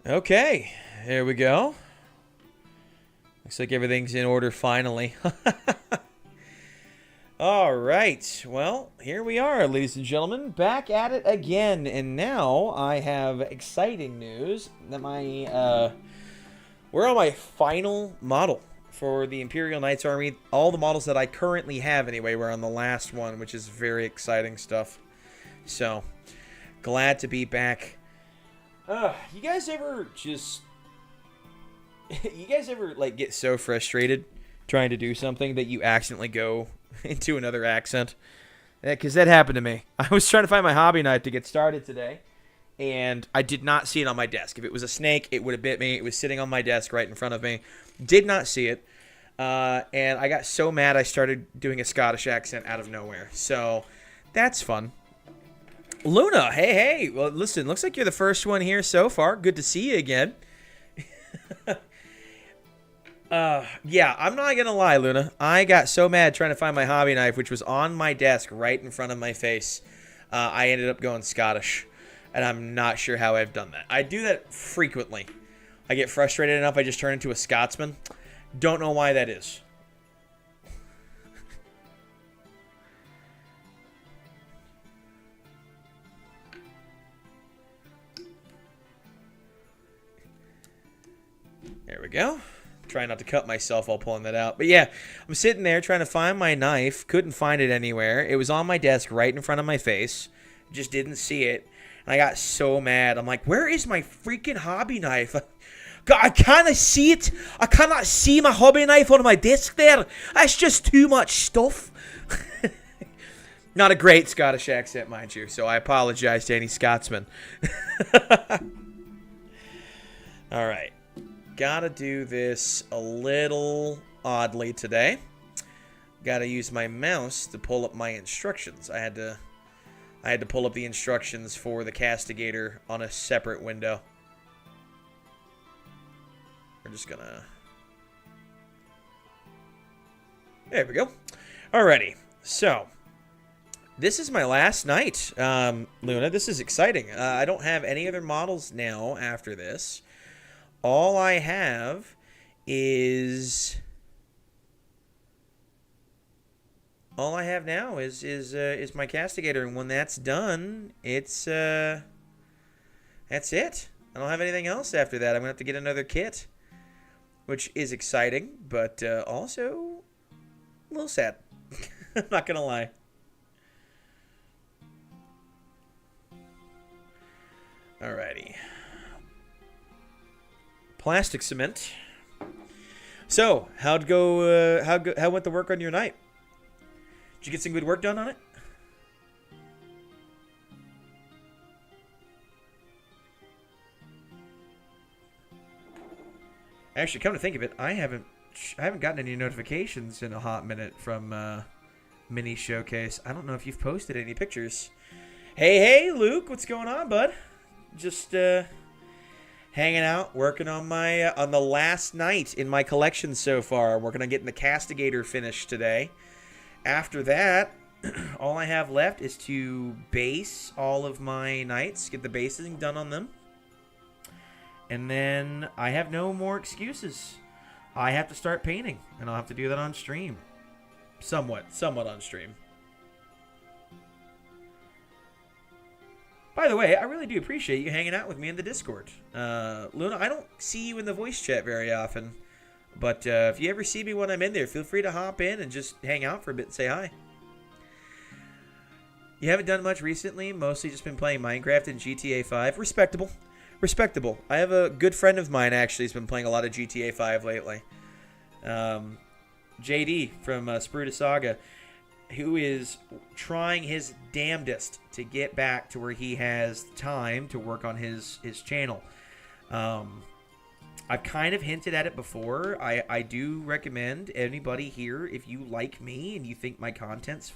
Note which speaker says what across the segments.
Speaker 1: Okay, there we go. Looks like everything's in order finally. All right, well, here we are, ladies and gentlemen, back at it again, and now I have exciting news that we're on my final model for the Imperial Knights army. All the models that I currently have, anyway, we're on the last one, which is very exciting stuff. So, glad to be back. You guys ever just... You guys ever, like, get so frustrated trying to do something that you accidentally go into another accent? Because that happened to me. I was trying to find my hobby knife to get started today, and I did not see it on my desk. If it was a snake, it would have bit me. It was sitting on my desk right in front of me. Did not see it. And I got so mad I started doing a Scottish accent out of nowhere. So, that's fun. Luna, hey. Well, listen, looks like you're the first one here so far. Good to see you again. Yeah, I'm not gonna lie, Luna. I got so mad trying to find my hobby knife, which was on my desk right in front of my face. I ended up going Scottish, and I'm not sure how I've done that. I do that frequently. I get frustrated enough, I just turn into a Scotsman. Don't know why that is. There we go. Try not to cut myself while pulling that out. But yeah, I'm sitting there trying to find my knife. Couldn't find it anywhere. It was on my desk right in front of my face. Just didn't see it. And I got so mad. I'm like, where is my freaking hobby knife? I can't see it. I cannot see my hobby knife on my desk there. That's just too much stuff. Not a great Scottish accent, mind you. So I apologize to any Scotsmen. All right. Gotta do this a little oddly today. Gotta use my mouse to pull up my instructions. I had to pull up the instructions for the Castigator on a separate window. We're just gonna... There we go. Alrighty. So, this is my last night, Luna. This is exciting. I don't have any other models now after this. All I have is now is my Castigator, and when that's done, that's it. I don't have anything else after that. I'm gonna have to get another kit, which is exciting, but also a little sad. I'm not gonna lie. Alrighty. Plastic cement. So, how went the work on your night? Did you get some good work done on it? Actually, come to think of it, I haven't gotten any notifications in a hot minute from Mini Showcase. I don't know if you've posted any pictures. Hey, Luke, what's going on, bud? Just hanging out, working on my on the last night in my collection so far. I'm working on getting the Castigator finished today. After that, all I have left is to base all of my knights, get the basing done on them. And then I have no more excuses. I have to start painting, and I'll have to do that on stream. Somewhat on stream. By the way, I really do appreciate you hanging out with me in the Discord. Luna, I don't see you in the voice chat very often. But if you ever see me when I'm in there, feel free to hop in and just hang out for a bit and say hi. You haven't done much recently. Mostly just been playing Minecraft and GTA 5. Respectable. Respectable. I have a good friend of mine, actually, who's been playing a lot of GTA 5 lately. JD from Cerastus Saga, who is trying his damnedest to get back to where he has time to work on his channel. I've kind of hinted at it before. I do recommend anybody here, if you like me and you think my content's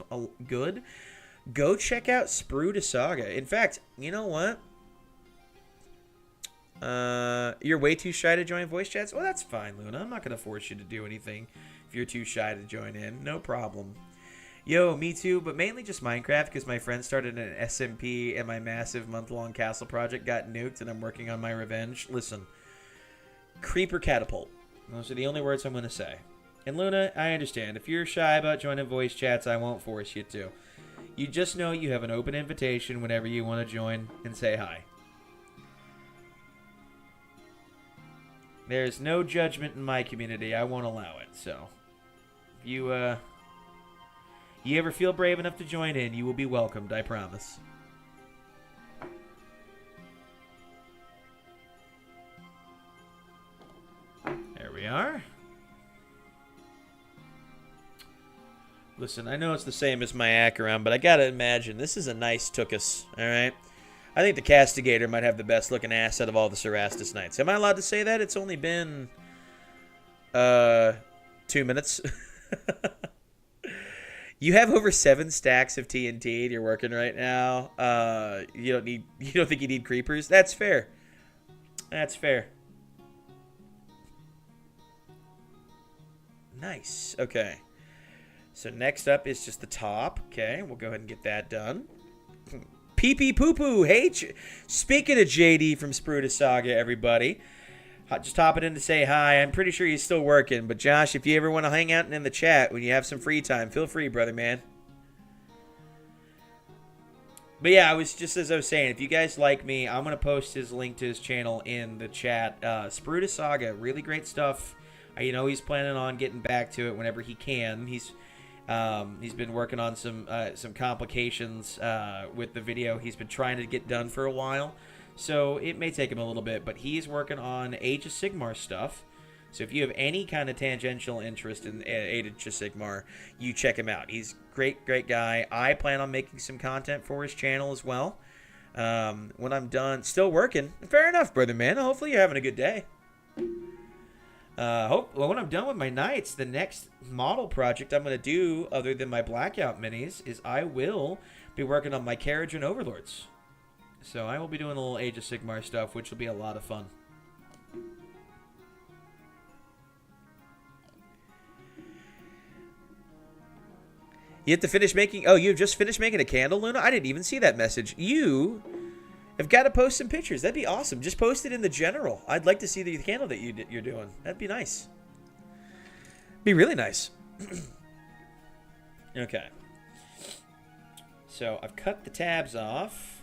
Speaker 1: good, go check out Cerastus Saga. In fact, you know what? You're way too shy to join voice chats? Well, that's fine, Luna. I'm not going to force you to do anything if you're too shy to join in. No problem. Yo, me too, but mainly just Minecraft because my friend started an SMP and my massive month-long castle project got nuked and I'm working on my revenge. Listen, creeper catapult. Those are the only words I'm going to say. And Luna, I understand. If you're shy about joining voice chats, I won't force you to. You just know you have an open invitation whenever you want to join and say hi. There's no judgment in my community. I won't allow it. So, if you ever feel brave enough to join in, you will be welcomed, I promise. There we are. Listen, I know it's the same as my Acheron, but I gotta imagine this is a nice Tookus, alright? I think the Castigator might have the best looking ass out of all the Cerastus Knights. Am I allowed to say that? It's only been 2 minutes. You have over 7 stacks of TNT and you're working right now. You don't think you need creepers? That's fair. That's fair. Nice. Okay. So next up is just the top. Okay, we'll go ahead and get that done. Pee-pee poo-poo. Hey, speaking of JD from Cerastus Saga, everybody. Just hopping in to say hi. I'm pretty sure he's still working. But Josh, if you ever want to hang out in the chat when you have some free time, feel free, brother, man. But yeah, as I was saying, if you guys like me, I'm going to post his link to his channel in the chat. Cerastus Saga, really great stuff. You know he's planning on getting back to it whenever he can. He's been working on some complications with the video he's been trying to get done for a while. So it may take him a little bit, but he's working on Age of Sigmar stuff. So if you have any kind of tangential interest in Age of Sigmar, you check him out. He's great guy. I plan on making some content for his channel as well. When I'm done, still working. Fair enough, brother man. Hopefully you're having a good day. When I'm done with my knights, the next model project I'm going to do, other than my Blackout minis, is I will be working on my Carriage and Overlords. So I will be doing a little Age of Sigmar stuff, which will be a lot of fun. You have to finish making... Oh, you've just finished making a candle, Luna? I didn't even see that message. You have got to post some pictures. That'd be awesome. Just post it in the general. I'd like to see the candle that you're doing. That'd be nice. Be really nice. Okay. So I've cut the tabs off.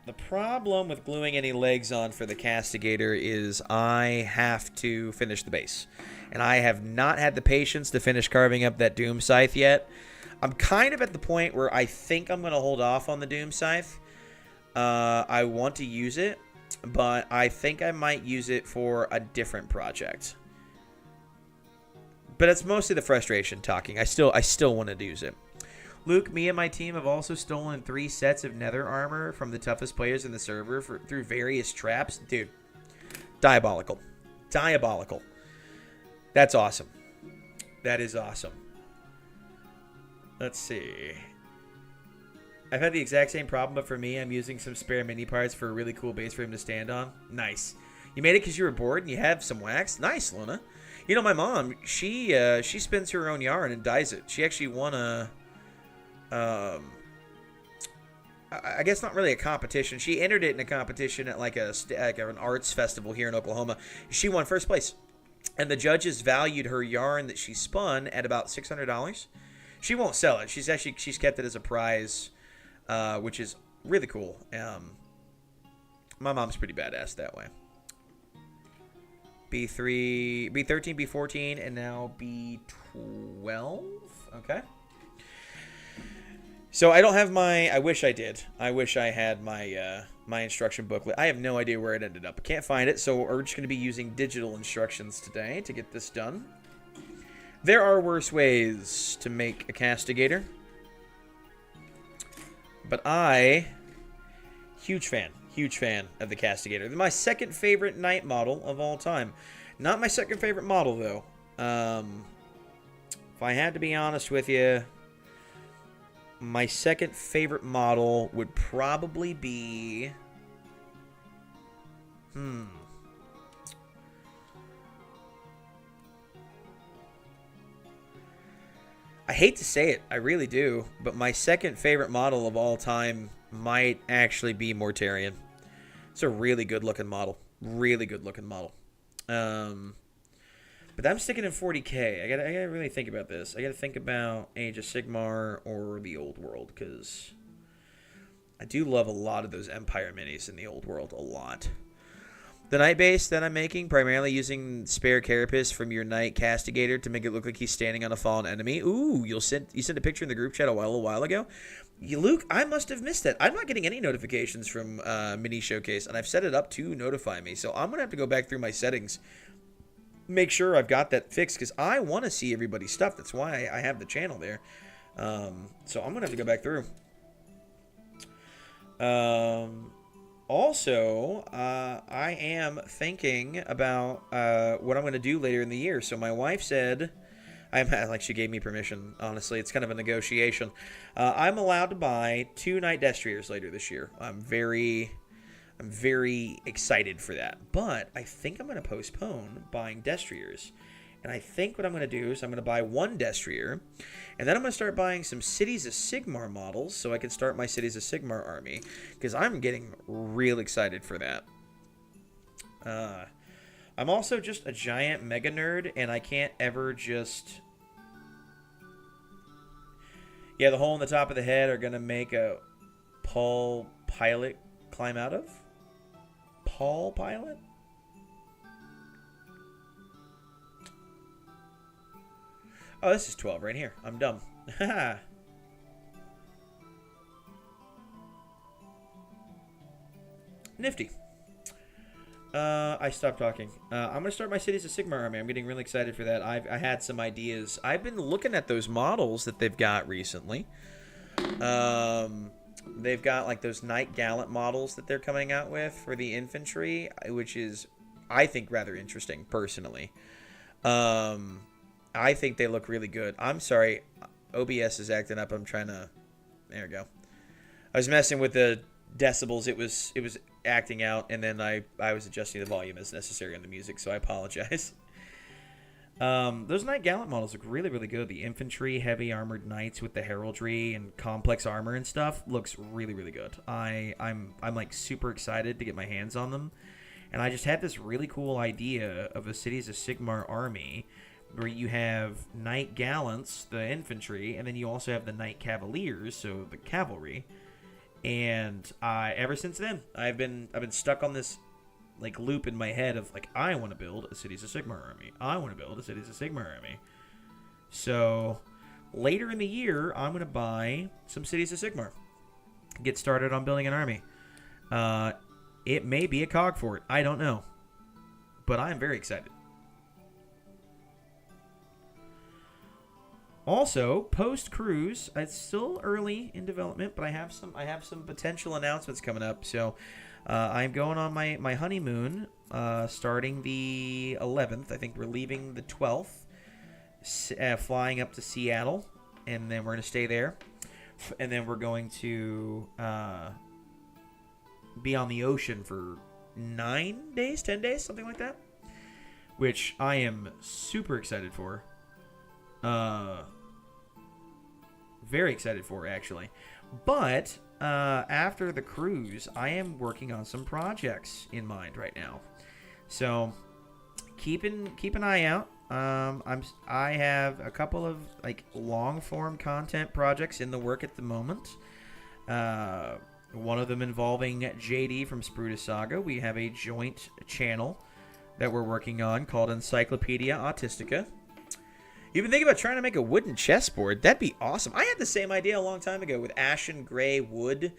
Speaker 1: The problem with gluing any legs on for the Castigator is I have to finish the base. And I have not had the patience to finish carving up that Doom Scythe yet. I'm kind of at the point where I think I'm going to hold off on the Doom Scythe. I want to use it, but I think I might use it for a different project. But it's mostly the frustration talking. I still want to use it. Luke, me and my team have also stolen 3 sets of nether armor from the toughest players in the server through various traps. Dude, diabolical. Diabolical. That's awesome. That is awesome. Let's see. I've had the exact same problem, but for me, I'm using some spare mini parts for a really cool base for him to stand on. Nice. You made it because you were bored and you have some wax? Nice, Luna. You know, my mom, she spins her own yarn and dyes it. She actually won a... I guess not really a competition. She entered it in a competition at like an arts festival here in Oklahoma. She won first place. And the judges valued her yarn that she spun at about $600. She won't sell it. She's kept it as a prize, which is really cool. My mom's pretty badass that way. B3, B13, B14, and now B12. Okay. So I don't have my... I wish I did. I wish I had my my instruction booklet. I have no idea where it ended up. I can't find it, so we're just going to be using digital instructions today to get this done. There are worse ways to make a Castigator. But huge fan of the Castigator. My second favorite knight model of all time. Not my second favorite model, though. If I had to be honest with you... My second favorite model would probably be... I hate to say it, I really do, but my second favorite model of all time might actually be Mortarion. It's a really good looking model. Really good looking model. But I'm sticking in 40k. I gotta really think about this. I gotta think about Age of Sigmar or the Old World, because I do love a lot of those Empire minis in the Old World. A lot. The Knight base that I'm making, primarily using spare carapace from your Knight Castigator to make it look like he's standing on a fallen enemy. Ooh, you sent a picture in the group chat a while ago. Luke, I must have missed it. I'm not getting any notifications from Mini Showcase, and I've set it up to notify me. So I'm going to have to go back through my settings, make sure I've got that fixed, because I want to see everybody's stuff. That's why I have the channel there. So I'm going to have to go back through. Also, I am thinking about what I'm going to do later in the year. So my wife said, she gave me permission, honestly. It's kind of a negotiation. I'm allowed to buy 2 Knight Destriers later this year. I'm very excited for that. But I think I'm going to postpone buying Destriers. And I think what I'm going to do is I'm going to buy 1 Destrier, and then I'm going to start buying some Cities of Sigmar models so I can start my Cities of Sigmar army, because I'm getting real excited for that. I'm also just a giant mega nerd, and I can't ever just... Yeah, the hole in the top of the head are going to make a Paul Pilot climb out of? Paul Pilot? Oh, this is 12 right here. I'm dumb. Nifty. I stopped talking. I'm going to start my Cities of Sigmar army. I'm getting really excited for that. I had some ideas. I've been looking at those models that they've got recently. They've got like those Knight Gallant models that they're coming out with for the infantry, which is, I think, rather interesting, personally. I think they look really good. I'm sorry. OBS is acting up. I'm trying to... There we go. I was messing with the decibels. It was acting out, and then I was adjusting the volume as necessary on the music, so I apologize. Those Knight Gallant models look really, really good. The infantry, heavy armored knights with the heraldry and complex armor and stuff looks really, really good. I'm like super excited to get my hands on them. And I just had this really cool idea of a Cities of Sigmar army where you have Knight Gallants, the infantry, and then you also have the Knight Cavaliers, so the cavalry. And ever since then, I've been stuck on this like loop in my head of like, I want to build a Cities of Sigmar army. I want to build a Cities of Sigmar army. So later in the year, I'm going to buy some Cities of Sigmar. Get started on building an army. It may be a cog for it. I don't know. But I am very excited. Also, post-cruise, it's still early in development, but I have some potential announcements coming up. So I'm going on my honeymoon starting the 11th. I think we're leaving the 12th, flying up to Seattle, and then we're going to stay there. And then we're going to be on the ocean for 9 days, 10 days, something like that, which I am super excited for. Very excited for, actually. But after the cruise, I am working on some projects in mind right now. So keep an eye out. I have a couple of like long form content projects in the work at the moment. One of them involving JD from Spruta Saga. We have a joint channel that we're working on called Encyclopedia Autistica. You've been thinking about trying to make a wooden chessboard? That'd be awesome. I had the same idea a long time ago with ashen gray wood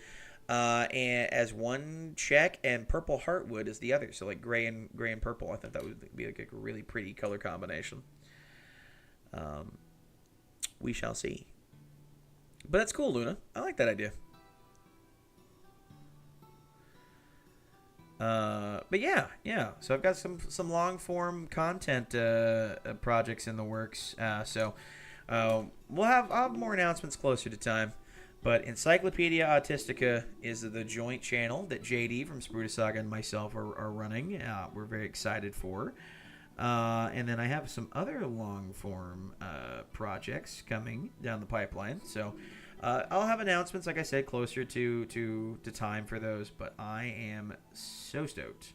Speaker 1: and as one check and purple heartwood as the other. So like gray and purple. I thought that would be like a really pretty color combination. We shall see. But that's cool, Luna. I like that idea. But yeah. So I've got some long form content projects in the works. So I'll have more announcements closer to time. But Encyclopedia Autistica is the joint channel that JD from Spruta Saga and myself are running. We're very excited for. And then I have some other long-form projects coming down the pipeline. So I'll have announcements, like I said, closer to time for those. But I am so stoked.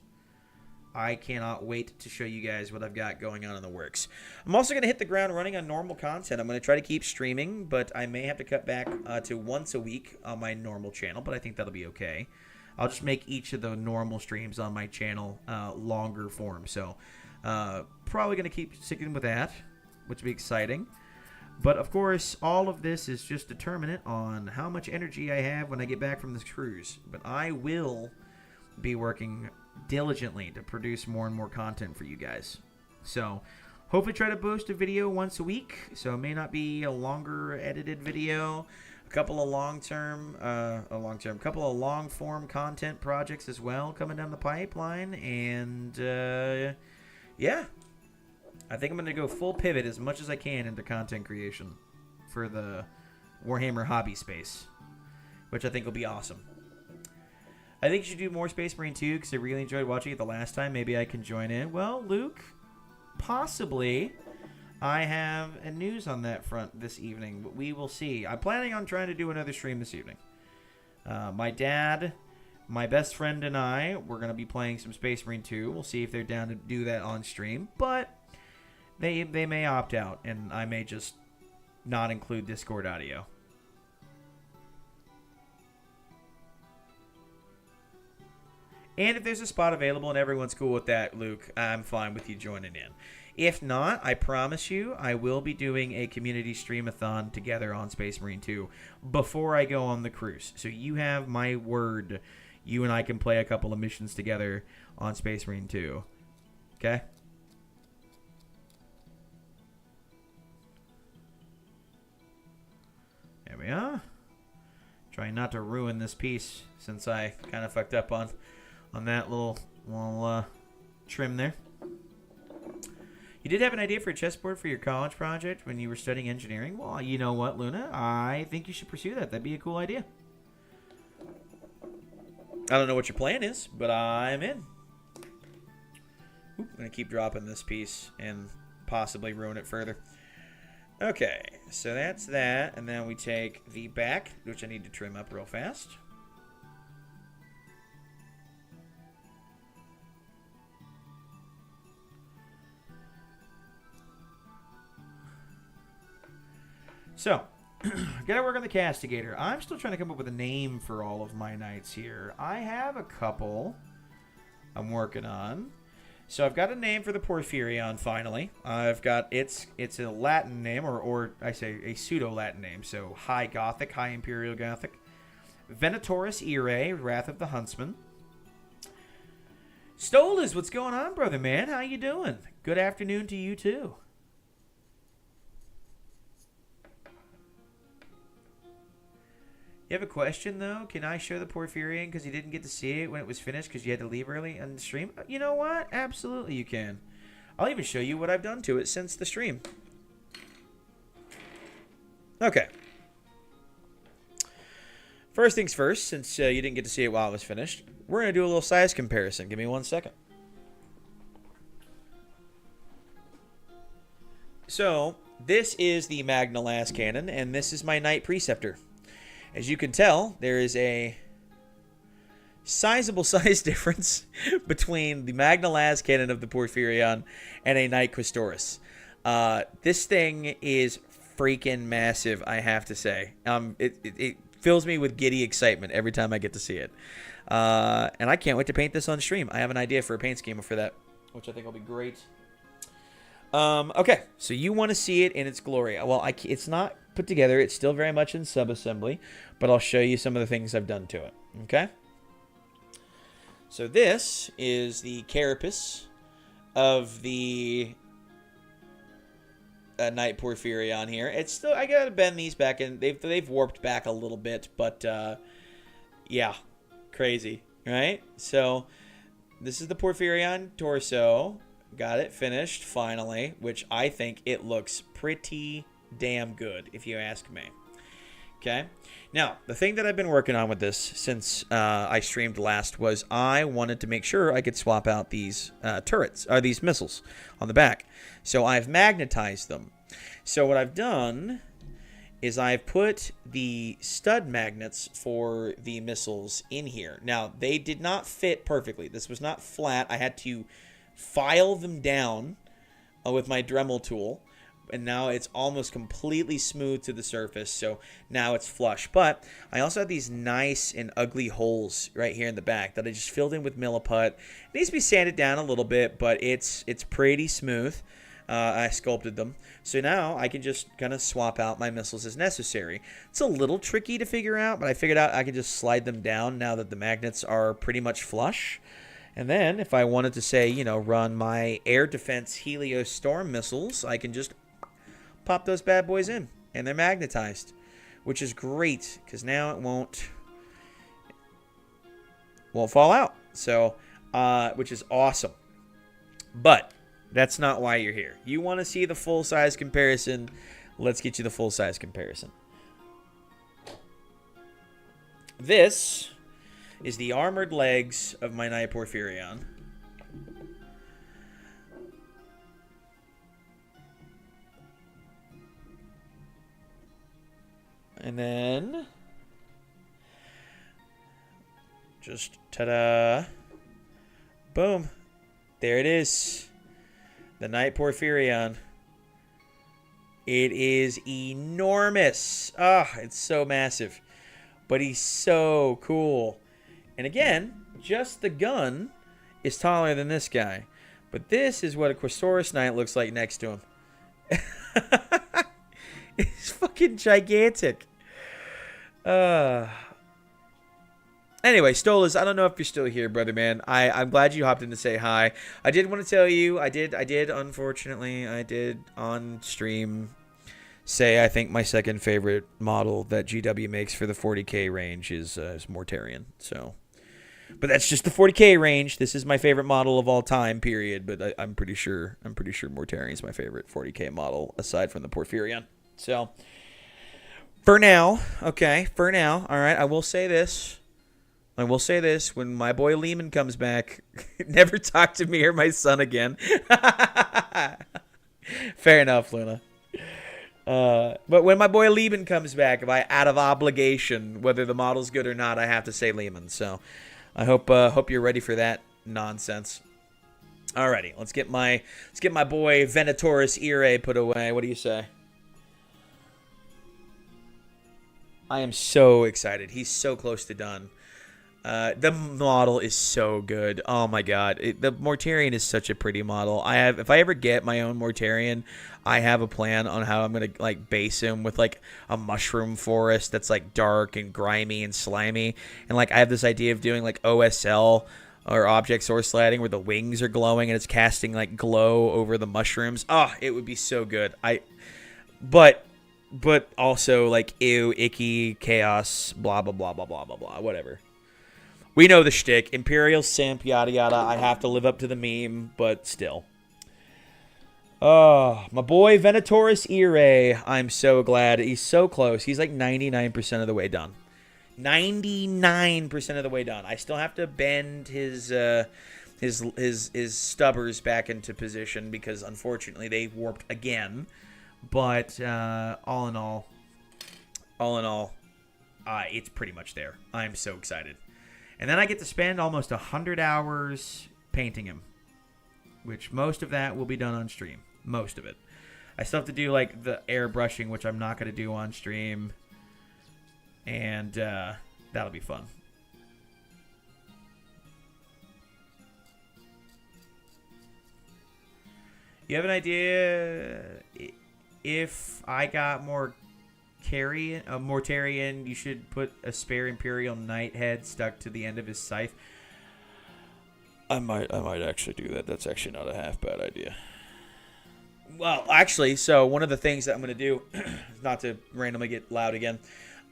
Speaker 1: I cannot wait to show you guys what I've got going on in the works. I'm also going to hit the ground running on normal content. I'm going to try to keep streaming, but I may have to cut back to once a week on my normal channel, but I think that'll be okay. I'll just make each of the normal streams on my channel longer form. So probably going to keep sticking with that, which will be exciting. But, of course, all of this is just determinant on how much energy I have when I get back from this cruise. But I will be working diligently to produce more and more content for you guys. So hopefully try to post a video once a week. So it may not be a longer edited video. A couple of couple of long form content projects as well coming down the pipeline. And yeah, I think I'm going to go full pivot as much as I can into content creation for the Warhammer hobby space, which I think will be awesome. I think you should do more Space Marine 2 because I really enjoyed watching it the last time. Maybe I can join in. Well, Luke, possibly. I have a news on that front this evening, but we will see. I'm planning on trying to do another stream this evening. My dad, my best friend, and I, we're going to be playing some Space Marine 2. We'll see if they're down to do that on stream, but they may opt out, and I may just not include Discord audio. And if there's a spot available and everyone's cool with that, Luke, I'm fine with you joining in. If not, I promise you, I will be doing a community stream-a-thon together on Space Marine 2 before I go on the cruise. So you have my word. You and I can play a couple of missions together on Space Marine 2. Okay? There we are. Trying not to ruin this piece since I kind of fucked up on that little trim there. You did have an idea for a chessboard for your college project when you were studying engineering? Well, you know what, Luna? I think you should pursue that. That'd be a cool idea. I don't know what your plan is, but I'm in. Oop, I'm going to keep dropping this piece and possibly ruin it further. Okay, so that's that. And then we take the back, which I need to trim up real fast. So, gotta work on the Castigator. I'm still trying to come up with a name for all of my knights here. I have a couple I'm working on. So I've got a name for the Porphyrion finally. I've got it's a Latin name, or I say a pseudo-Latin name. So High Gothic, High Imperial Gothic. Venatorus Irae, Wrath of the Huntsman. Stolas, what's going on, brother man? How you doing? Good afternoon to you too. You have a question, though? Can I show the Porphyrion because you didn't get to see it when it was finished because you had to leave early on the stream? You know what? Absolutely you can. I'll even show you what I've done to it since the stream. Okay. First things first, since you didn't get to see it while it was finished, we're going to do a little size comparison. Give me 1 second. So, this is the Magna Las Cannon, and this is my Knight Preceptor. As you can tell, there is a sizable size difference between the Magna Las Cannon of the Porphyrion and a Knight Questoris. This thing is freaking massive, I have to say. It fills me with giddy excitement every time I get to see it. And I can't wait to paint this on stream. I have an idea for a paint schema for that, which I think will be great. Okay, so you want to see it in its glory. Well, it's not put together. It's still very much in sub-assembly, but I'll show you some of the things I've done to it. Okay? So this is the carapace of the Knight Porphyrion here. It's still, I gotta bend these back, and they've warped back a little bit, but yeah, crazy, right? So this is the Porphyrion torso. Got it finished finally, which I think it looks pretty damn good, if you ask me. Okay. Now, the thing that I've been working on with this since I streamed last was I wanted to make sure I could swap out these turrets, or these missiles on the back. So I've magnetized them. So what I've done is I've put the stud magnets for the missiles in here. Now, they did not fit perfectly. This was not flat. I had to file them down with my Dremel tool. And now it's almost completely smooth to the surface, so now it's flush. But I also have these nice and ugly holes right here in the back that I just filled in with milliput. It needs to be sanded down a little bit, but it's pretty smooth. I sculpted them. So now I can just kind of swap out my missiles as necessary. It's a little tricky to figure out, but I figured out I can just slide them down now that the magnets are pretty much flush. And then if I wanted to say, you know, run my air defense Helios Storm missiles, I can just pop those bad boys in, and they're magnetized, which is great because now it won't fall out. So, which is awesome. But that's not why you're here. You want to see the full size comparison? Let's get you the full size comparison. This is the armored legs of my Knight Porphyrion. And then, just ta-da, boom, there it is, the Knight Porphyrion. It is enormous. It's so massive, but he's so cool. And again, just the gun is taller than this guy, but this is what a Questoris Knight looks like next to him. It's fucking gigantic. Anyway, Stolas, I don't know if you're still here, brother man. I'm glad you hopped in to say hi. I did want to tell you, unfortunately, I did on stream say I think my second favorite model that GW makes for the 40k range is Mortarion. So, but that's just the 40k range. This is my favorite model of all time, period. But I'm pretty sure Mortarion's my favorite 40k model aside from the Porphyrion. So, for now, all right, I will say this. When my boy Lehman comes back, never talk to me or my son again. Fair enough, Luna. But when my boy Lehman comes back, if I, out of obligation, whether the model's good or not, I have to say Lehman. So, I hope you're ready for that nonsense. Alrighty, let's get my boy Venatorus Ire put away. What do you say? I am so excited. He's so close to done. The model is so good. Oh my god. The Mortarion is such a pretty model. If I ever get my own Mortarion, I have a plan on how I'm going to like base him with like a mushroom forest that's like dark and grimy and slimy. And like I have this idea of doing like OSL or object source sliding where the wings are glowing and it's casting like glow over the mushrooms. Oh, it would be so good. But also, like, ew, icky, chaos, blah, blah, blah, blah, blah, blah, blah, whatever. We know the shtick. Imperial simp, yada, yada. I have to live up to the meme, but still. Oh, my boy Venatorus Ire. I'm so glad. He's so close. He's like 99% of the way done. 99% of the way done. I still have to bend his stubbers back into position because, unfortunately, they warped again. But all in all, it's pretty much there. I'm so excited. And then I get to spend almost 100 hours painting him, which most of that will be done on stream. Most of it. I still have to do like the airbrushing, which I'm not going to do on stream. And that'll be fun. You have an idea? If I got more Mortarion, you should put a spare Imperial Knight head stuck to the end of his scythe. I might actually do that. That's actually not a half bad idea. Well, actually, so one of the things that I'm going to do, not to randomly get loud again,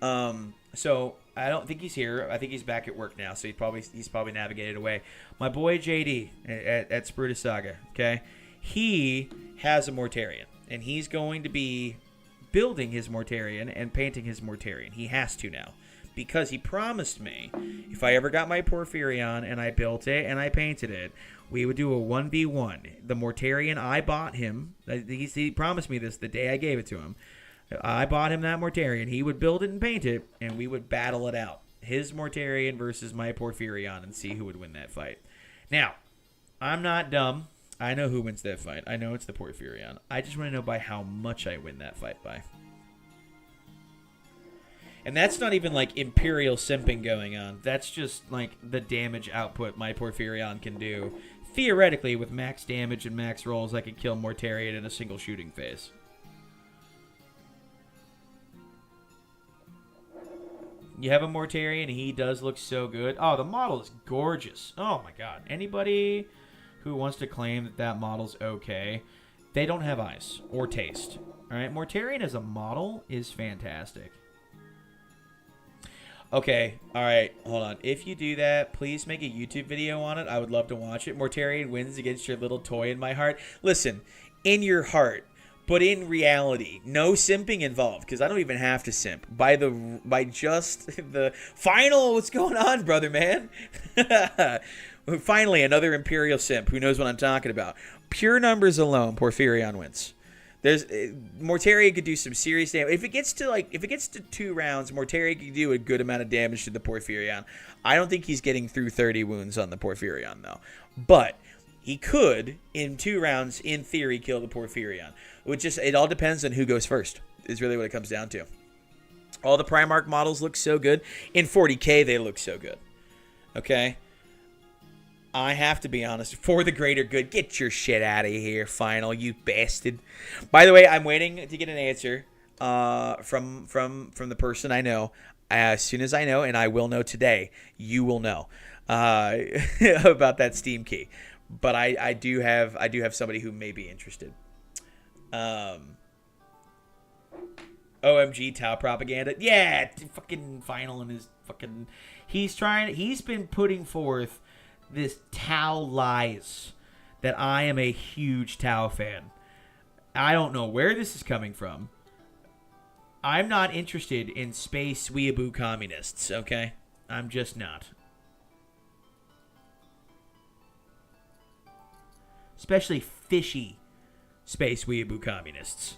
Speaker 1: so I don't think he's here. I think he's back at work now, so he's probably navigated away. My boy JD at Spruta Saga, okay? He has a Mortarion. And he's going to be building his Mortarion and painting his Mortarion. He has to now. Because he promised me, if I ever got my Porphyrion and I built it and I painted it, we would do a 1v1. The Mortarion I bought him, he promised me this the day I gave it to him. I bought him that Mortarion. He would build it and paint it, and we would battle it out. His Mortarion versus my Porphyrion, and see who would win that fight. Now, I'm not dumb. I know who wins that fight. I know it's the Porphyrion. I just want to know by how much I win that fight by. And that's not even like Imperial simping going on. That's just like the damage output my Porphyrion can do. Theoretically, with max damage and max rolls, I could kill Mortarion in a single shooting phase. You have a Mortarion, he does look so good. Oh, the model is gorgeous. Oh my god. Anybody who wants to claim that that model's okay, they don't have eyes or taste. Alright, Mortarion as a model is fantastic. Okay, alright, hold on. If you do that, please make a YouTube video on it. I would love to watch it. Mortarion wins against your little toy in my heart. Listen, in your heart, but in reality, no simping involved, because I don't even have to simp. By just the final, what's going on, brother, man? Finally, another Imperial simp who knows what I'm talking about. Pure numbers alone, Porphyrion wins. There's Mortarion could do some serious damage. If it gets to 2 rounds, Mortarion could do a good amount of damage to the Porphyrion. I don't think he's getting through 30 wounds on the Porphyrion though. But he could, in 2 rounds, in theory, kill the Porphyrion. It all depends on who goes first, is really what it comes down to. All the Primarch models look so good. In 40k, they look so good. Okay? I have to be honest. For the greater good, get your shit out of here, Final, you bastard. By the way, I'm waiting to get an answer from the person I know. As soon as I know, and I will know today, you will know about that Steam key. But I do have somebody who may be interested. OMG Tau propaganda. Yeah, fucking Final and his fucking. He's been putting forth this Tau lies that I am a huge Tau fan. I don't know where this is coming from. I'm not interested in space weeaboo communists, okay? I'm just not. Especially fishy space weeaboo communists.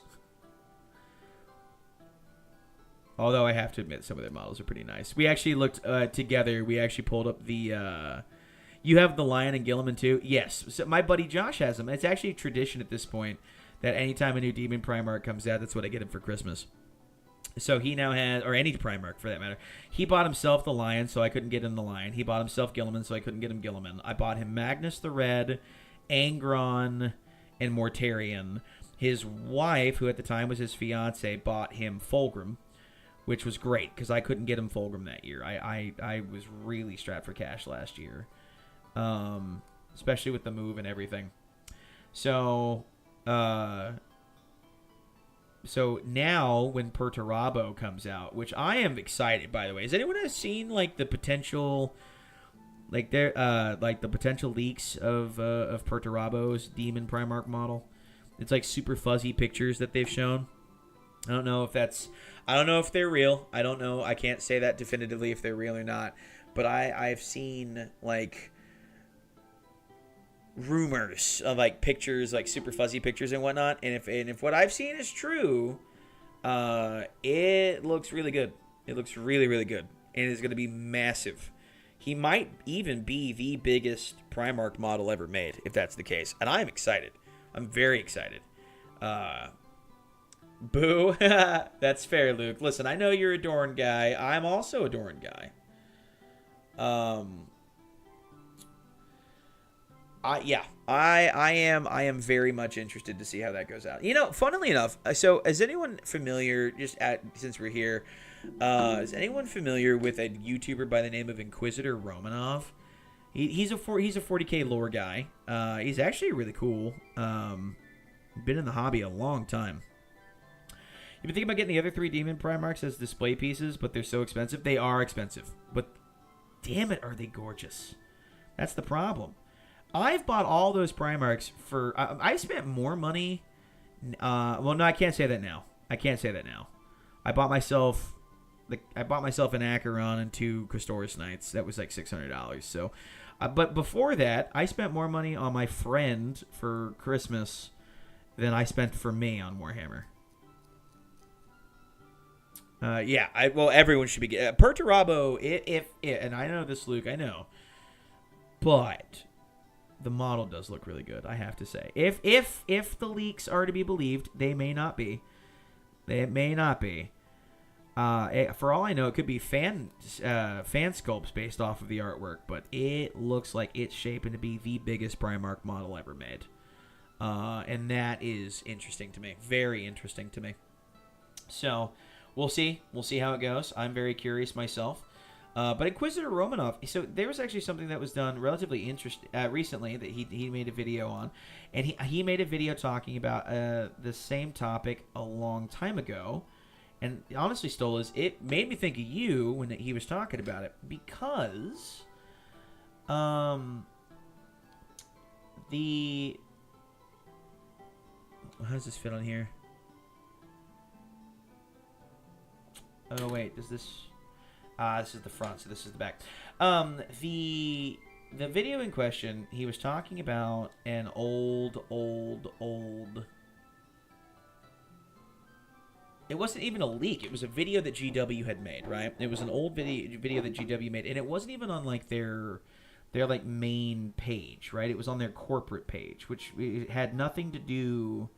Speaker 1: Although I have to admit some of their models are pretty nice. We actually looked together. We actually pulled up the... You have the Lion and Gilliman too? Yes. So my buddy Josh has them. It's actually a tradition at this point that anytime a new Demon Primarch comes out, that's what I get him for Christmas. So he now has, or any Primarch for that matter. He bought himself the Lion, so I couldn't get him the Lion. He bought himself Gilliman, so I couldn't get him Gilliman. I bought him Magnus the Red, Angron, and Mortarion. His wife, who at the time was his fiance, bought him Fulgrim, which was great because I couldn't get him Fulgrim that year. I was really strapped for cash last year. Especially with the move and everything. So now when Perturabo comes out, which I am excited, by the way. Has anyone seen like the potential, like the potential leaks of Perturabo's Demon Primarch model? It's like super fuzzy pictures that they've shown. I don't know if they're real. I don't know. I can't say that definitively if they're real or not. But I've seen like rumors of like pictures, like super fuzzy pictures and whatnot, and if what I've seen is true, it looks really good. It looks really, really good, and it's going to be massive. He might even be the biggest Primarch model ever made, if that's the case, and I'm excited. I'm very excited. Boo. That's fair, Luke. Listen, I know you're a Dorn guy. I'm also a Dorn guy. I am very much interested to see how that goes out. You know, funnily enough, so is anyone familiar, since we're here, is anyone familiar with a YouTuber by the name of Inquisitor Romanov? He's a 40k lore guy. He's actually really cool. Been in the hobby a long time. You've been thinking about getting the other 3 Demon Primarchs as display pieces, but they're so expensive. They are expensive, but damn it, are they gorgeous. That's the problem. I've bought all those Primarchs for... I spent more money... well, no, I can't say that now. I can't say that now. I bought myself an Acheron and 2 Castorus Knights. That was like $600. So, but before that, I spent more money on my friend for Christmas than I spent for me on Warhammer. Yeah, well, everyone should be Perturabo. If and I know this, Luke, I know, but the model does look really good. I have to say, if the leaks are to be believed, they may not be. It may not be. For all I know, it could be fan sculpts based off of the artwork, but it looks like it's shaping to be the biggest Primarch model ever made. And that is interesting to me. Very interesting to me. So, we'll see. We'll see how it goes. I'm very curious myself. But Inquisitor Romanov, so there was actually something that was done relatively recently that he made a video on. And he made a video talking about the same topic a long time ago. And honestly, Stolas, it made me think of you when he was talking about it. Because how does this fit on here? Oh, wait. Does this... this is the front, so this is the back. The video in question, he was talking about an old... It wasn't even a leak. It was a video that GW had made, right? It was an old video that GW made, and it wasn't even on, like, their like, main page, right? It was on their corporate page, which it had nothing to do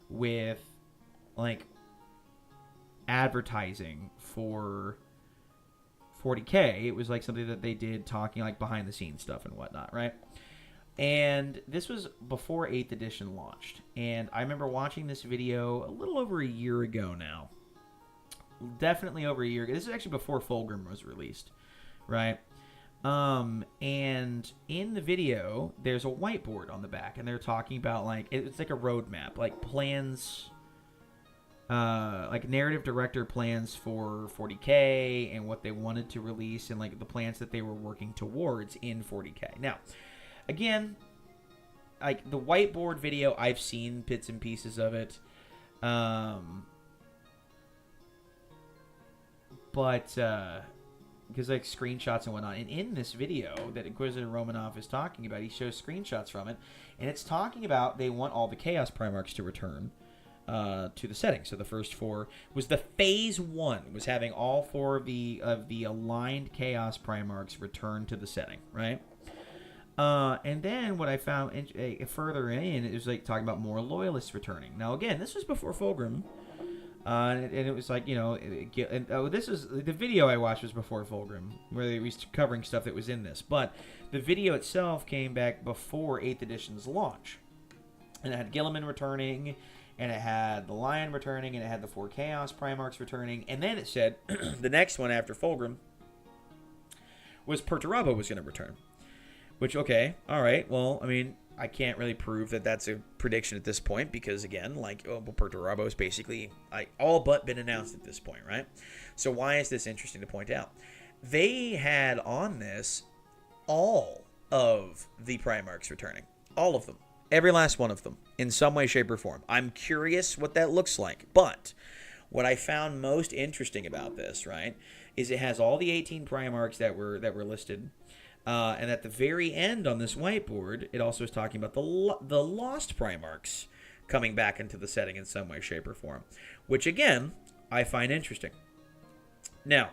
Speaker 1: with, like, advertising for 40K. It was like something that they did talking like behind the scenes stuff and whatnot, right? And this was before 8th edition launched. And I remember watching this video a little over a year ago now. Definitely over a year ago. This is actually before Fulgrim was released, right? And in the video, there's a whiteboard on the back, and they're talking about like it's like a roadmap, like plans, like narrative director plans for 40K and what they wanted to release, and like the plans that they were working towards in 40K. Now, again, like the whiteboard video, I've seen bits and pieces of it, but because like screenshots and whatnot. And in this video that Inquisitor Romanov is talking about, he shows screenshots from it, and it's talking about they want all the Chaos Primarchs to return to the setting. So the first 4 was the phase 1 was having all 4 of the aligned Chaos Primarchs return to the setting, right? And then what I found further in, it was like talking about more loyalists returning. Now again, this was before Fulgrim. And it was like, you know, this is the video I watched was before Fulgrim, where they were covering stuff that was in this. But the video itself came back before 8th edition's launch. And it had Gilliman returning, and it had the Lion returning, and it had the 4 Chaos Primarchs returning. And then it said the next one after Fulgrim was Perturabo was going to return. Which, okay, all right, well, I mean, I can't really prove that that's a prediction at this point because, again, like, Perturabo is basically all but been announced at this point, right? So why is this interesting to point out? They had on this all of the Primarchs returning. All of them. Every last one of them, in some way, shape, or form. I'm curious what that looks like, but what I found most interesting about this, right, is it has all the 18 Primarchs that were listed. And at the very end on this whiteboard, it also is talking about the Lost Primarchs coming back into the setting in some way, shape, or form. Which, again, I find interesting. Now,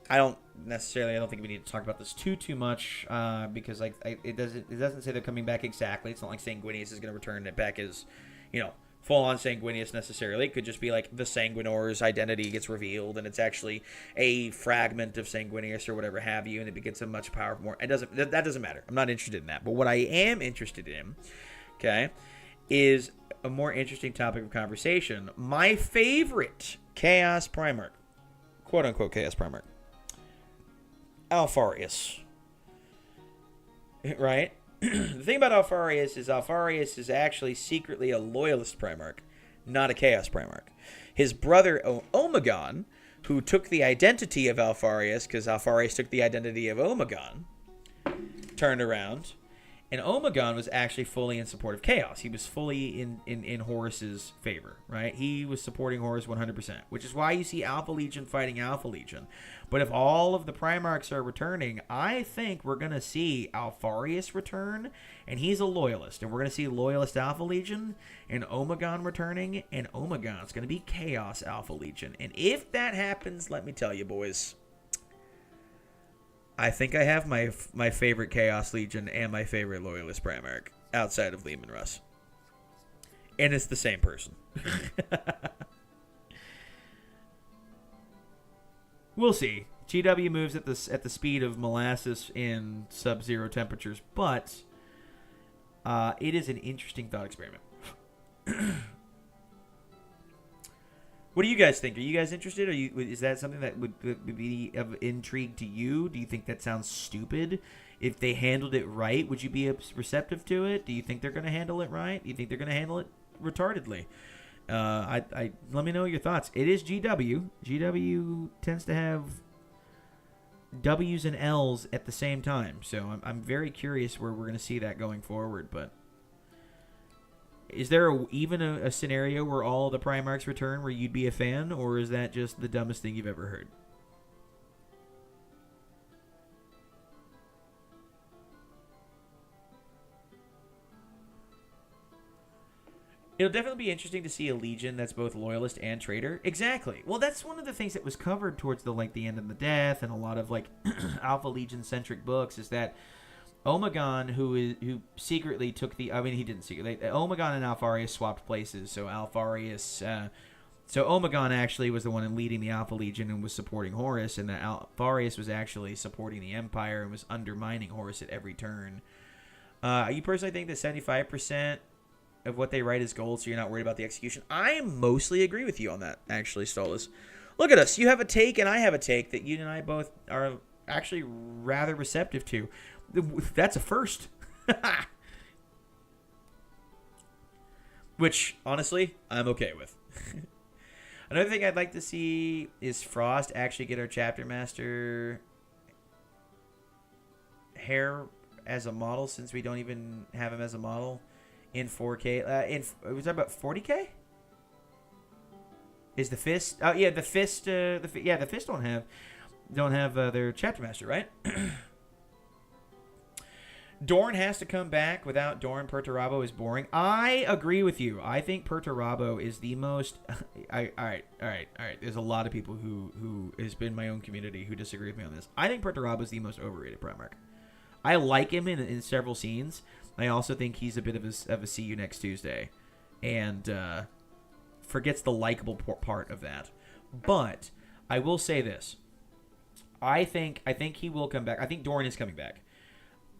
Speaker 1: I don't think we need to talk about this too much, because it doesn't say they're coming back exactly. It's not like Sanguinius is going to return it back as, you know, full-on Sanguinius necessarily. It could just be like the Sanguinor's identity gets revealed, and it's actually a fragment of Sanguinius or whatever have you, and it gets a much powerful more. That doesn't matter. I'm not interested in that. But what I am interested in, okay, is a more interesting topic of conversation. My favorite Chaos Primarch, quote-unquote Chaos Primarch, Alfarius. Right? The thing about Alfarius is actually secretly a Loyalist Primarch, not a Chaos Primarch. His brother Omegon, who took the identity of Alfarius, because Alfarius took the identity of Omegon, turned around And Omegon was actually fully in support of Chaos. He was fully in Horus's favor, right? He was supporting Horus 100%, which is why you see Alpha Legion fighting Alpha Legion. But if all of the Primarchs are returning, I think we're going to see Alfarius return, and he's a Loyalist. And we're going to see Loyalist Alpha Legion, and Omegon returning, and Omegon's going to be Chaos Alpha Legion. And if that happens, let me tell you, boys, I think I have my favorite Chaos Legion and my favorite Loyalist Primarch outside of Leman Russ. And it's the same person. We'll see. GW moves at the speed of molasses in sub-zero temperatures, but it is an interesting thought experiment. What do you guys think? Are you guys interested? Is that something that would be of intrigue to you? Do you think that sounds stupid? If they handled it right, would you be receptive to it? Do you think they're going to handle it right? Do you think they're going to handle it retardedly? Let me know your thoughts. It is GW. GW tends to have W's and L's at the same time, so I'm very curious where we're going to see that going forward, but is there even a scenario where all the Primarchs return where you'd be a fan, or is that just the dumbest thing you've ever heard? It'll definitely be interesting to see a Legion that's both Loyalist and Traitor. Exactly. Well, that's one of the things that was covered towards the end of the Death and a lot of Alpha Legion-centric books is that Omegon, who secretly took the... I mean, he didn't secretly. Omegon and Alfarius swapped places, so Alfarius... so Omegon actually was the one leading the Alpha Legion and was supporting Horus, and that Alfarius was actually supporting the Empire and was undermining Horus at every turn. You personally think that 75% of what they write is gold, so you're not worried about the execution? I mostly agree with you on that, actually, Stolas. Look at us. You have a take, and I have a take that you and I both are actually rather receptive to. That's a first. Which, honestly, I'm okay with. Another thing I'd like to see is Frost actually get our Chapter Master hair as a model, since we don't even have him as a model in 4K. Was that about 40K? Is the Fist? Oh yeah, the Fist. The Fist don't have their Chapter Master, right? Dorn has to come back. Without Dorn, Perturabo is boring. I agree with you. I think Perturabo is the most... All right. There's a lot of people who has been my own community who disagree with me on this. I think Perturabo is the most overrated Primarch. I like him in several scenes. I also think he's a bit of a see you next Tuesday. And forgets the likable part of that. But I will say this. I think he will come back. I think Dorn is coming back.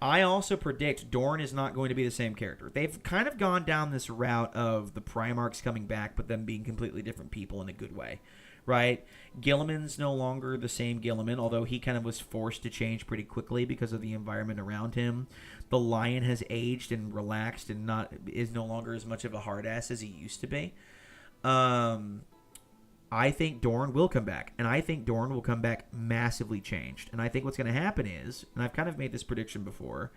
Speaker 1: I also predict Dorn is not going to be the same character. They've kind of gone down this route of the Primarchs coming back, but them being completely different people in a good way, right? Gilliman's no longer the same Gilliman, although he kind of was forced to change pretty quickly because of the environment around him. The Lion has aged and relaxed and is no longer as much of a hard ass as he used to be. I think Dorn will come back, and I think Dorn will come back massively changed. And I think what's going to happen is, and I've kind of made this prediction before,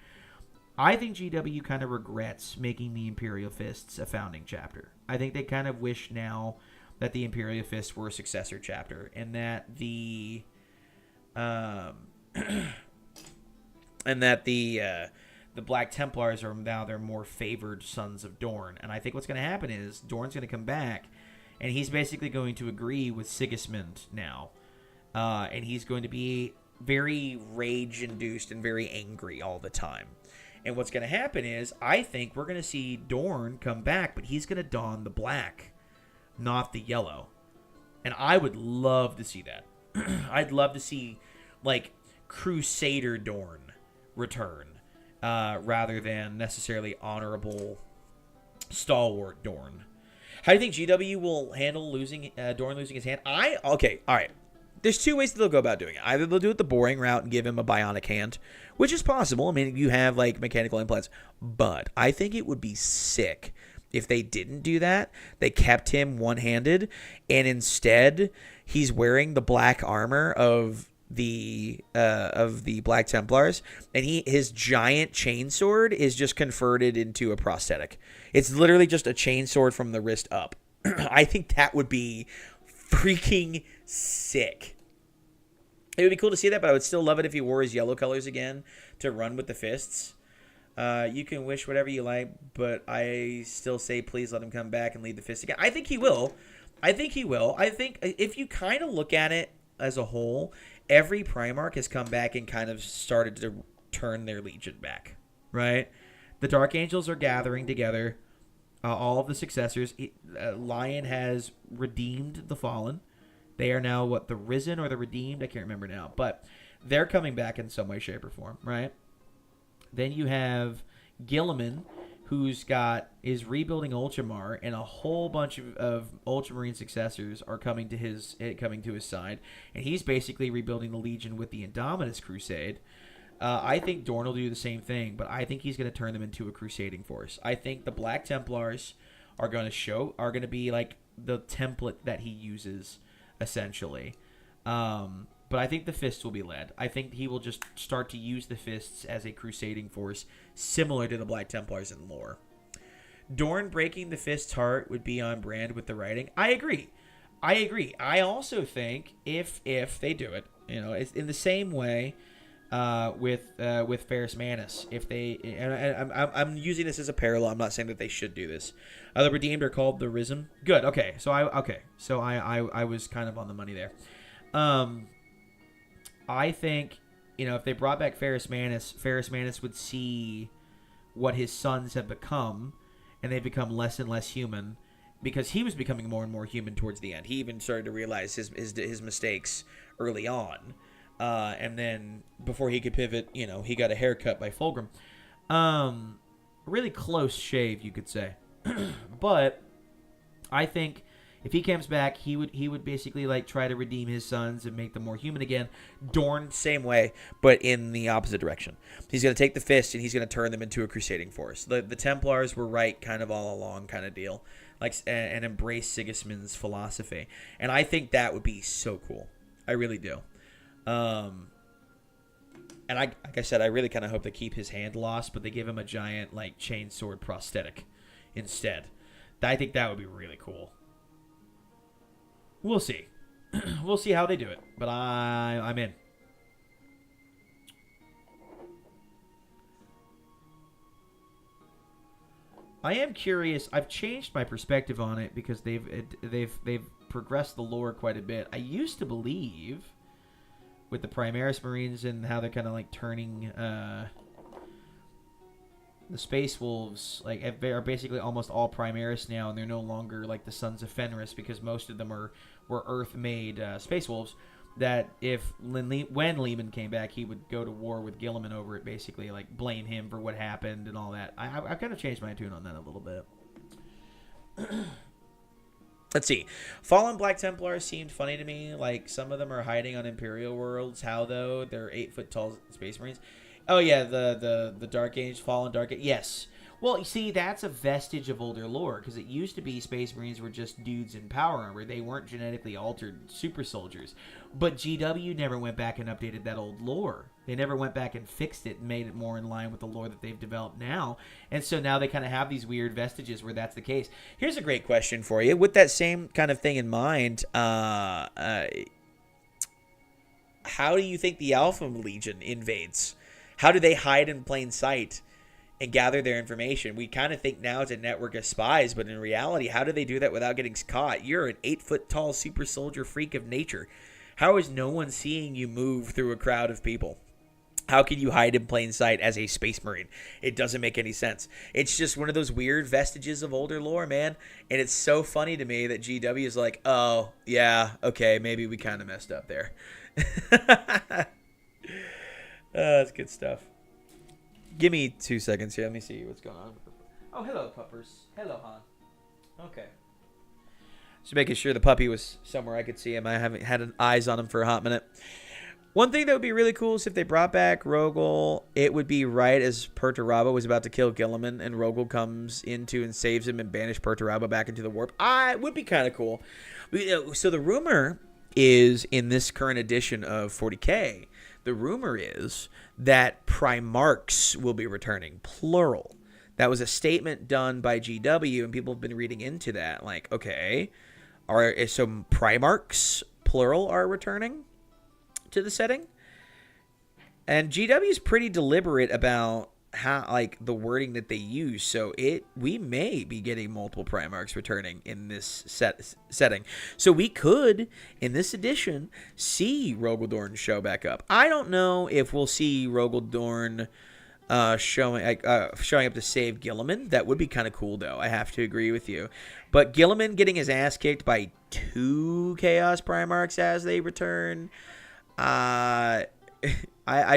Speaker 1: I think GW kind of regrets making the Imperial Fists a founding chapter. I think they kind of wish now that the Imperial Fists were a successor chapter, and that the Black Templars are now their more favored sons of Dorn. And I think what's going to happen is Dorn's going to come back, and he's basically going to agree with Sigismund now. And he's going to be very rage-induced and very angry all the time. And what's going to happen is, I think we're going to see Dorn come back, but he's going to don the black, not the yellow. And I would love to see that. I'd love to see, Crusader Dorn return, rather than necessarily honorable stalwart Dorn. How do you think GW will handle Dorn losing his hand? Okay, all right. There's two ways that they'll go about doing it. Either they'll do it the boring route and give him a bionic hand, which is possible. I mean, you have, mechanical implants. But I think it would be sick if they didn't do that. They kept him one-handed, and instead he's wearing the black armor of the Black Templars, and his giant chainsword is just converted into a prosthetic. It's literally just a chainsword from the wrist up. I think that would be freaking sick. It would be cool to see that, but I would still love it if he wore his yellow colors again to run with the fists. You can wish whatever you like, but I still say please let him come back and lead the fist again. I think he will. I think if you kind of look at it as a whole, every Primarch has come back and kind of started to turn their Legion back, right? The Dark Angels are gathering together, all of the successors. Lion has redeemed the Fallen. They are now, the Risen or the Redeemed? I can't remember now. But they're coming back in some way, shape, or form, right? Then you have Guilliman, is rebuilding Ultramar, and a whole bunch of Ultramarine successors are coming to his side. And he's basically rebuilding the Legion with the Indominus Crusade. I think Dorn will do the same thing, but I think he's going to turn them into a crusading force. I think the Black Templars are going to be like the template that he uses, essentially. But I think the fists will be led. I think he will just start to use the fists as a crusading force, similar to the Black Templars in lore. Dorn breaking the fist's heart would be on brand with the writing. I agree. I also think if they do it, it's in the same way with Ferrus Manus. If they, and I'm using this as a parallel. I'm not saying that they should do this. The Redeemed are called the Risen. Good. Okay. So I was kind of on the money there. I think, if they brought back Ferrus Manus would see what his sons have become, and they become less and less human, because he was becoming more and more human towards the end. He even started to realize his mistakes early on. And then before he could pivot, he got a haircut by Fulgrim. Really close shave, you could say. But I think if he comes back, he would basically try to redeem his sons and make them more human again. Dorn, same way, but in the opposite direction. He's going to take the fist and he's going to turn them into a crusading force. The Templars were right kind of all along kind of deal, and embrace Sigismund's philosophy. And I think that would be so cool. I really do. And like I said, I really kind of hope they keep his hand lost, but they give him a giant chainsword prosthetic instead. I think that would be really cool. We'll see. We'll see how they do it, but I'm in. I am curious. I've changed my perspective on it because they've progressed the lore quite a bit. I used to believe with the Primaris Marines and how they're kind of turning the Space Wolves are basically almost all Primaris now, and they're no longer the Sons of Fenris, because most of them were Earth-made Space Wolves. That when Lehman came back, he would go to war with Guilliman over it, basically blame him for what happened and all that. I've kind of changed my tune on that a little bit. Let's see. Fallen Black Templars seemed funny to me. Some of them are hiding on Imperial worlds. How though? They're 8-foot tall Space Marines. Oh yeah, the Dark Age, Fallen Dark Age. Yes. Well, you see, that's a vestige of older lore, because it used to be Space Marines were just dudes in power armor. They weren't genetically altered super soldiers. But GW never went back and updated that old lore. They never went back and fixed it and made it more in line with the lore that they've developed now. And so now they kind of have these weird vestiges where that's the case. Here's a great question for you. With that same kind of thing in mind, how do you think the Alpha Legion invades? How do they hide in plain sight and gather their information? We kind of think now it's a network of spies, but in reality, how do they do that without getting caught? You're an 8-foot tall super soldier freak of nature. How is no one seeing you move through a crowd of people? How can you hide in plain sight as a Space Marine? It doesn't make any sense. It's just one of those weird vestiges of older lore, man. And it's so funny to me that GW is like, oh, yeah, okay, maybe we kind of messed up there. That's good stuff. Give me 2 seconds here. Let me see what's going on. Oh, hello, puppers. Hello, Han. Okay. Just making sure the puppy was somewhere I could see him. I haven't had eyes on him for a hot minute. One thing that would be really cool is if they brought back Rogel, it would be right as Perturabo was about to kill Guilliman, and Rogel comes into and saves him and banish Perturabo back into the warp. It would be kind of cool. So the rumor is in this current edition of 40K, the rumor is that Primarchs will be returning, plural. That was a statement done by GW, and people have been reading into that. Like, okay, so Primarchs, plural, are returning to the setting? And GW is pretty deliberate about how, like, the wording that they use. So we may be getting multiple Primarchs returning in this setting. So we could, in this edition, see Rogaldorn show back up. I don't know if we'll see Rogaldorn showing up to save Gilliman. That would be kind of cool, though. I have to agree with you. But Gilliman getting his ass kicked by 2 Chaos Primarchs as they return, I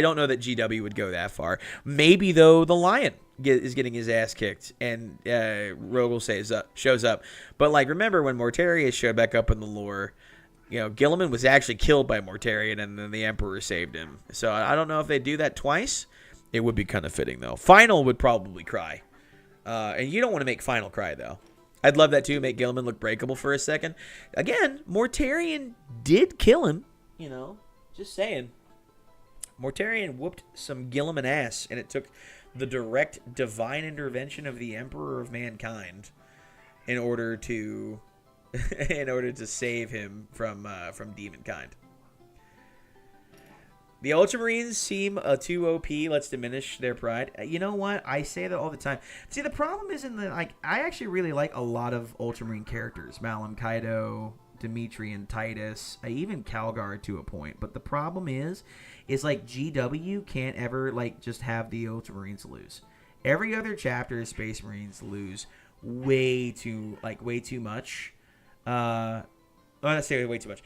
Speaker 1: don't know that GW would go that far. Maybe, though, the Lion is getting his ass kicked and Rogel shows up. But, like, remember when Mortarius showed back up in the lore, you know, Gilliman was actually killed by Mortarion and then the Emperor saved him. So I don't know if they do that twice. It would be kind of fitting, though. Final would probably cry. And you don't want to make Final cry, though. I'd love that, too. Make Gilliman look breakable for a second. Again, Mortarion did kill him. You know, just saying. Mortarion whooped some Gilliman ass, and it took the direct divine intervention of the Emperor of Mankind in order to save him from demonkind. The Ultramarines seem too OP. Let's diminish their pride. You know what? I say that all the time. See, the problem isn't that, like, I actually really like a lot of Ultramarine characters. Malum, Kaido, Dimitri, and Titus. Even Calgar to a point. But the problem is like GW can't ever, like, just have the Ultramarines lose. Every other chapter of Space Marines lose way too much. Let's say way too much.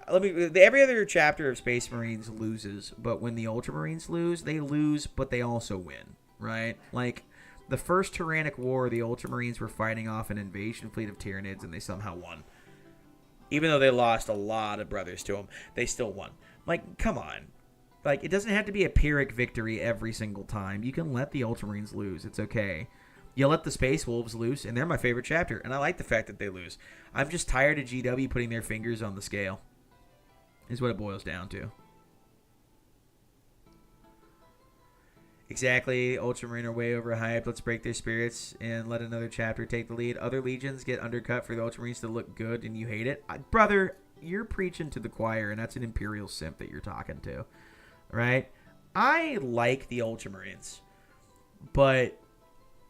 Speaker 1: Every other chapter of Space Marines loses, but when the Ultramarines lose, they lose, but they also win, right? Like, the first Tyrannic War, the Ultramarines were fighting off an invasion fleet of Tyranids, and they somehow won. Even though they lost a lot of brothers to them, they still won. Like, come on. Like, it doesn't have to be a Pyrrhic victory every single time. You can let the Ultramarines lose. It's okay. You let the Space Wolves loose, and they're my favorite chapter, and I like the fact that they lose. I'm just tired of GW putting their fingers on the scale. Is what it boils down to. Exactly. Ultramarine are way overhyped. Let's break their spirits and let another chapter take the lead. Other legions get undercut for the Ultramarines to look good, and you hate it. Brother, you're preaching to the choir, and that's an Imperial simp that you're talking to. Right? I like the Ultramarines. But,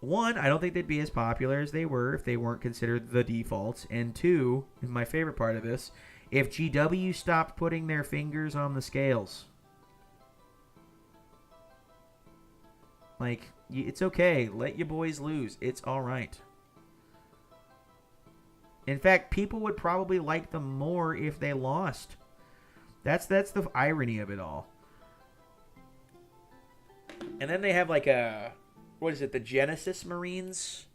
Speaker 1: one, I don't think they'd be as popular as they were if they weren't considered the default. And two, and my favorite part of this, if GW stopped putting their fingers on the scales. Like, it's okay. Let your boys lose. It's all right. In fact, people would probably like them more if they lost. That's the irony of it all. And then they have like what is it? The Genesis Marines?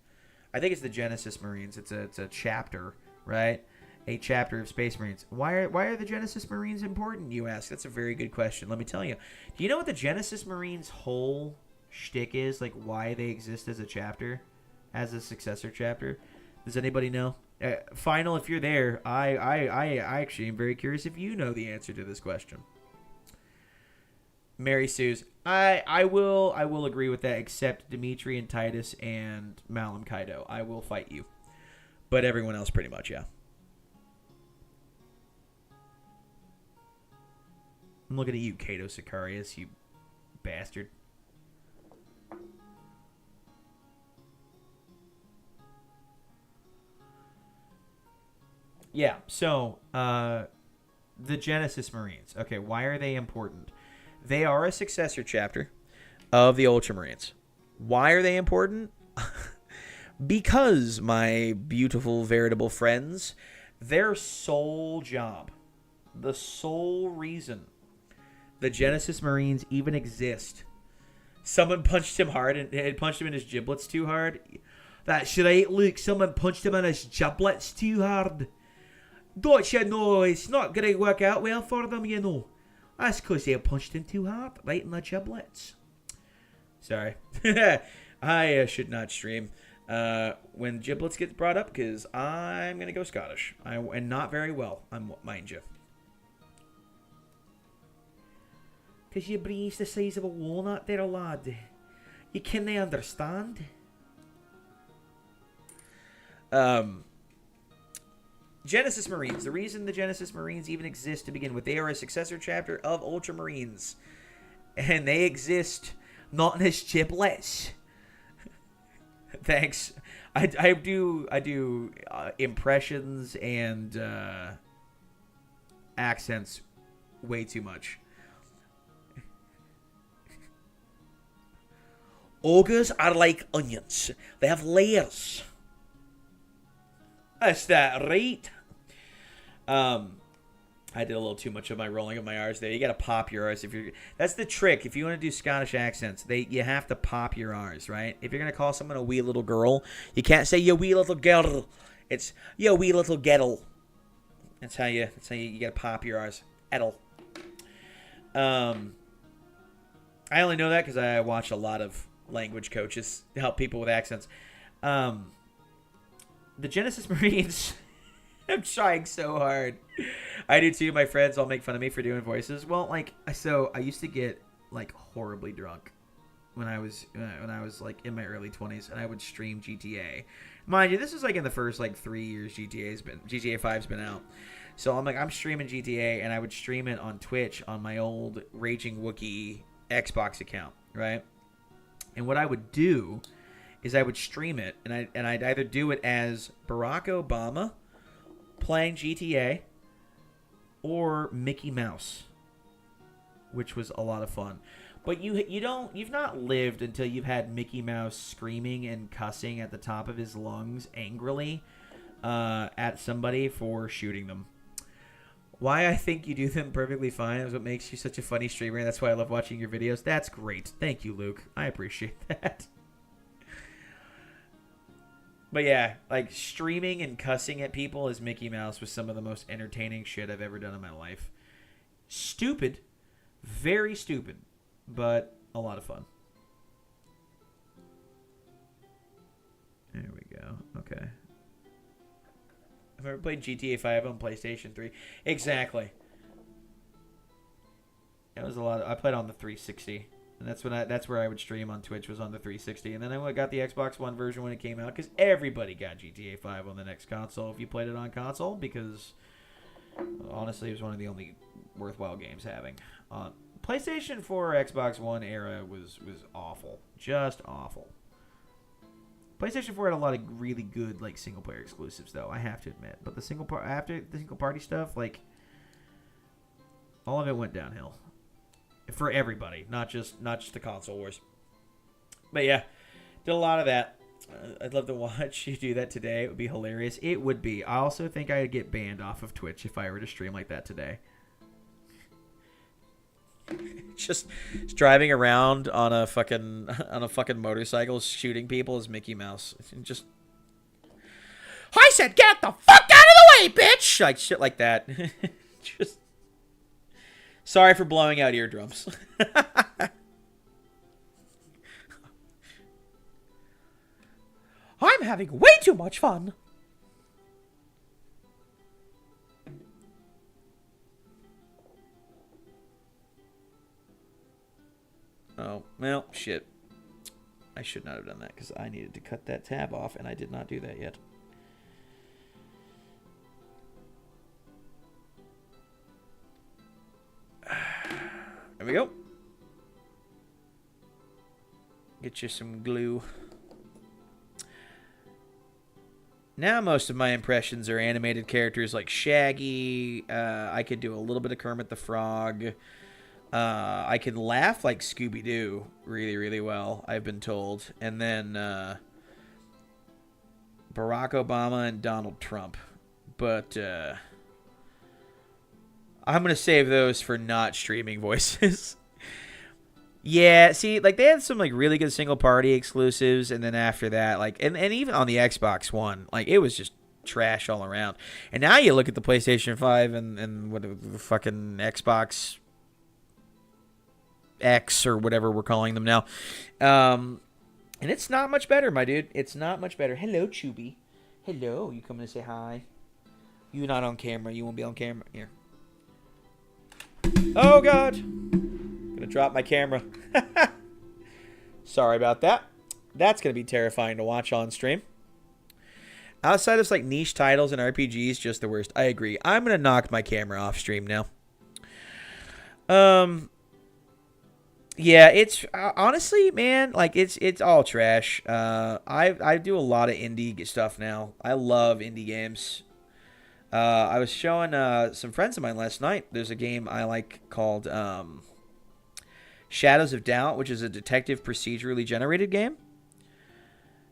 Speaker 1: I think it's the Genesis Marines. It's a chapter, right? A chapter of Space Marines. Why are the Genesis Marines important, you ask? That's a very good question. Let me tell you. Do you know what the Genesis Marines' whole shtick is? Like, why they exist as a chapter? As a successor chapter? Does anybody know? Final, if you're there, I actually am very curious if you know the answer to this question. Mary Sue's. I will agree with that, except Dimitri and Titus and Malum Kaido. I will fight you. But everyone else pretty much, yeah. I'm looking at you, Cato Sicarius, you bastard. Yeah, so, the Genesis Marines. Okay, why are they important? They are a successor chapter of the Ultramarines. Why are they important? Because, my beautiful, veritable friends, their sole job, the sole reason the Genesis Marines even exist. Someone punched him hard and punched him in his giblets too hard. That's right, Luke. Someone punched him in his giblets too hard. Don't you know, it's not going to work out well for them, you know. That's because they punched him too hard, right in the giblets. Sorry. I should not stream when giblets gets brought up because I'm going to go Scottish. And not very well, mind you. Because your brain's the size of a walnut there, lad. You can't understand. Genesis Marines. The reason the Genesis Marines even exist to begin with, they are a successor chapter of Ultramarines. And they exist not as chiplets. Thanks. I do impressions and accents way too much. Ogres are like onions. They have layers. That's that right. I did a little too much of my rolling of my R's there. You got to pop your R's if you're. That's the trick. If you want to do Scottish accents, you have to pop your R's, right? If you're gonna call someone a wee little girl, you can't say you wee little girl. It's you wee little gettle. That's how you got to pop your R's. Ettle. I only know that because I watch a lot of language coaches to help people with accents. The Genesis Marines. I'm trying so hard. I do too. My friends all make fun of me for doing voices. Well, so I used to get horribly drunk when I was like in my early 20s, and I would stream GTA. Mind you, this is in the first 3 years GTA 5's been out. So I'm streaming GTA, and I would stream it on Twitch on my old Raging Wookiee Xbox account, right? And what I would do is I would stream it, and I'd either do it as Barack Obama playing GTA or Mickey Mouse, which was a lot of fun. But you've not lived until you've had Mickey Mouse screaming and cussing at the top of his lungs angrily at somebody for shooting them. Why I think you do them perfectly fine is what makes you such a funny streamer. That's why I love watching your videos. That's great. Thank you, Luke. I appreciate that. But yeah, streaming and cussing at people as Mickey Mouse was some of the most entertaining shit I've ever done in my life. Stupid. Very stupid. But a lot of fun. There we go. Okay. I've ever played GTA 5 on PlayStation 3. Exactly. That was a lot. I played on the 360. And that's where I would stream on Twitch, was on the 360. And then I got the Xbox One version when it came out, because everybody got GTA 5 on the next console if you played it on console, because honestly it was one of the only worthwhile games having. PlayStation 4 or Xbox One era was awful. Just awful. PlayStation 4 had a lot of really good single player exclusives though, I have to admit. But after the single party stuff, all of it went downhill. For everybody, not just the console wars. But yeah, did a lot of that. I'd love to watch you do that today. It would be hilarious. It would be. I also think I'd get banned off of Twitch if I were to stream like that today. Just driving around on a fucking motorcycle shooting people as Mickey Mouse. Just, I said, get the fuck out of the way, bitch! Shit like that. Just. Sorry for blowing out eardrums. I'm having way too much fun. Oh, well, shit. I should not have done that because I needed to cut that tab off, and I did not do that yet. There we go. Get you some glue. Now most of my impressions are animated characters like Shaggy. I could do a little bit of Kermit the Frog. I can laugh like Scooby-Doo really, really well, I've been told. And then Barack Obama and Donald Trump. But I'm going to save those for not streaming voices. Yeah, see, they had some, really good single-party exclusives, and then after that, and even on the Xbox One, it was just trash all around. And now you look at the PlayStation 5 and what the fucking Xbox X or whatever we're calling them now. And it's not much better, my dude. It's not much better. Hello, Chubby. Hello. You coming to say hi? You're not on camera. You won't be on camera. Here. Oh, God. Gonna gonna drop my camera. Sorry about that. That's gonna be terrifying to watch on stream. Outside of like niche titles and RPGs, just the worst. I agree. I'm gonna knock my camera off stream now. Yeah, it's honestly, man, like it's all trash. I do a lot of indie stuff now. I love indie games. I was showing some friends of mine last night. There's a game I like called Shadows of Doubt, which is a detective procedurally generated game.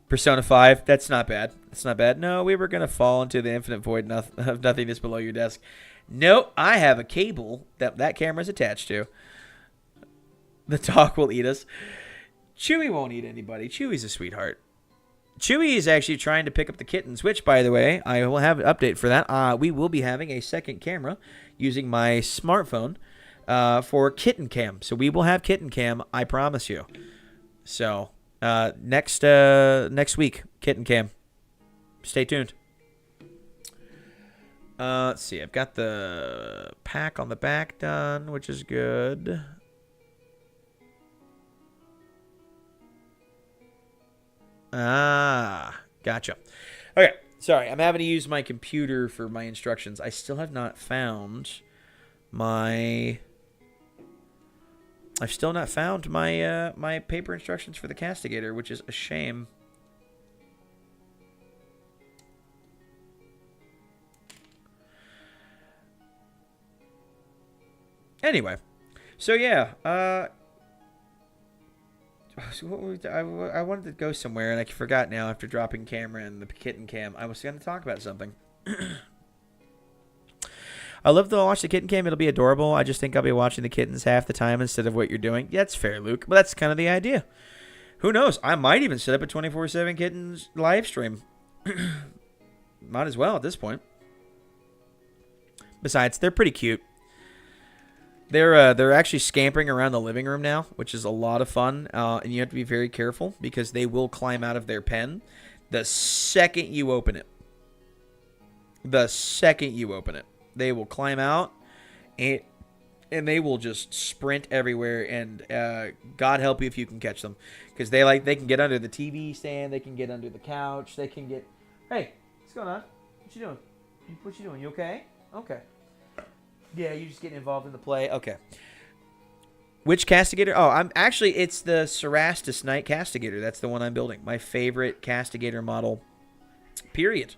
Speaker 1: Persona 5, that's not bad. That's not bad. No, we were going to fall into the infinite void of nothingness below your desk. Nope, I have a cable that camera's attached to. The dog will eat us. Chewie won't eat anybody. Chewie's a sweetheart. Chewie is actually trying to pick up the kittens, which, by the way, I will have an update for that. We will be having a second camera using my smartphone for kitten cam. So we will have kitten cam, I promise you. So next week, kitten cam. Stay tuned. Let's see. I've got the pack on the back done, which is good. Ah, gotcha. Okay, sorry. I'm having to use my computer for my instructions. I still have not found my... I've still not found my my paper instructions for the Castigator, which is a shame. Anyway, so yeah, I wanted to go somewhere and I forgot now after dropping camera and the kitten cam. I was going to talk about something. I love to watch the kitten cam. It'll be adorable. I just think I'll be watching the kittens half the time instead of what you're doing. Yeah, that's fair, Luke. But that's kind of the idea. Who knows? I might even set up a 24/7 kittens live stream. Might as well at this point. Besides, they're pretty cute. They're actually scampering around the living room now, which is a lot of fun. And you have to be very careful because they will climb out of their pen the second you open it. The second you open it. They will climb out, and they will just sprint everywhere. And God help you if you can catch them, because they can get under the TV stand, they can get under the couch, they can get. Hey, what's going on? What you doing? What you doing? You okay? Okay. Yeah, you just getting involved in the play. Okay. Which Castigator? Oh, it's the Cerastus Knight Castigator. That's the one I'm building. My favorite Castigator model. Period.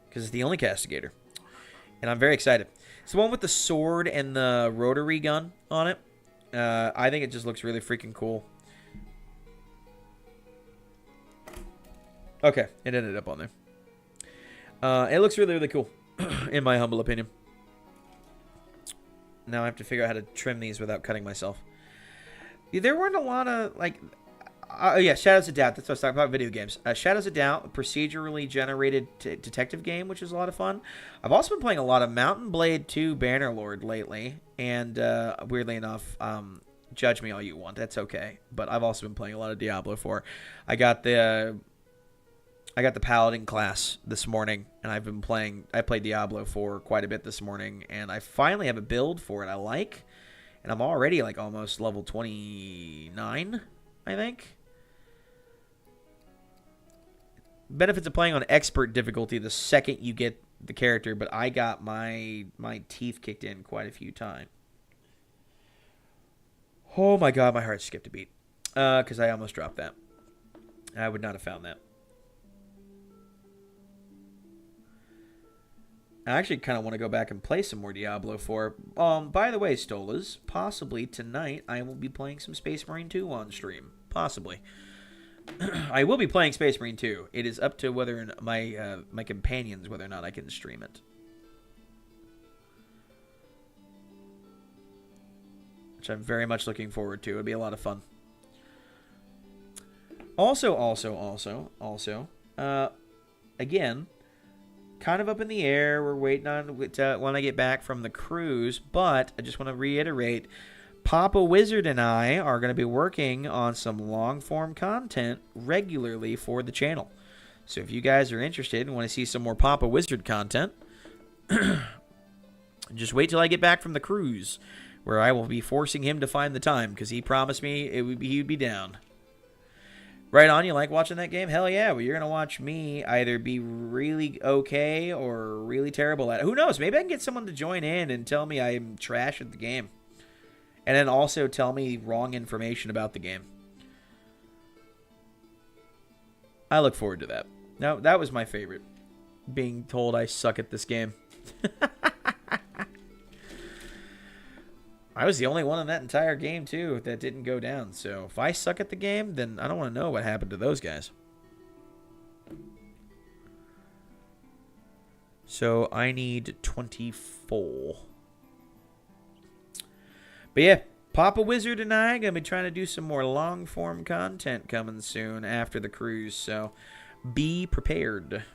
Speaker 1: Because it's the only Castigator. And I'm very excited. It's the one with the sword and the rotary gun on it. I think it just looks really freaking cool. Okay, it ended up on there. It looks really, really cool, in my humble opinion. Now I have to figure out how to trim these without cutting myself. There weren't a lot of, like... yeah, Shadows of Doubt. That's what I was talking about, video games. Shadows of Doubt, a procedurally generated detective game, which is a lot of fun. I've also been playing a lot of Mountain Blade 2 Bannerlord lately, and weirdly enough, judge me all you want. That's okay. But I've also been playing a lot of Diablo 4. I got the Paladin class this morning, and I played Diablo 4 quite a bit this morning, and I finally have a build for it I like, and I'm already like almost level 29, I think. Benefits of playing on expert difficulty the second you get the character, but I got my teeth kicked in quite a few times. Oh my god, my heart skipped a beat. Because I almost dropped that. I would not have found that. I actually kind of want to go back and play some more Diablo 4. By the way, Stolas, possibly tonight I will be playing some Space Marine 2 on stream. Possibly. I will be playing Space Marine 2. It is up to whether my companions, whether or not I can stream it. Which I'm very much looking forward to. It'll be a lot of fun. Also, again, kind of up in the air. We're waiting on when I get back from the cruise, but I just want to reiterate, Papa Wizard and I are going to be working on some long-form content regularly for the channel. So if you guys are interested and want to see some more Papa Wizard content, just wait till I get back from the cruise, where I will be forcing him to find the time because he promised me he'd be down. Right on, you like watching that game? Hell yeah, well, you're going to watch me either be really okay or really terrible at it. Who knows? Maybe I can get someone to join in and tell me I'm trash at the game. And then also tell me wrong information about the game. I look forward to that. Now, that was my favorite. Being told I suck at this game. I was the only one in that entire game, too, that didn't go down. So if I suck at the game, then I don't want to know what happened to those guys. So I need 24. But yeah, Papa Wizard and I are going to be trying to do some more long-form content coming soon after the cruise. So be prepared.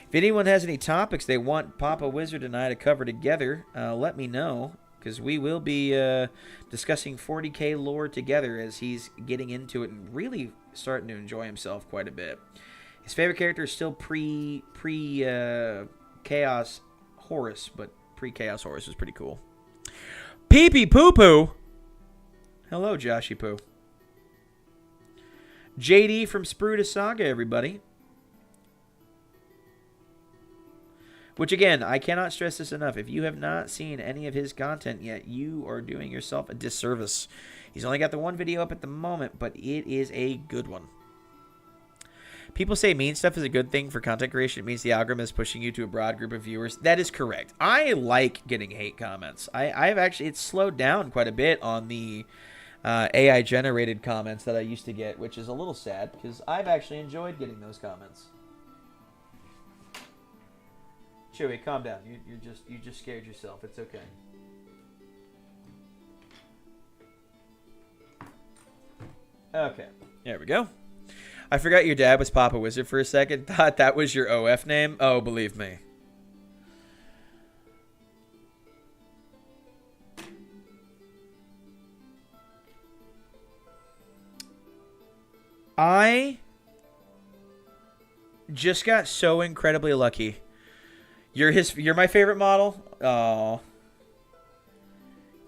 Speaker 1: If anyone has any topics they want Papa Wizard and I to cover together, let me know. Because we will be discussing 40k lore together as he's getting into it and really starting to enjoy himself quite a bit. His favorite character is still pre-Chaos Horus, but pre-Chaos Horus was pretty cool. Pee-pee poo-poo! Hello, Joshy Poo. JD from Spruta Saga, everybody. Which, again, I cannot stress this enough. If you have not seen any of his content yet, you are doing yourself a disservice. He's only got the one video up at the moment, but it is a good one. People say mean stuff is a good thing for content creation. It means the algorithm is pushing you to a broad group of viewers. That is correct. I like getting hate comments. I've actually, it's slowed down quite a bit on the AI-generated comments that I used to get, which is a little sad because I've actually enjoyed getting those comments. Chewie, calm down. You just scared yourself. It's okay. Okay, there we go. I forgot your dad was Papa Wizard for a second. Thought that was your OF name. Oh, believe me. I just got so incredibly lucky. You're my favorite model? Oh.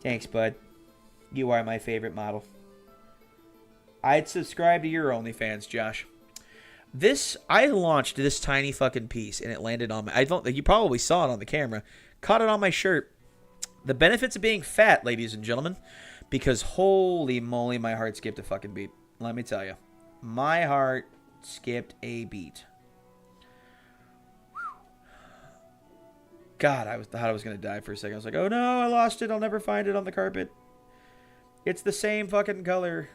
Speaker 1: Thanks, bud. You are my favorite model. I'd subscribe to your OnlyFans, Josh. I launched this tiny fucking piece and it landed on my, you probably saw it on the camera. Caught it on my shirt. The benefits of being fat, ladies and gentlemen, because holy moly, my heart skipped a fucking beat. Let me tell you. My heart skipped a beat. God, I thought I was going to die for a second. I was like, oh no, I lost it. I'll never find it on the carpet. It's the same fucking color.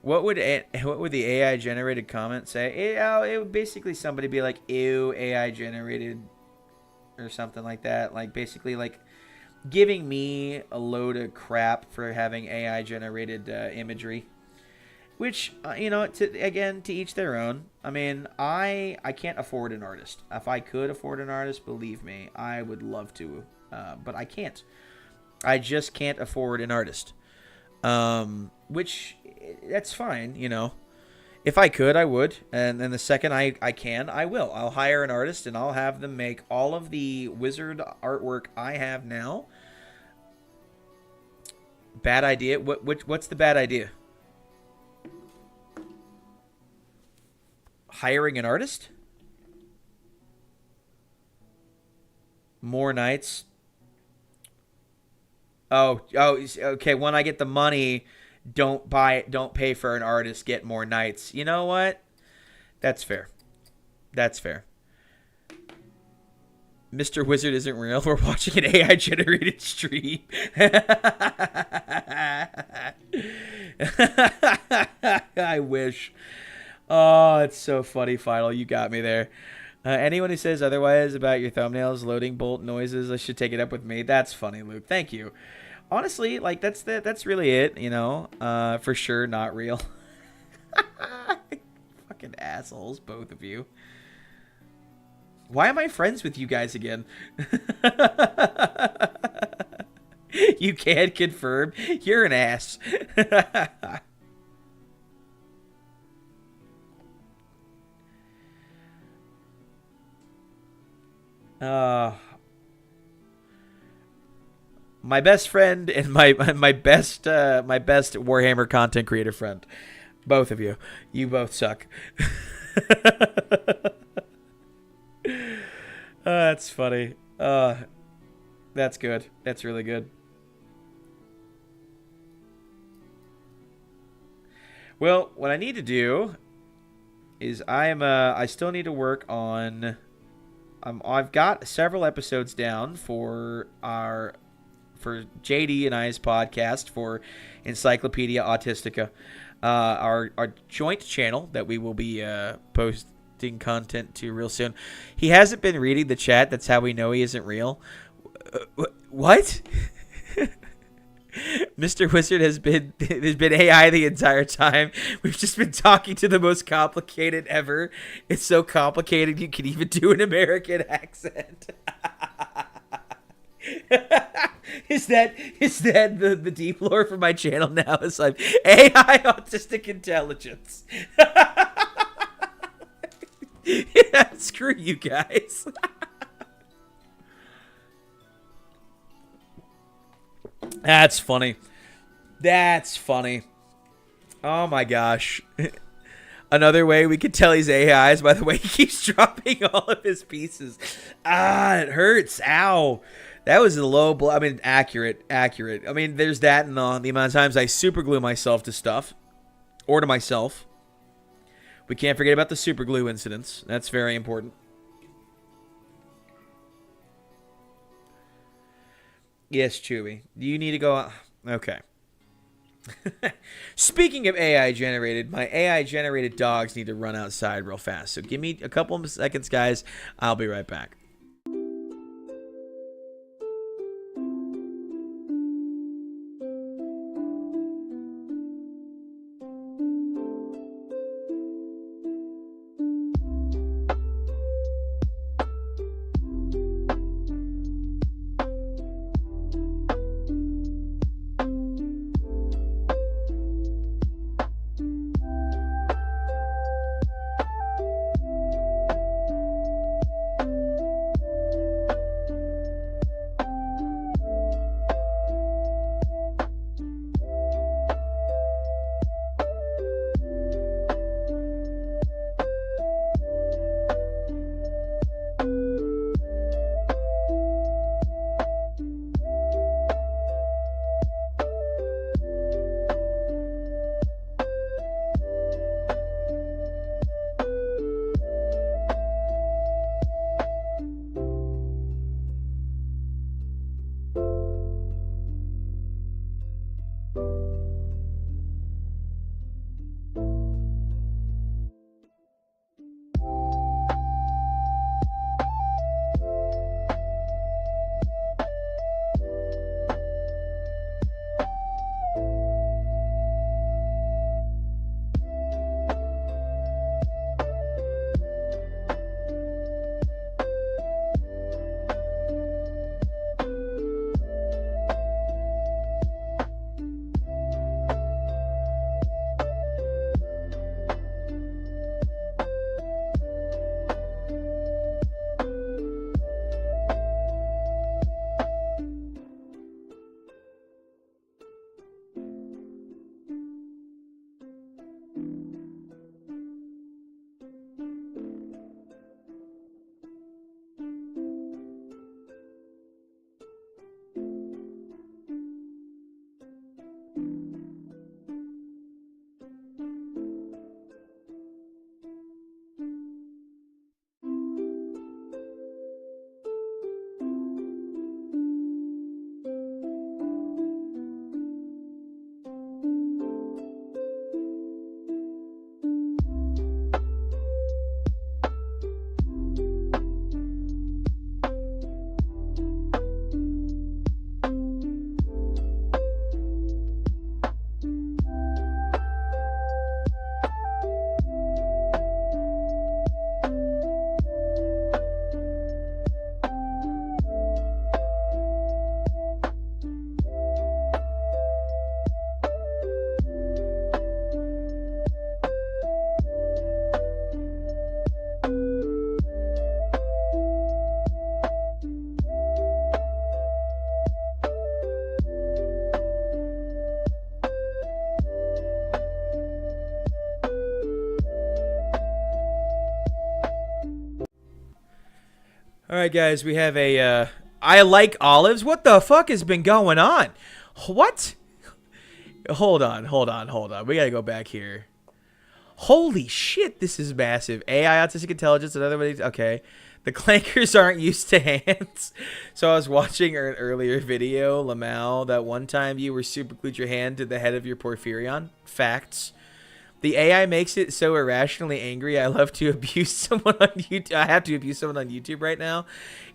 Speaker 1: What would the AI generated comment say? It would basically somebody be like, ew, AI generated or something like that. Like basically like giving me a load of crap for having AI generated imagery, which you know, to each their own. I mean, I can't afford an artist. If I could afford an artist, believe me, I would love to, but I can't. I just can't afford an artist, which that's fine, you know. If I could, I would. And then the second I can, I will. I'll hire an artist and I'll have them make all of the wizard artwork I have now. Bad idea. What's the bad idea? Hiring an artist? More nights? Oh, okay. When I get the money, don't pay for an artist, get more nights. You know what? That's fair. That's fair. Mr. Wizard isn't real. We're watching an AI generated stream. I wish. Oh, it's so funny, Final. You got me there. Anyone who says otherwise about your thumbnails, loading bolt noises, I should take it up with me. That's funny, Luke. Thank you. Honestly, like that's really it, you know. For sure, not real. Fucking assholes, both of you. Why am I friends with you guys again? You can't confirm. You're an ass. my best friend and my best Warhammer content creator friend. Both of you. You both suck. That's funny. That's good. That's really good. Well, what I need to do is I still need to work on I've got several episodes down for JD and I's podcast for Encyclopedia Autistica, our joint channel that we will be posting content to real soon. He hasn't been reading the chat. That's how we know he isn't real. What? Mr. Wizard has been AI the entire time. We've just been talking to the most complicated ever. It's so complicated you can even do an American accent. Is that the deep lore for my channel now? It's like AI autistic intelligence. Yeah, screw you guys. That's funny. That's funny. Oh my gosh. Another way we could tell he's AI is by the way he keeps dropping all of his pieces. Ah, it hurts. Ow. That was a low blow. I mean, accurate. I mean, there's that and the amount of times I super glue myself to stuff. Or to myself. We can't forget about the super glue incidents. That's very important. Yes, Chewy. You need to go... Okay. Speaking of AI generated, my AI generated dogs need to run outside real fast. So give me a couple of seconds, guys. I'll be right back. right, guys, we have a, I like olives. What the fuck has been going on? What? Hold on. We gotta go back here. Holy shit, this is massive. AI, autistic intelligence, another way. Okay. The clankers aren't used to hands. So I was watching an earlier video, Lamau, that one time you were super glued your hand to the head of your Porphyrion. Facts. The AI makes it so irrationally angry. I love to abuse someone on YouTube. I have to abuse someone on YouTube right now.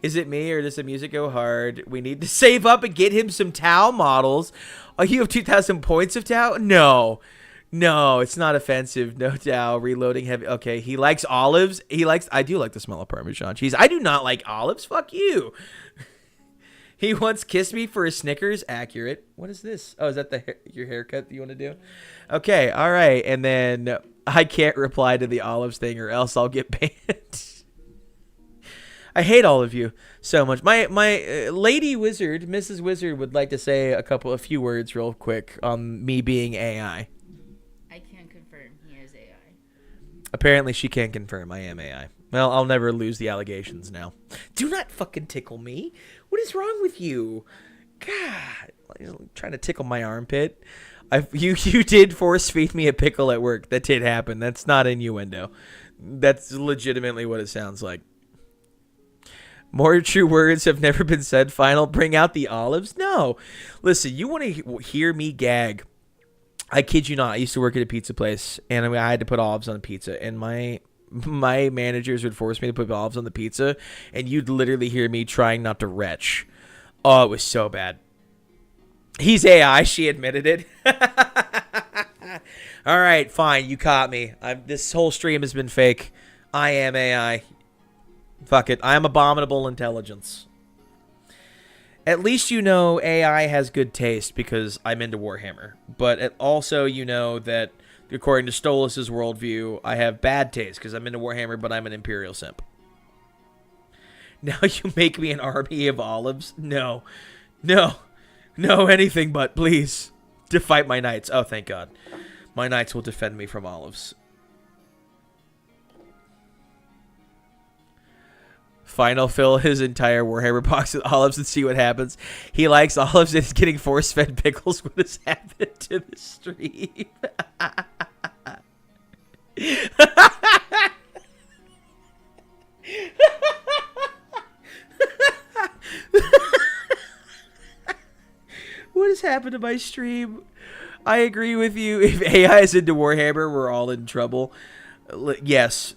Speaker 1: Is it me or does the music go hard? We need to save up and get him some Tau models. Oh, you have 2,000 points of Tau? No. No, it's not offensive. No Tau. Reloading heavy. Okay, he likes olives. I do like the smell of Parmesan cheese. I do not like olives. Fuck you. He once kissed me for a Snickers. Accurate. What is this? Oh, is that your haircut that you want to do? Okay, all right. And then I can't reply to the olives thing or else I'll get banned. I hate all of you so much. My lady wizard, Mrs. Wizard, would like to say a few words real quick on me being AI.
Speaker 2: I can confirm he is AI.
Speaker 1: Apparently she can confirm I am AI. Well, I'll never lose the allegations now. Do not fucking tickle me. What is wrong with you? God, trying to tickle my armpit. You did force feed me a pickle at work. That did happen. That's not innuendo. That's legitimately what it sounds like. More true words have never been said. Final, bring out the olives? No. Listen, you want to hear me gag. I kid you not. I used to work at a pizza place, and I had to put olives on the pizza, and my managers would force me to put olives on the pizza, and you'd literally hear me trying not to retch. Oh, it was so bad. He's AI. She admitted it. All right, fine. You caught me. This whole stream has been fake. I am AI. Fuck it. I am abominable intelligence. At least you know AI has good taste because I'm into Warhammer. But also you know that according to Stolas' worldview, I have bad taste because I'm into Warhammer, but I'm an Imperial simp. Now you make me an army of olives? No. No. No, anything but, please. To fight my knights. Oh, thank God. My knights will defend me from olives. Final, fill his entire Warhammer box with olives and see what happens. He likes olives and is getting force-fed pickles. What has happened to the stream? What has happened to my stream? I agree with you. If AI is into Warhammer, we're all in trouble. Yes.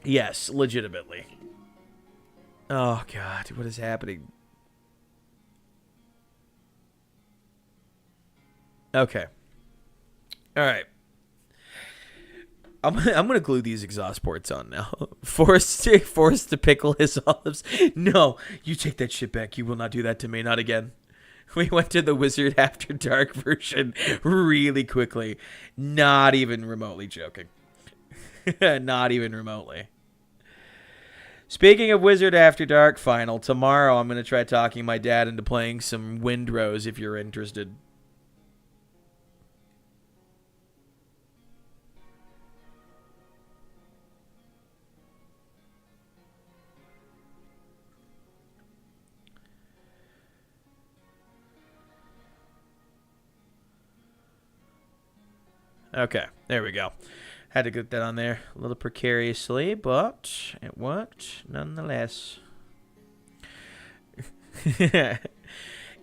Speaker 1: Yes, legitimately. Oh, God. What is happening? Okay. All right. I'm gonna glue these exhaust ports on now. Forced to pickle his olives. No, you take that shit back. You will not do that to me. Not again. We went to the Wizard After Dark version really quickly. Not even remotely joking. Not even remotely. Speaking of Wizard After Dark Final, tomorrow I'm going to try talking my dad into playing some Windrose if you're interested. Okay, there we go. Had to get that on there a little precariously, but it worked nonetheless.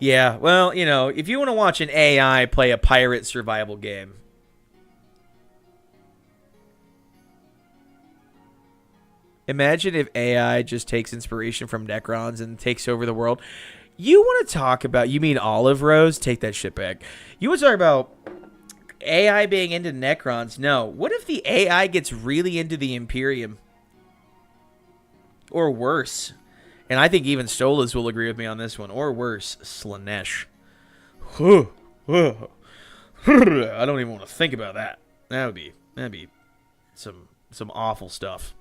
Speaker 1: Yeah, well, you know, if you want to watch an AI play a pirate survival game, imagine if AI just takes inspiration from Necrons and takes over the world. You want to talk about, you mean Olive Rose? Take that shit back. You want to talk about AI being into Necrons? No. What if the AI gets really into the Imperium? Or worse. And I think even Stolas will agree with me on this one. Or worse, Slaanesh. I don't even want to think about that. That'd be some awful stuff.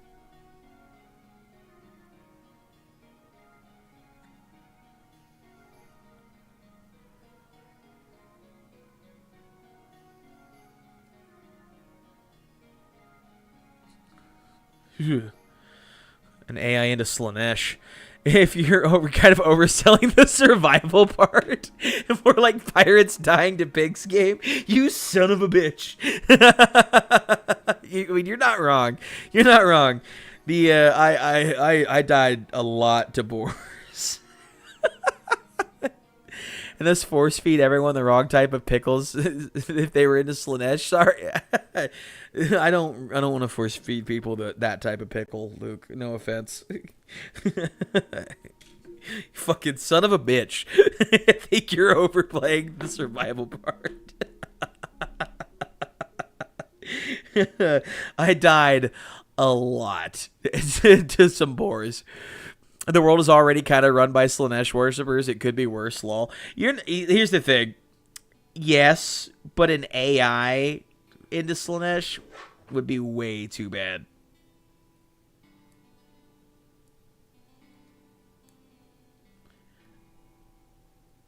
Speaker 1: An AI into Slanesh. If you're kind of overselling the survival part, more like pirates dying to pigs game, you son of a bitch. You're not wrong. You're not wrong. I died a lot to boars. And this force feed everyone the wrong type of pickles if they were into Slanesh. Sorry, I don't want to force feed people that type of pickle, Luke. No offense. Fucking son of a bitch. I think you're overplaying the survival part. I died a lot to some boars. The world is already kind of run by Slanesh worshippers. It could be worse, lol. Here's the thing. Yes, but an AI into Slanesh would be way too bad.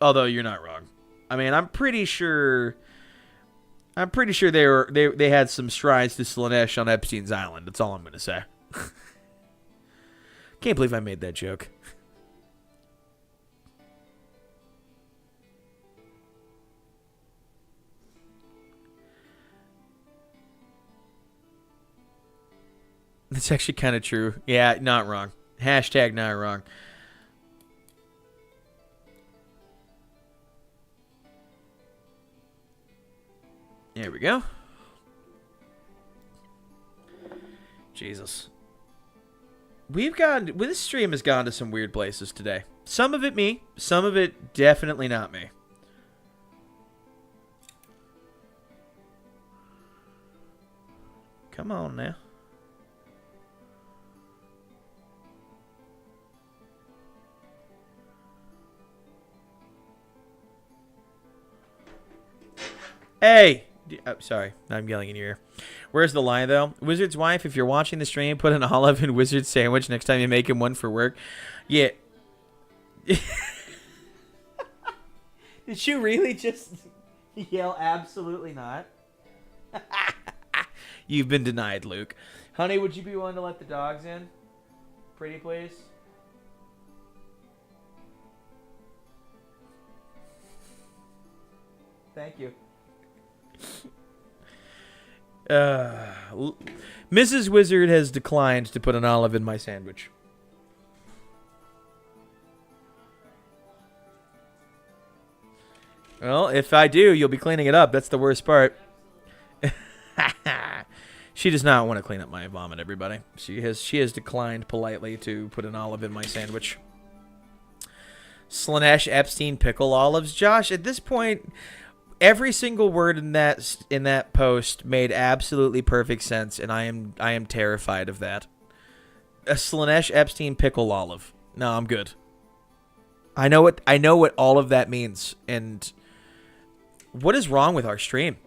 Speaker 1: Although you're not wrong. I mean, I'm pretty sure they had some shrines to Slanesh on Epstein's Island. That's all I'm gonna say. Can't believe I made that joke. That's actually kind of true. Yeah, not wrong. Hashtag not wrong. There we go. Jesus. This stream has gone to some weird places today. Some of it me, some of it definitely not me. Come on now. Hey! Oh, sorry, I'm yelling in your ear. Where's the lie, though? Wizard's wife, if you're watching the stream, put an olive and wizard sandwich next time you make him one for work. Yeah. Did you really just yell absolutely not? You've been denied, Luke. Honey, would you be willing to let the dogs in? Pretty please? Thank you. Mrs. Wizard has declined to put an olive in my sandwich. Well, if I do, you'll be cleaning it up. That's the worst part. She does not want to clean up my vomit, everybody. She has declined politely to put an olive in my sandwich. Slanesh Epstein pickle olives. Josh, at this point, every single word in that post made absolutely perfect sense, and I am terrified of that. A Slanesh Epstein pickle olive. No, I'm good. I know what all of that means, and what is wrong with our stream?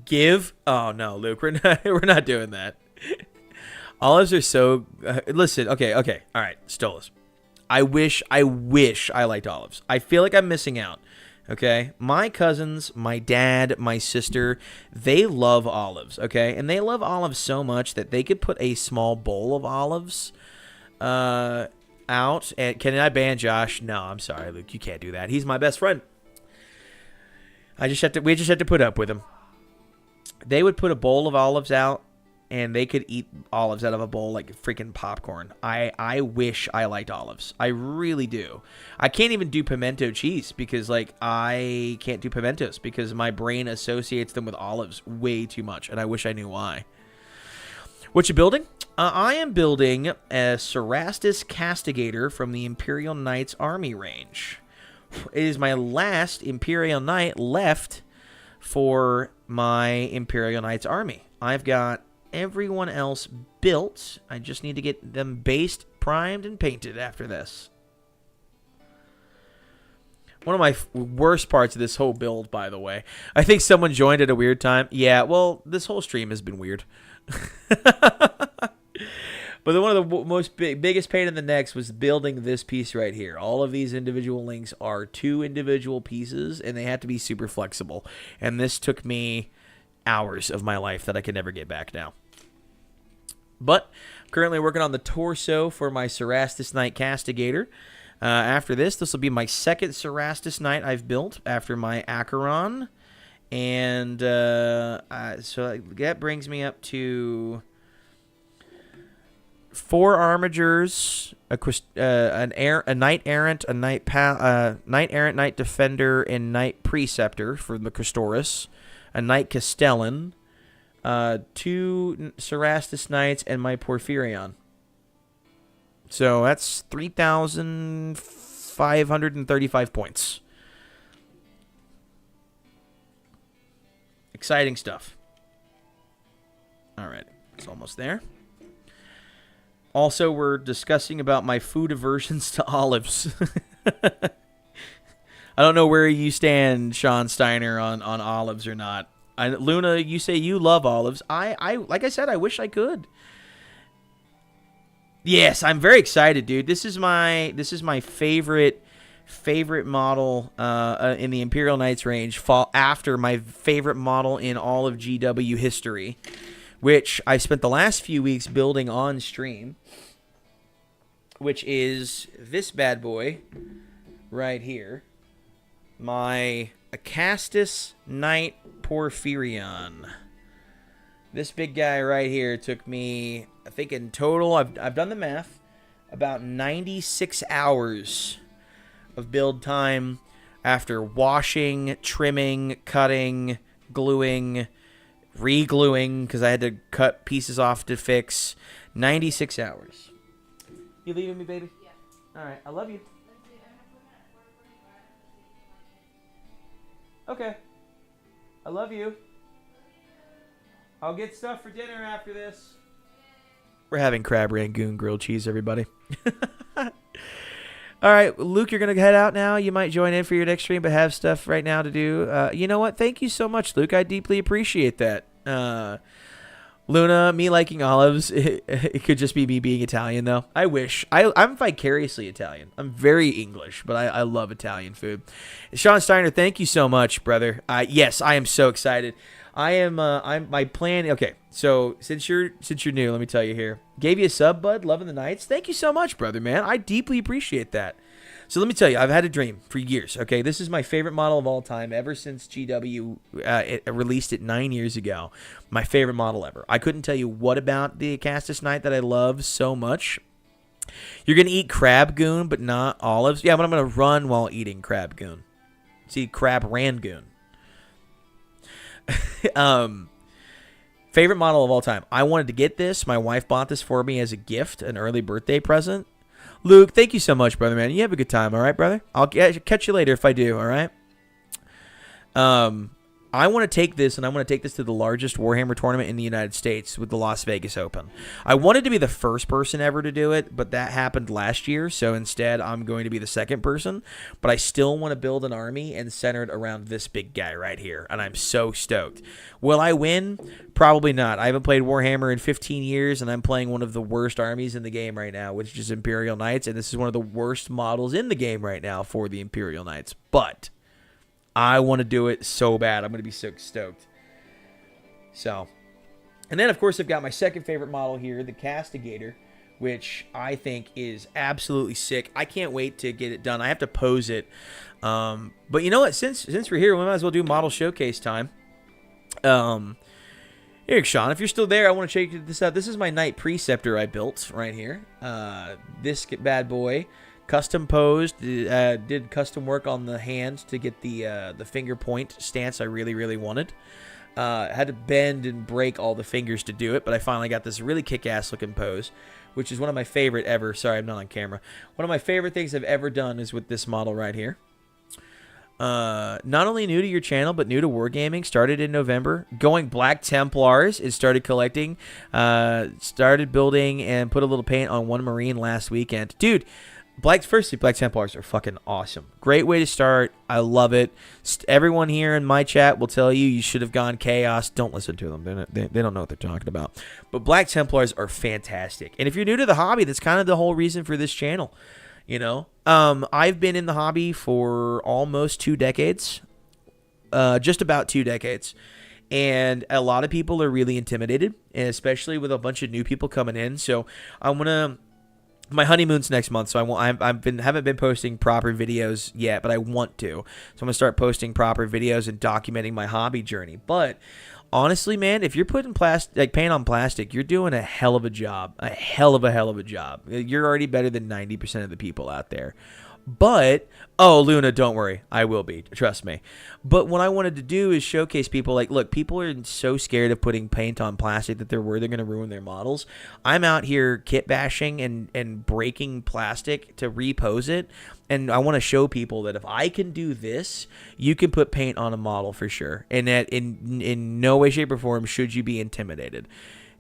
Speaker 1: Give? Oh no, Luke, we're not doing that. Olives are so... listen, okay, all right, Stolas. I wish I liked olives. I feel like I'm missing out, okay? My cousins, my dad, my sister, they love olives, okay? And they love olives so much that they could put a small bowl of olives out. And can I ban Josh? No, I'm sorry, Luke, you can't do that. He's my best friend. We just have to put up with him. They would put a bowl of olives out, and they could eat olives out of a bowl like freaking popcorn. I wish I liked olives. I really do. I can't even do pimento cheese because, like, I can't do pimentos because my brain associates them with olives way too much, and I wish I knew why. What you building? I am building a Cerastus Castigator from the Imperial Knight's army range. It is my last Imperial Knight left for my Imperial Knight's army. I've got everyone else built. I just need to get them based, primed, and painted after this. One of my worst parts of this whole build, by the way. I think someone joined at a weird time. Yeah, well, this whole stream has been weird. But one of the biggest pain in the necks was building this piece right here. All of these individual links are 2 individual pieces, and they have to be super flexible. And this took me hours of my life that I can never get back now. But currently working on the torso for my Cerastus Knight Castigator. After this will be my second Cerastus Knight I've built after my Acheron. And so that brings me up to 4 armigers, a knight errant, a knight errant, knight defender, and knight preceptor for the Christoris, a knight castellan, 2 Cerastus knights, and my Porphyrion. So that's 3,535 points. Exciting stuff. All right, it's almost there. Also, we're discussing about my food aversions to olives. I don't know where you stand, Sean Steiner, on olives or not. Luna, you say you love olives. I like I said, I wish I could. Yes, I'm very excited, dude. This is my favorite model in the Imperial Knights range. Fall after my favorite model in all of GW history, which I spent the last few weeks building on stream, which is this bad boy right here. My Acastus Knight Porphyrion. This big guy right here took me, I think in total, I've done the math, about 96 hours of build time after washing, trimming, cutting, gluing, re-gluing, because I had to cut pieces off to fix. 96 hours. You leaving me, baby? Yeah. All right, I love you. Okay. I love you. I'll get stuff for dinner after this. We're having crab rangoon grilled cheese, everybody. All right, Luke, you're going to head out now. You might join in for your next stream, but have stuff right now to do. You know what? Thank you so much, Luke. I deeply appreciate that. Luna, me liking olives, it could just be me being Italian, though. I wish. I'm vicariously Italian. I'm very English, but I love Italian food. Sean Steiner, thank you so much, brother. Yes, I am so excited. I'm my plan. Okay, so since you're new, let me tell you here. Gave you a sub, bud. Loving the Knights. Thank you so much, brother, man. I deeply appreciate that. So let me tell you, I've had a dream for years. Okay, this is my favorite model of all time ever since GW released it 9 years ago. My favorite model ever. I couldn't tell you what about the Acastus Knight that I love so much. You're gonna eat crab goon, but not olives. Yeah, but I'm gonna run while eating crab goon. See, crab rangoon. Favorite model of all time. I wanted to get this. My wife bought this for me as a gift, an early birthday present. Luke, thank you so much, brother, man. You have a good time, all right, brother? I'll catch you later if I do, all right? I want to take this, and I want to take this to the largest Warhammer tournament in the United States with the Las Vegas Open. I wanted to be the first person ever to do it, but that happened last year, so instead I'm going to be the second person. But I still want to build an army and center it around this big guy right here, and I'm so stoked. Will I win? Probably not. I haven't played Warhammer in 15 years, and I'm playing one of the worst armies in the game right now, which is Imperial Knights, and this is one of the worst models in the game right now for the Imperial Knights. But I want to do it so bad. I'm going to be so stoked. So, and then, of course, I've got my second favorite model here, the Castigator, which I think is absolutely sick. I can't wait to get it done. I have to pose it. But you know what? Since we're here, we might as well do model showcase time. Here, Sean, if you're still there, I want to check this out. This is my Knight Preceptor I built right here. This bad boy. Custom posed, did custom work on the hand to get the finger point stance I really, really wanted. Had to bend and break all the fingers to do it, but I finally got this really kick-ass looking pose, which is one of my favorite ever. Sorry, I'm not on camera. One of my favorite things I've ever done is with this model right here. Not only new to your channel, but new to Wargaming. Started in November. Going Black Templars. It started collecting. Started building and put a little paint on one Marine last weekend. Dude, Black Templars are fucking awesome. Great way to start. I love it. Everyone here in my chat will tell you should have gone Chaos. Don't listen to them. They don't know what they're talking about. But Black Templars are fantastic. And if you're new to the hobby, that's kind of the whole reason for this channel. You know, I've been in the hobby for almost 2 decades. Just about 2 decades. And a lot of people are really intimidated, and especially with a bunch of new people coming in. So I'm going to... My honeymoon's next month, so haven't been posting proper videos yet, but I want to. So I'm going to start posting proper videos and documenting my hobby journey. But honestly, man, if you're putting paint on plastic, you're doing a hell of a job. A hell of a job. You're already better than 90% of the people out there. But, oh, Luna, don't worry. I will be. Trust me. But what I wanted to do is showcase people like, look, people are so scared of putting paint on plastic that they're worried they're going to ruin their models. I'm out here kit bashing and breaking plastic to repose it. And I want to show people that if I can do this, you can put paint on a model for sure. And that in no way, shape, or form should you be intimidated.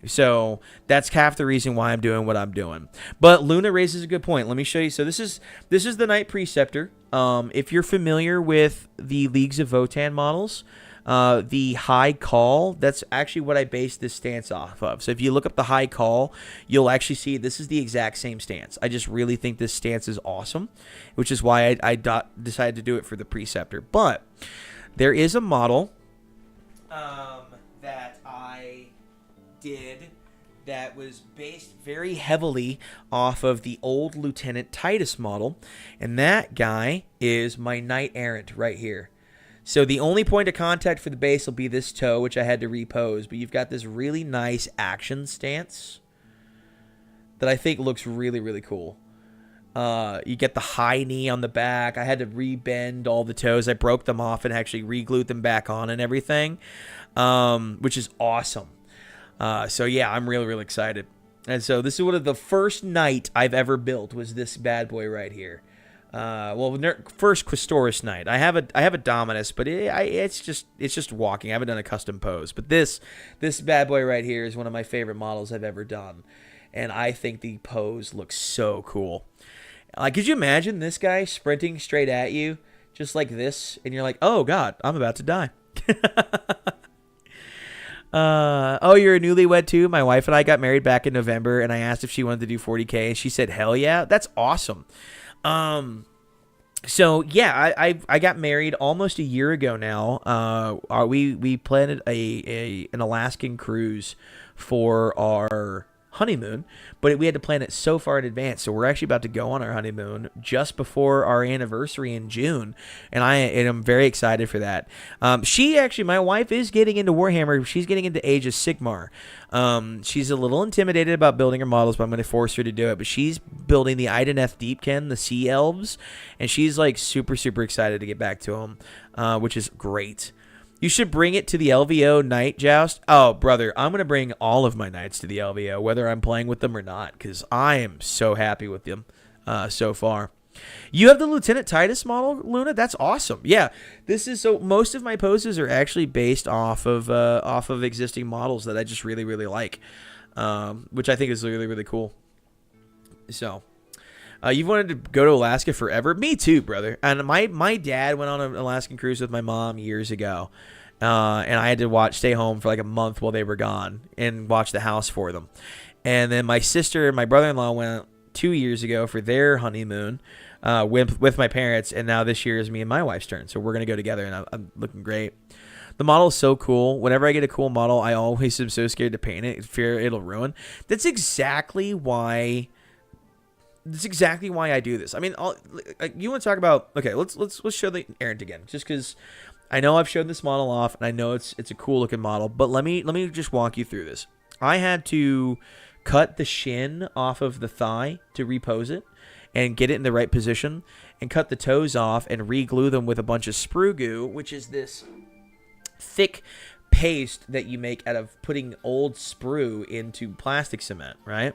Speaker 1: So that's half the reason why I'm doing what I'm doing. But Luna raises a good point. Let me show you. So this is the Knight Preceptor. If you're familiar with the Leagues of Votann models, the High Call, that's actually what I based this stance off of. So if you look up the High Call, you'll actually see this is the exact same stance. I just really think this stance is awesome, which is why I decided to do it for the Preceptor. But there is a model that I did that was based very heavily off of the old Lieutenant Titus model, and that guy is my Knight Errant right here. So the only point of contact for the base will be this toe, which I had to repose, but you've got this really nice action stance that I think looks really, really cool. You get the high knee on the back. I had to rebend all the toes. I broke them off and actually re-glued them back on and everything, which is awesome. So yeah, I'm really, really excited. And so this is one of the first Knight I've ever built was this bad boy right here. First Questoris Knight. I have a Dominus, but it's just walking. I haven't done a custom pose. But this bad boy right here is one of my favorite models I've ever done. And I think the pose looks so cool. Like, could you imagine this guy sprinting straight at you just like this? And you're like, oh God, I'm about to die. Oh, you're a newlywed too? My wife and I got married back in November, and I asked if she wanted to do 40K, and she said, hell yeah. That's awesome. So yeah, I got married almost a year ago now. We planned an Alaskan cruise for our honeymoon, but we had to plan it so far in advance. So we're actually about to go on our honeymoon just before our anniversary in June, and I'm very excited for that. My wife is getting into Warhammer. She's getting into Age of Sigmar. She's a little intimidated about building her models, but I'm going to force her to do it. But she's building the Ideneth Deepkin, the Sea Elves, and she's like super, super excited to get back to them, which is great. You should bring it to the LVO Knight Joust. Oh, brother, I'm going to bring all of my Knights to the LVO, whether I'm playing with them or not, because I am so happy with them so far. You have the Lieutenant Titus model, Luna? That's awesome. Yeah, so most of my poses are actually based off of existing models that I just really, really like, which I think is really, really cool. So... you've wanted to go to Alaska forever? Me too, brother. And my dad went on an Alaskan cruise with my mom years ago. And I had to stay home for like a month while they were gone and watch the house for them. And then my sister and my brother-in-law went 2 years ago for their honeymoon with my parents. And now this year is me and my wife's turn. So we're going to go together, and I'm looking great. The model is so cool. Whenever I get a cool model, I always am so scared to paint it. Fear it'll ruin. That's exactly why I do this. I mean, you want to talk about? Okay, let's show the Errant again, just because I know I've shown this model off, and I know it's a cool looking model. But let me just walk you through this. I had to cut the shin off of the thigh to repose it and get it in the right position, and cut the toes off and re-glue them with a bunch of sprue goo, which is this thick paste that you make out of putting old sprue into plastic cement, right?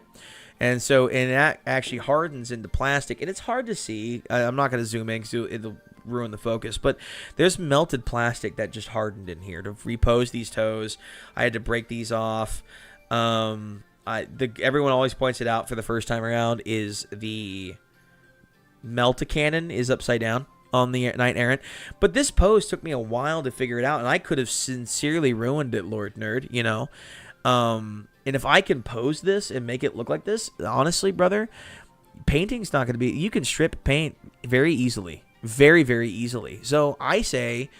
Speaker 1: And so it actually hardens into plastic, and it's hard to see. I'm not going to zoom in because it'll ruin the focus, but there's melted plastic that just hardened in here to repose these toes. I had to break these off. Everyone always points it out for the first time around is the Melta-Cannon is upside down on the Knight Errant. But this pose took me a while to figure it out, and I could have sincerely ruined it, Lord Nerd, you know. And if I can pose this and make it look like this, honestly, brother, painting's not going to be... You can strip paint very easily. Very, very easily. So I say...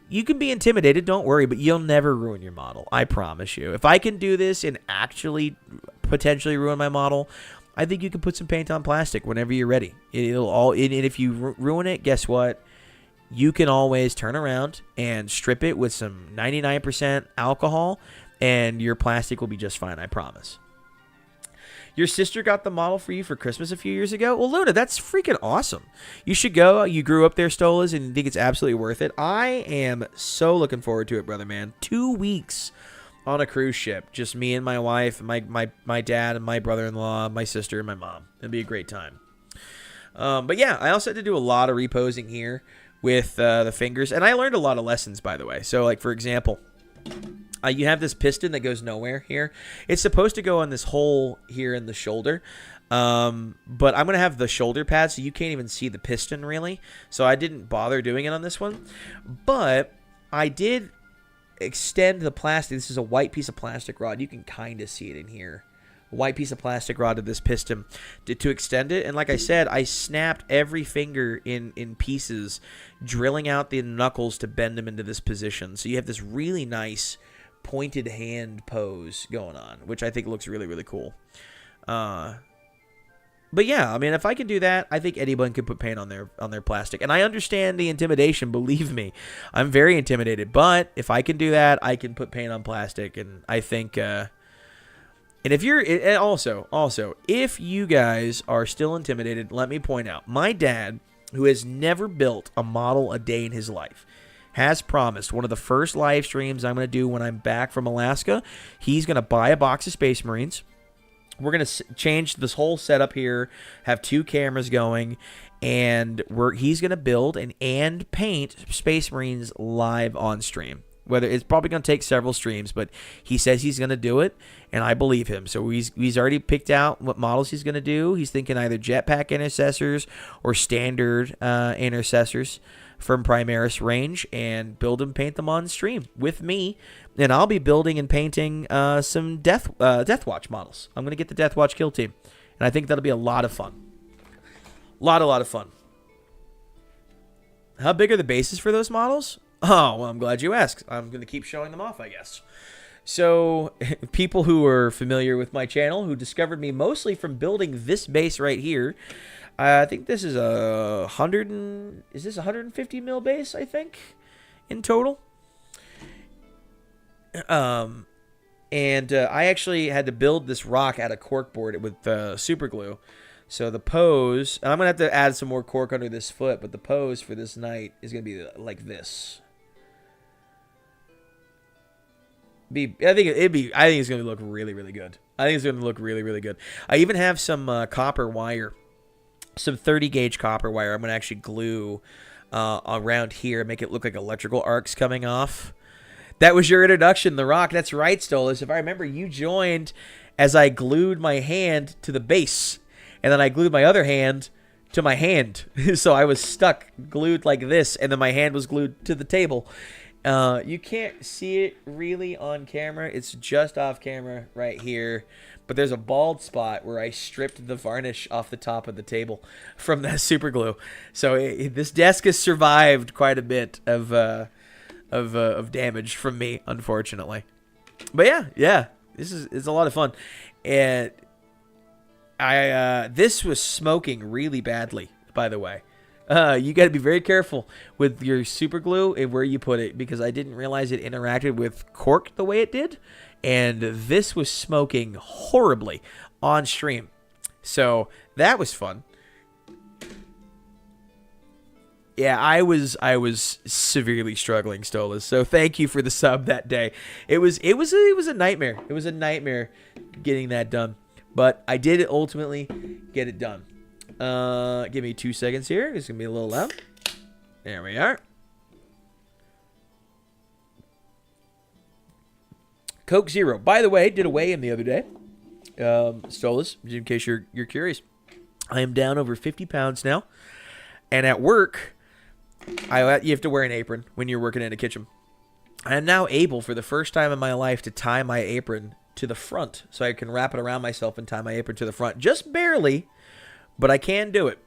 Speaker 1: You can be intimidated, don't worry, but you'll never ruin your model. I promise you. If I can do this and actually potentially ruin my model, I think you can put some paint on plastic whenever you're ready. And if you ruin it, guess what? You can always turn around and strip it with some 99% alcohol, and your plastic will be just fine, I promise. Your sister got the model for you for Christmas a few years ago? Well, Luna, that's freaking awesome. You should go. You grew up there, Stolas, and you think it's absolutely worth it. I am so looking forward to it, brother, man. 2 weeks on a cruise ship. Just me and my wife, my dad and my brother-in-law, my sister and my mom. It'll be a great time. But yeah, I also had to do a lot of reposing here with the fingers. And I learned a lot of lessons, by the way. So, like, for example... you have this piston that goes nowhere here. It's supposed to go on this hole here in the shoulder. But I'm going to have the shoulder pad, so you can't even see the piston, really. So I didn't bother doing it on this one. But I did extend the plastic. This is a white piece of plastic rod. You can kind of see it in here. A white piece of plastic rod to this piston to extend it. And like I said, I snapped every finger in pieces, drilling out the knuckles to bend them into this position. So you have this really nice... pointed hand pose going on, which I think looks really, really cool. But yeah, I mean, if I can do that, I think anyone can put paint on their plastic. And I understand the intimidation, believe me. I'm very intimidated, but if I can do that, I can put paint on plastic. And I think, and if you're, and also, if you guys are still intimidated, let me point out, my dad, who has never built a model a day in his life, has promised one of the first live streams I'm going to do when I'm back from Alaska, he's going to buy a box of Space Marines. We're going to change this whole setup here, have 2 cameras going, and he's going to build and paint Space Marines live on stream. Whether it's probably going to take several streams, but he says he's going to do it, and I believe him. So he's already picked out what models he's going to do. He's thinking either jetpack intercessors or standard intercessors from Primaris range, and build and paint them on stream with me. And I'll be building and painting some Death Watch models. I'm going to get the Death Watch kill team, and I think that'll be a lot of fun. A lot of fun. How big are the bases for those models? Oh, well, I'm glad you asked. I'm going to keep showing them off, I guess. So, people who are familiar with my channel, who discovered me mostly from building this base right here, I think this is a 150 mil base, I think, in total. I actually had to build this rock out of corkboard with super glue. So the pose, and I'm going to have to add some more cork under this foot, but the pose for this knight is going to be like this. I think it's going to look really, really good. I think it's going to look really, really good. I even have some copper wire. Some 30 gauge copper wire I'm going to actually glue around here, make it look like electrical arcs coming off. That was your introduction, The Rock. That's right, Stolas. If I remember, you joined as I glued my hand to the base, and then I glued my other hand to my hand. So I was stuck, glued like this, and then my hand was glued to the table. You can't see it really on camera. It's just off camera right here. But there's a bald spot where I stripped the varnish off the top of the table from that super glue. So this desk has survived quite a bit of damage from me, unfortunately. But yeah, it's a lot of fun. And this was smoking really badly, by the way. You got to be very careful with your super glue and where you put it, because I didn't realize it interacted with cork the way it did. And this was smoking horribly on stream. So that was fun. Yeah, I was severely struggling, Stolas. So thank you for the sub that day. It was a nightmare. It was a nightmare getting that done. But I did ultimately get it done. Give me 2 seconds here. It's going to be a little loud. There we are. Coke Zero. By the way, did a weigh-in the other day. Stolas, in case you're curious. I am down over 50 pounds now. And at work, you have to wear an apron when you're working in a kitchen. I am now able, for the first time in my life, to tie my apron to the front. So I can wrap it around myself and tie my apron to the front. Just barely, but I can do it.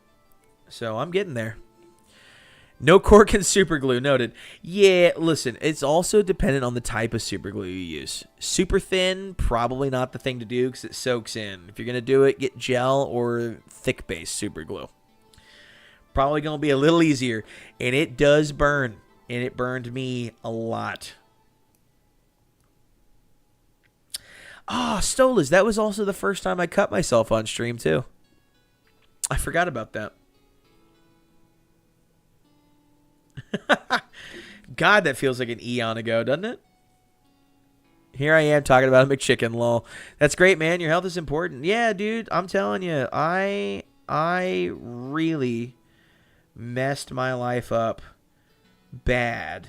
Speaker 1: So I'm getting there. No cork and super glue, noted. Yeah, listen, it's also dependent on the type of super glue you use. Super thin, probably not the thing to do because it soaks in. If you're going to do it, get gel or thick base super glue. Probably going to be a little easier. And it does burn. And it burned me a lot. Ah, Stolas, that was also the first time I cut myself on stream, too. I forgot about that. God, that feels like an eon ago, doesn't it? Here I am talking about a McChicken, lol. That's great, man. Your health is important. Yeah, dude, I'm telling you, I really messed my life up bad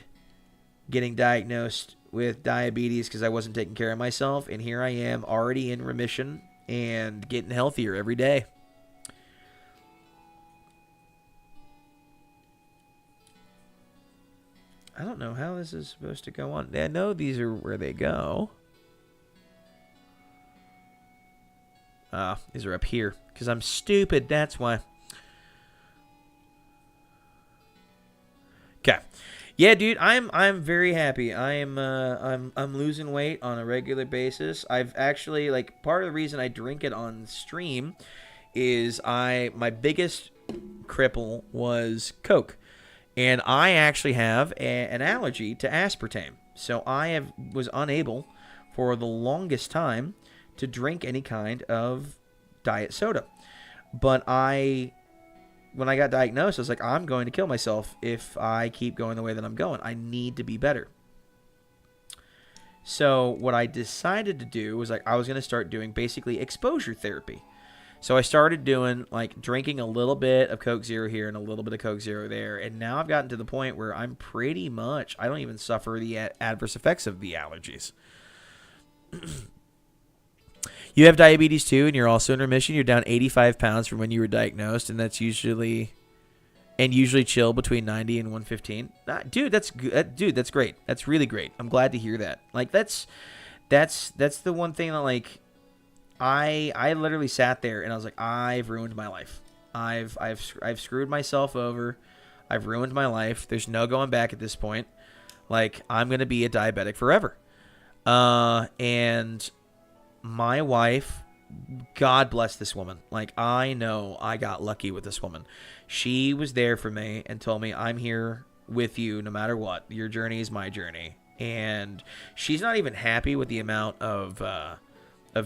Speaker 1: getting diagnosed with diabetes because I wasn't taking care of myself, and here I am already in remission and getting healthier every day. I don't know how this is supposed to go on. I know these are where they go. These are up here because I'm stupid. That's why. Okay. Yeah, dude, I'm very happy. I'm losing weight on a regular basis. I've actually, like, part of the reason I drink it on stream is my biggest cripple was Coke. And I actually have an allergy to aspartame. So I was unable for the longest time to drink any kind of diet soda. But when I got diagnosed, I was like, I'm going to kill myself if I keep going the way that I'm going. I need to be better. So what I decided to do was, like, I was going to start doing basically exposure therapy. So I started doing, like, drinking a little bit of Coke Zero here and a little bit of Coke Zero there. And now I've gotten to the point where I don't even suffer the adverse effects of the allergies. You have diabetes too, and you're also in remission. You're down 85 pounds from when you were diagnosed, and that's usually chill between 90 and 115. Dude, that's good. Dude, that's great. That's really great. I'm glad to hear that. Like, that's the one thing that, like, I literally sat there and I was like, I've ruined my life. I've screwed myself over. I've ruined my life. There's no going back at this point. Like, I'm gonna be a diabetic forever. And my wife, God bless this woman. Like, I know I got lucky with this woman. She was there for me and told me, I'm here with you no matter what. Your journey is my journey. And she's not even happy with the amount of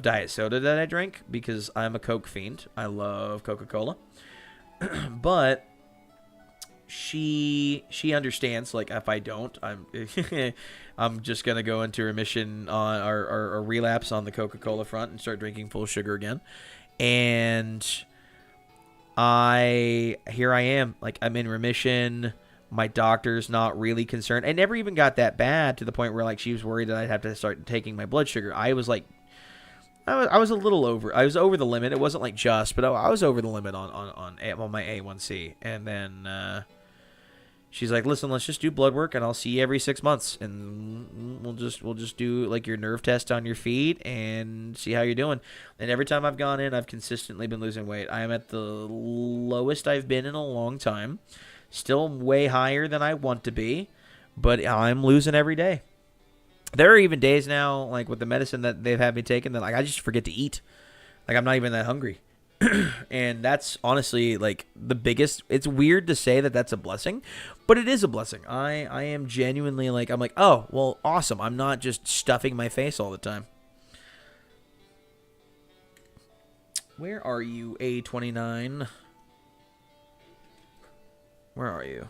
Speaker 1: diet soda that I drink because I'm a Coke fiend. I love Coca-Cola. But she understands, like, if I don't, I'm just going to go into remission on or relapse on the Coca-Cola front and start drinking full sugar again. And here I am, like, I'm in remission. My doctor's not really concerned. I never even got that bad to the point where, like, she was worried that I'd have to start taking my blood sugar. I was like, I was a little over. I was over the limit. It wasn't like just, but I was over the limit on my A1C. And then she's like, "Listen, let's just do blood work, and I'll see you every 6 months, and we'll just do, like, your nerve test on your feet and see how you're doing." And every time I've gone in, I've consistently been losing weight. I am at the lowest I've been in a long time. Still way higher than I want to be, but I'm losing every day. There are even days now, like, with the medicine that they've had me taking, that, like, I just forget to eat. Like, I'm not even that hungry. And that's honestly, like, the biggest. It's weird to say that that's a blessing, but it is a blessing. I am genuinely, like, I'm like, oh, well, awesome. I'm not just stuffing my face all the time. Where are you, A29? Where are you?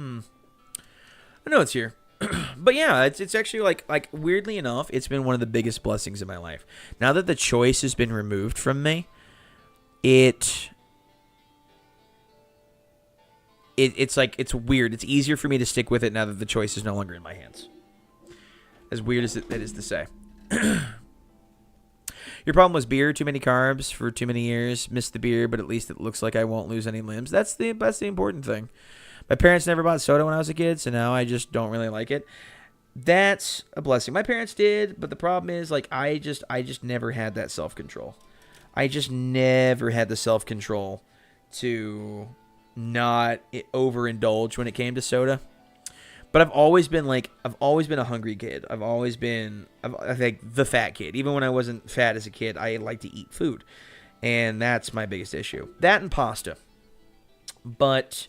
Speaker 1: I know it's here. But yeah, it's actually, like weirdly enough, it's been one of the biggest blessings in my life. Now that the choice has been removed from me, it's like, it's weird. It's easier for me to stick with it now that the choice is no longer in my hands. As weird as it is to say. Your problem was beer, too many carbs for too many years. Missed the beer, but at least it looks like I won't lose any limbs. That's the important thing. My parents never bought soda when I was a kid, so now I just don't really like it. That's a blessing. My parents did, but the problem is, like, I just never had that self-control. I just never had the self-control to not overindulge when it came to soda. But I've always been a hungry kid. I think the fat kid. Even when I wasn't fat as a kid, I like to eat food. And that's my biggest issue. That and pasta. But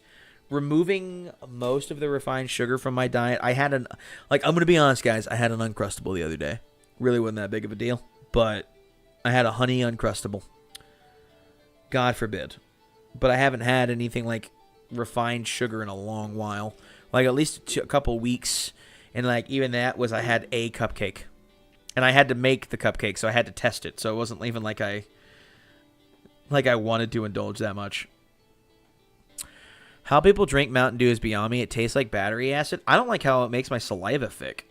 Speaker 1: removing most of the refined sugar from my diet, I'm going to be honest, guys, I had an Uncrustable the other day. Really wasn't that big of a deal. But I had a honey Uncrustable. God forbid. But I haven't had anything like refined sugar in a long while. Like at least a couple weeks. And like even that was I had a cupcake. And I had to make the cupcake, so I had to test it. So it wasn't even like I wanted to indulge that much. How people drink Mountain Dew is beyond me. It tastes like battery acid. I don't like how it makes my saliva thick.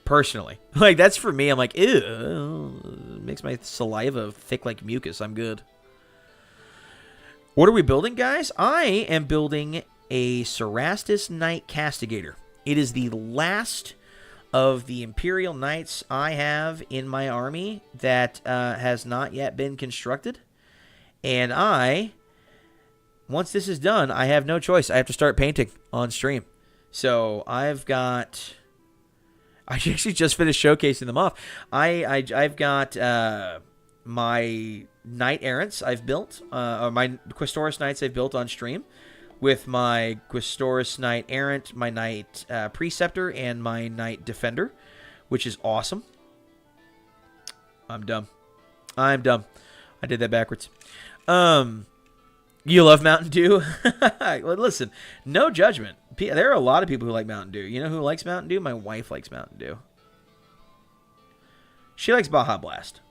Speaker 1: Personally. Like that's for me. I'm like, ew. It makes my saliva thick like mucus. I'm good. What are we building, guys? I am building a Cerastus Knight Castigator. It is the last of the Imperial Knights I have in my army that has not yet been constructed. And once this is done, I have no choice. I have to start painting on stream. So I actually just finished showcasing them off. I've got my Knight Errants I've built, or my Questoris Knights I've built on stream, with my Questoris Knight Errant, my Knight Preceptor, and my Knight Defender, which is awesome. I'm dumb. I did that backwards. You love Mountain Dew? Well, listen, no judgment. There are a lot of people who like Mountain Dew. You know who likes Mountain Dew? My wife likes Mountain Dew. She likes Baja Blast.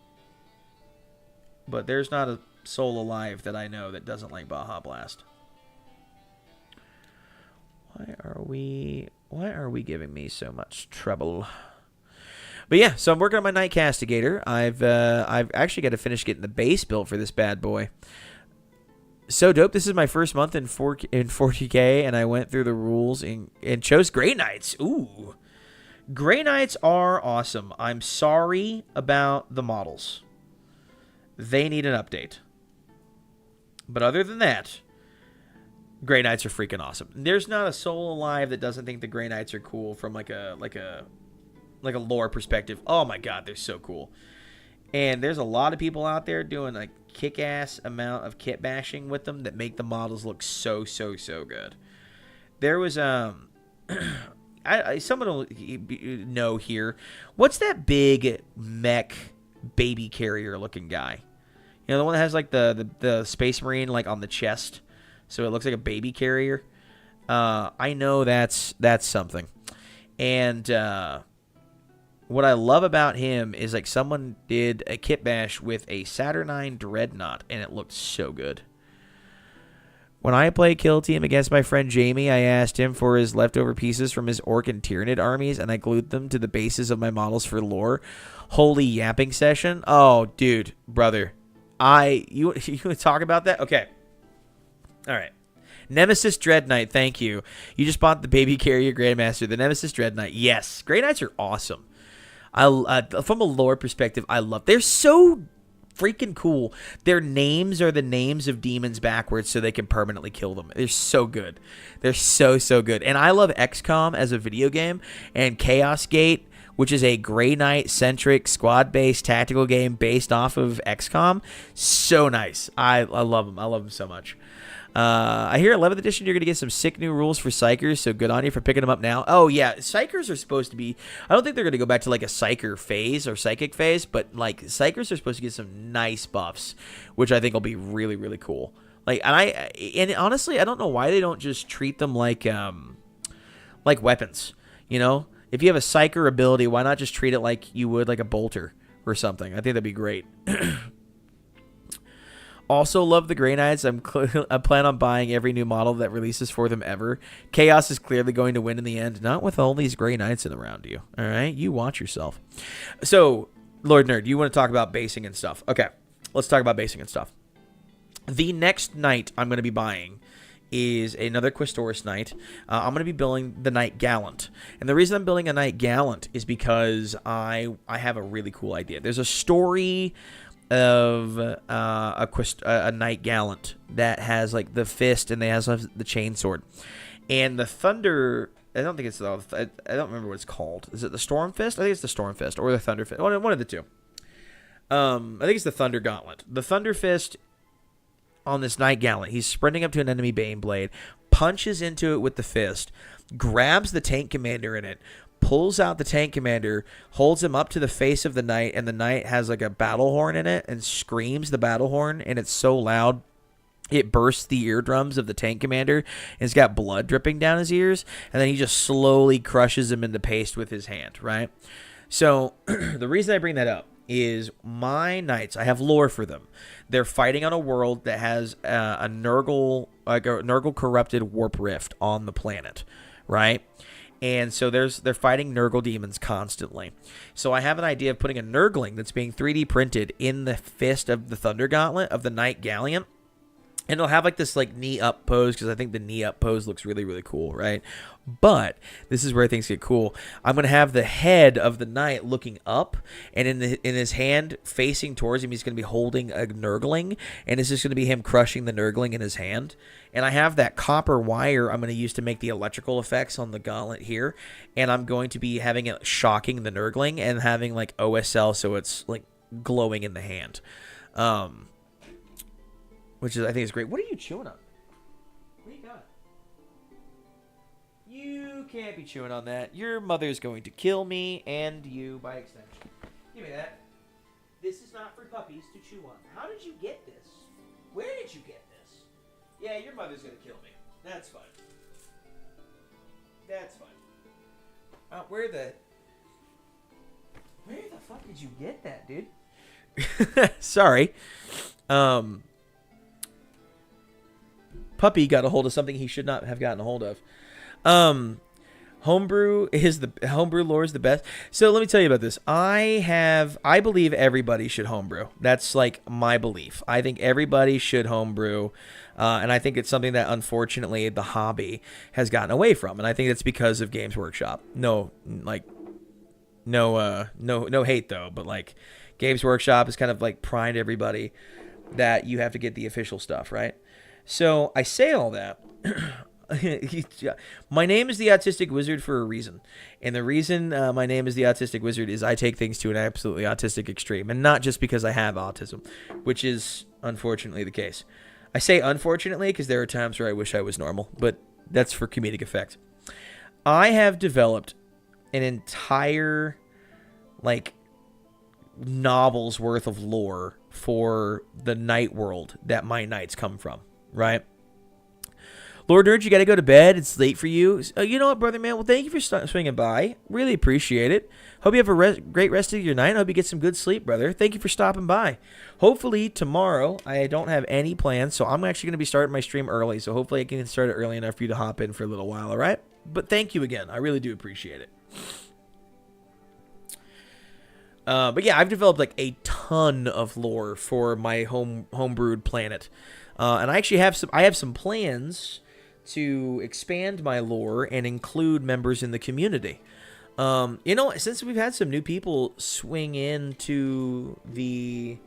Speaker 1: But there's not a soul alive that I know that doesn't like Baja Blast. Why are we giving me so much trouble? But yeah, so I'm working on my Knight Castigator. I've actually got to finish getting the base built for this bad boy. So dope. This is my first month in 40K, and I went through the rules and chose Grey Knights. Ooh. Grey Knights are awesome. I'm sorry about the models. They need an update. But other than that, Grey Knights are freaking awesome. There's not a soul alive that doesn't think the Grey Knights are cool from like a lore perspective. Oh my god, they're so cool. And there's a lot of people out there doing a kick-ass amount of kit bashing with them that make the models look so good. There was someone will know here. What's that big mech baby carrier looking guy? You know, the one that has like the Space Marine like on the chest, so it looks like a baby carrier. I know that's something. And what I love about him is like someone did a kit bash with a Saturnine Dreadnought, and it looked so good. When I play Kill Team against my friend Jamie, I asked him for his leftover pieces from his Orc and Tyranid armies, and I glued them to the bases of my models for lore. Holy yapping session. Oh, dude, brother. You want to talk about that? Okay. All right. Nemesis Dread Knight, thank you. You just bought the baby carrier Grandmaster, the Nemesis Dread Knight. Yes, Grey Knights are awesome. From a lore perspective, I love. They're so freaking cool. Their names are the names of demons backwards, so they can permanently kill them. They're so good. They're so good. And I love XCOM as a video game, and Chaos Gate, which is a Grey Knight centric squad based tactical game based off of XCOM. So nice. I love them. I love them so much. I hear 11th edition, you're going to get some sick new rules for Psychers, so good on you for picking them up now. Oh, yeah, Psychers are supposed to be... I don't think they're going to go back to, like, a Psyker phase or Psychic phase, but, like, Psychers are supposed to get some nice buffs, which I think will be really, really cool. Like, and honestly, I don't know why they don't just treat them like weapons, you know? If you have a Psyker ability, why not just treat it like you would, like, a Bolter or something? I think that'd be great. Also love the Grey Knights. I plan on buying every new model that releases for them ever. Chaos is clearly going to win in the end. Not with all these Grey Knights in around you. All right? You watch yourself. So, Lord Nerd, you want to talk about basing and stuff. Okay, let's talk about basing and stuff. The next knight I'm going to be buying is another Questoris Knight. I'm going to be building the Knight Gallant. And the reason I'm building a Knight Gallant is because I have a really cool idea. There's a story of a Knight Gallant that has like the fist and they also have the chainsword. And the Thunder... I don't think it's I don't remember what it's called. Is it the Storm Fist? I think it's the Storm Fist or the Thunder Fist. One of the two. I think it's the Thunder Gauntlet. The Thunder Fist on this Knight Gallant, he's sprinting up to an enemy Baneblade, punches into it with the fist, grabs the tank commander in it, pulls out the tank commander, holds him up to the face of the knight, and the knight has like a battle horn in it and screams the battle horn, and it's so loud it bursts the eardrums of the tank commander, and it's got blood dripping down his ears, and then he just slowly crushes him into paste with his hand, right? So the reason I bring that up is my knights, I have lore for them. They're fighting on a world that has a Nurgle, like a Nurgle corrupted warp rift on the planet, right? And so they're fighting Nurgle demons constantly. So I have an idea of putting a Nurgling that's being 3D printed in the fist of the Thunder Gauntlet of the Knight Gallant. And it'll have like this like knee up pose because I think the knee up pose looks really, really cool, right? But this is where things get cool. I'm going to have the head of the knight looking up, and in his hand facing towards him, he's going to be holding a Nurgling, and it's just going to be him crushing the Nurgling in his hand. And I have that copper wire I'm going to use to make the electrical effects on the gauntlet here, and I'm going to be having it shocking the Nurgling and having like OSL so it's like glowing in the hand. Which is, I think is great. What are you chewing on? What do you got? You can't be chewing on that. Your mother's going to kill me and you by extension. Give me that. This is not for puppies to chew on. How did you get this? Where did you get this? Yeah, your mother's going to kill me. That's fine. That's fine. Where the fuck did you get that, dude? Sorry. Puppy got a hold of something he should not have gotten a hold of. Homebrew lore is the best. So let me tell you about this. I believe everybody should homebrew. That's like my belief. I think everybody should homebrew. And I think it's something that unfortunately the hobby has gotten away from. And I think it's because of Games Workshop. No hate though, but like Games Workshop has kind of like primed everybody that you have to get the official stuff, right? So I say all that. My name is the Autistic Wizard for a reason. And the reason my name is the Autistic Wizard is I take things to an absolutely autistic extreme. And not just because I have autism, which is unfortunately the case. I say unfortunately because there are times where I wish I was normal, but that's for comedic effect. I have developed an entire, like, novel's worth of lore for the night world that my knights come from. Right? Lord Nerd, you got to go to bed. It's late for you. You know what, brother, man? Well, thank you for swinging by. Really appreciate it. Hope you have a great rest of your night. Hope you get some good sleep, brother. Thank you for stopping by. Hopefully, tomorrow, I don't have any plans, so I'm actually going to be starting my stream early, so hopefully I can start it early enough for you to hop in for a little while, all right? But thank you again. I really do appreciate it. But yeah, I've developed like a ton of lore for my homebrewed planet. And I actually have some plans to expand my lore and include members in the community. Since we've had some new people swing into the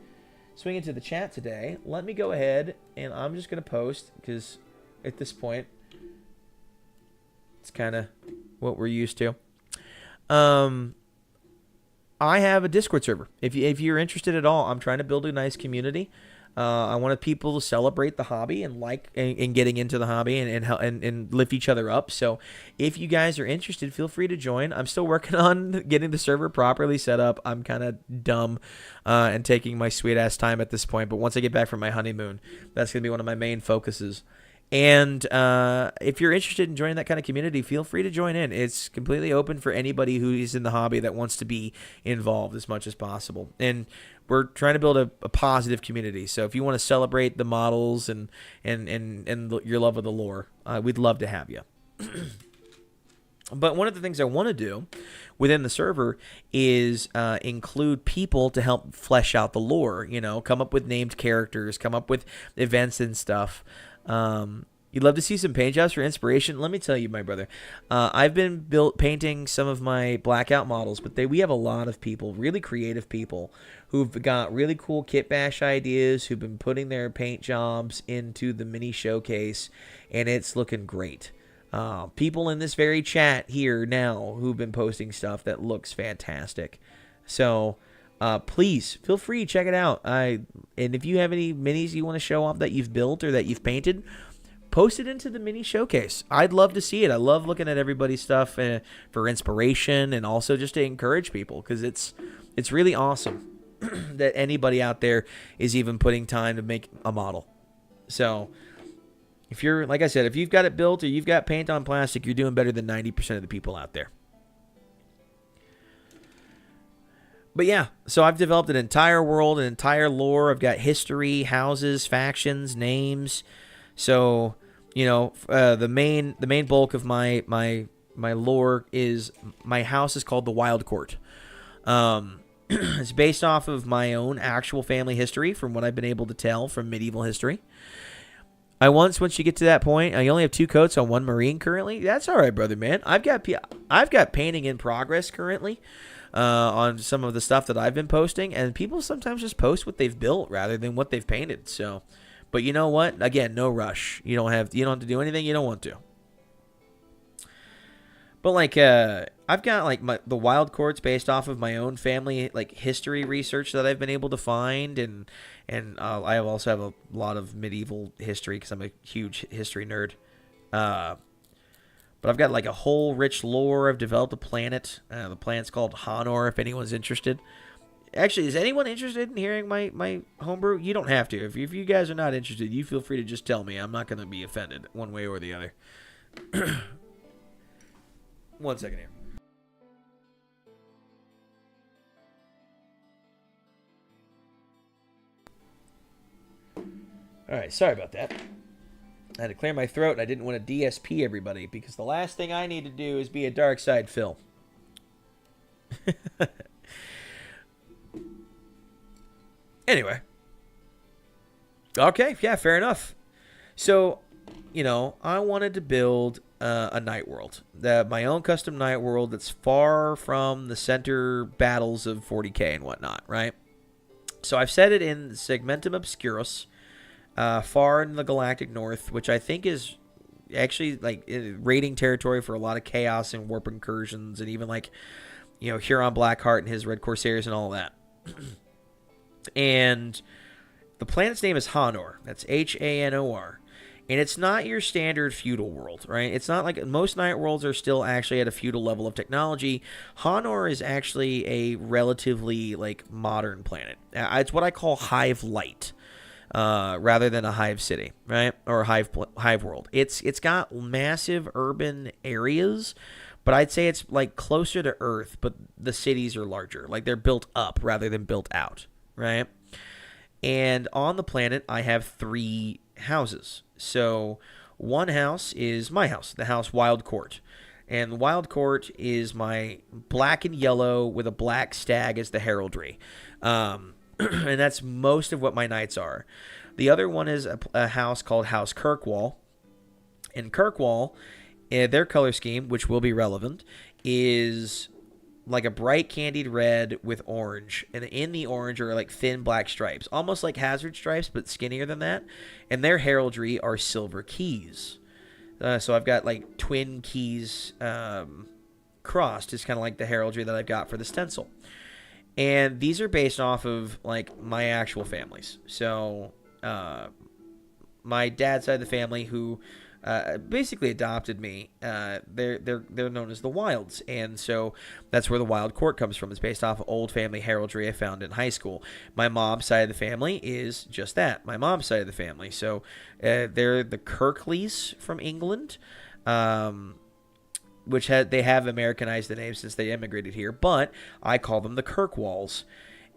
Speaker 1: chat today, let me go ahead and I'm just going to post because at this point it's kind of what we're used to. I have a Discord server. If you're interested at all, I'm trying to build a nice community. I wanted people to celebrate the hobby and getting into the hobby and lift each other up. So if you guys are interested, feel free to join. I'm still working on getting the server properly set up. I'm kind of dumb and taking my sweet ass time at this point. But once I get back from my honeymoon, that's going to be one of my main focuses. And if you're interested in joining that kind of community, feel free to join in. It's completely open for anybody who is in the hobby that wants to be involved as much as possible. And we're trying to build a positive community. So if you want to celebrate the models and your love of the lore, we'd love to have you. But one of the things I want to do within the server is include people to help flesh out the lore, come up with named characters, come up with events and stuff. You'd love to see some paint jobs for inspiration? Let me tell you, my brother. I've been painting some of my Blackout models, but we have a lot of people, really creative people, who've got really cool kit bash ideas, who've been putting their paint jobs into the mini showcase, and it's looking great. People in this very chat here now who've been posting stuff that looks fantastic. So please feel free to check it out. And if you have any minis you want to show off that you've built or that you've painted, post it into the mini showcase. I'd love to see it. I love looking at everybody's stuff for inspiration and also just to encourage people, because it's really awesome that anybody out there is even putting time to make a model. So if you're, like I said, if you've got it built or you've got paint on plastic, you're doing better than 90% of the people out there. But yeah, so I've developed an entire world, an entire lore. I've got history, houses, factions, names. So, the main bulk of my lore is, my house is called the Wild Court. It's based off of my own actual family history from what I've been able to tell from medieval history. Once you get to that point, I only have 2 coats on 1 Marine currently. That's all right, brother, man. I've got painting in progress currently on some of the stuff that I've been posting, and people sometimes just post what they've built rather than what they've painted. So, but you know what? Again, no rush. You don't have to do anything you don't want to. But I've got the Wild Courts based off of my own family history research that I've been able to find, and I also have a lot of medieval history because I'm a huge history nerd. But I've got a whole rich lore. I've developed a planet. The planet's called Honor, if anyone's interested. Actually, is anyone interested in hearing my homebrew? You don't have to. If you guys are not interested, you feel free to just tell me. I'm not going to be offended one way or the other. 1 second here. All right, sorry about that. I had to clear my throat, and I didn't want to DSP everybody, because the last thing I need to do is be a dark side Phil. Anyway. Okay, yeah, fair enough. So, I wanted to build a night world. My own custom night world that's far from the center battles of 40k and whatnot, right? So I've set it in Segmentum Obscurus, far in the galactic north, which I think is actually raiding territory for a lot of chaos and warp incursions, and even Huron Blackheart and his Red Corsairs and all that. And the planet's name is Hanor. That's Hanor. And it's not your standard feudal world, right? It's not like most night worlds are still actually at a feudal level of technology. Hanor is actually a relatively modern planet. It's what I call hive light, rather than a hive city, right? Or a hive world. It's got massive urban areas, but I'd say it's closer to Earth, but the cities are larger. They're built up rather than built out, right? And on the planet, I have 3 houses. So one house is my house, the house Wild Court. And the Wild Court is my black and yellow with a black stag as the heraldry. And that's most of what my knights are. The other one is a house called House Kirkwall. And Kirkwall, their color scheme, which will be relevant, is like a bright candied red with orange, and in the orange are thin black stripes, almost like hazard stripes but skinnier than that, and their heraldry are silver keys. So I've got twin keys crossed is kind of like the heraldry that I've got for the stencil, and these are based off of my actual families. So my dad's side of the family, who basically adopted me. They're known as the Wilds, and so that's where the Wild Court comes from. It's based off of old family heraldry I found in high school. My mom's side of the family is just that, my mom's side of the family. So they're the Kirkleys from England, which they have Americanized the name since they immigrated here, but I call them the Kirkwalls.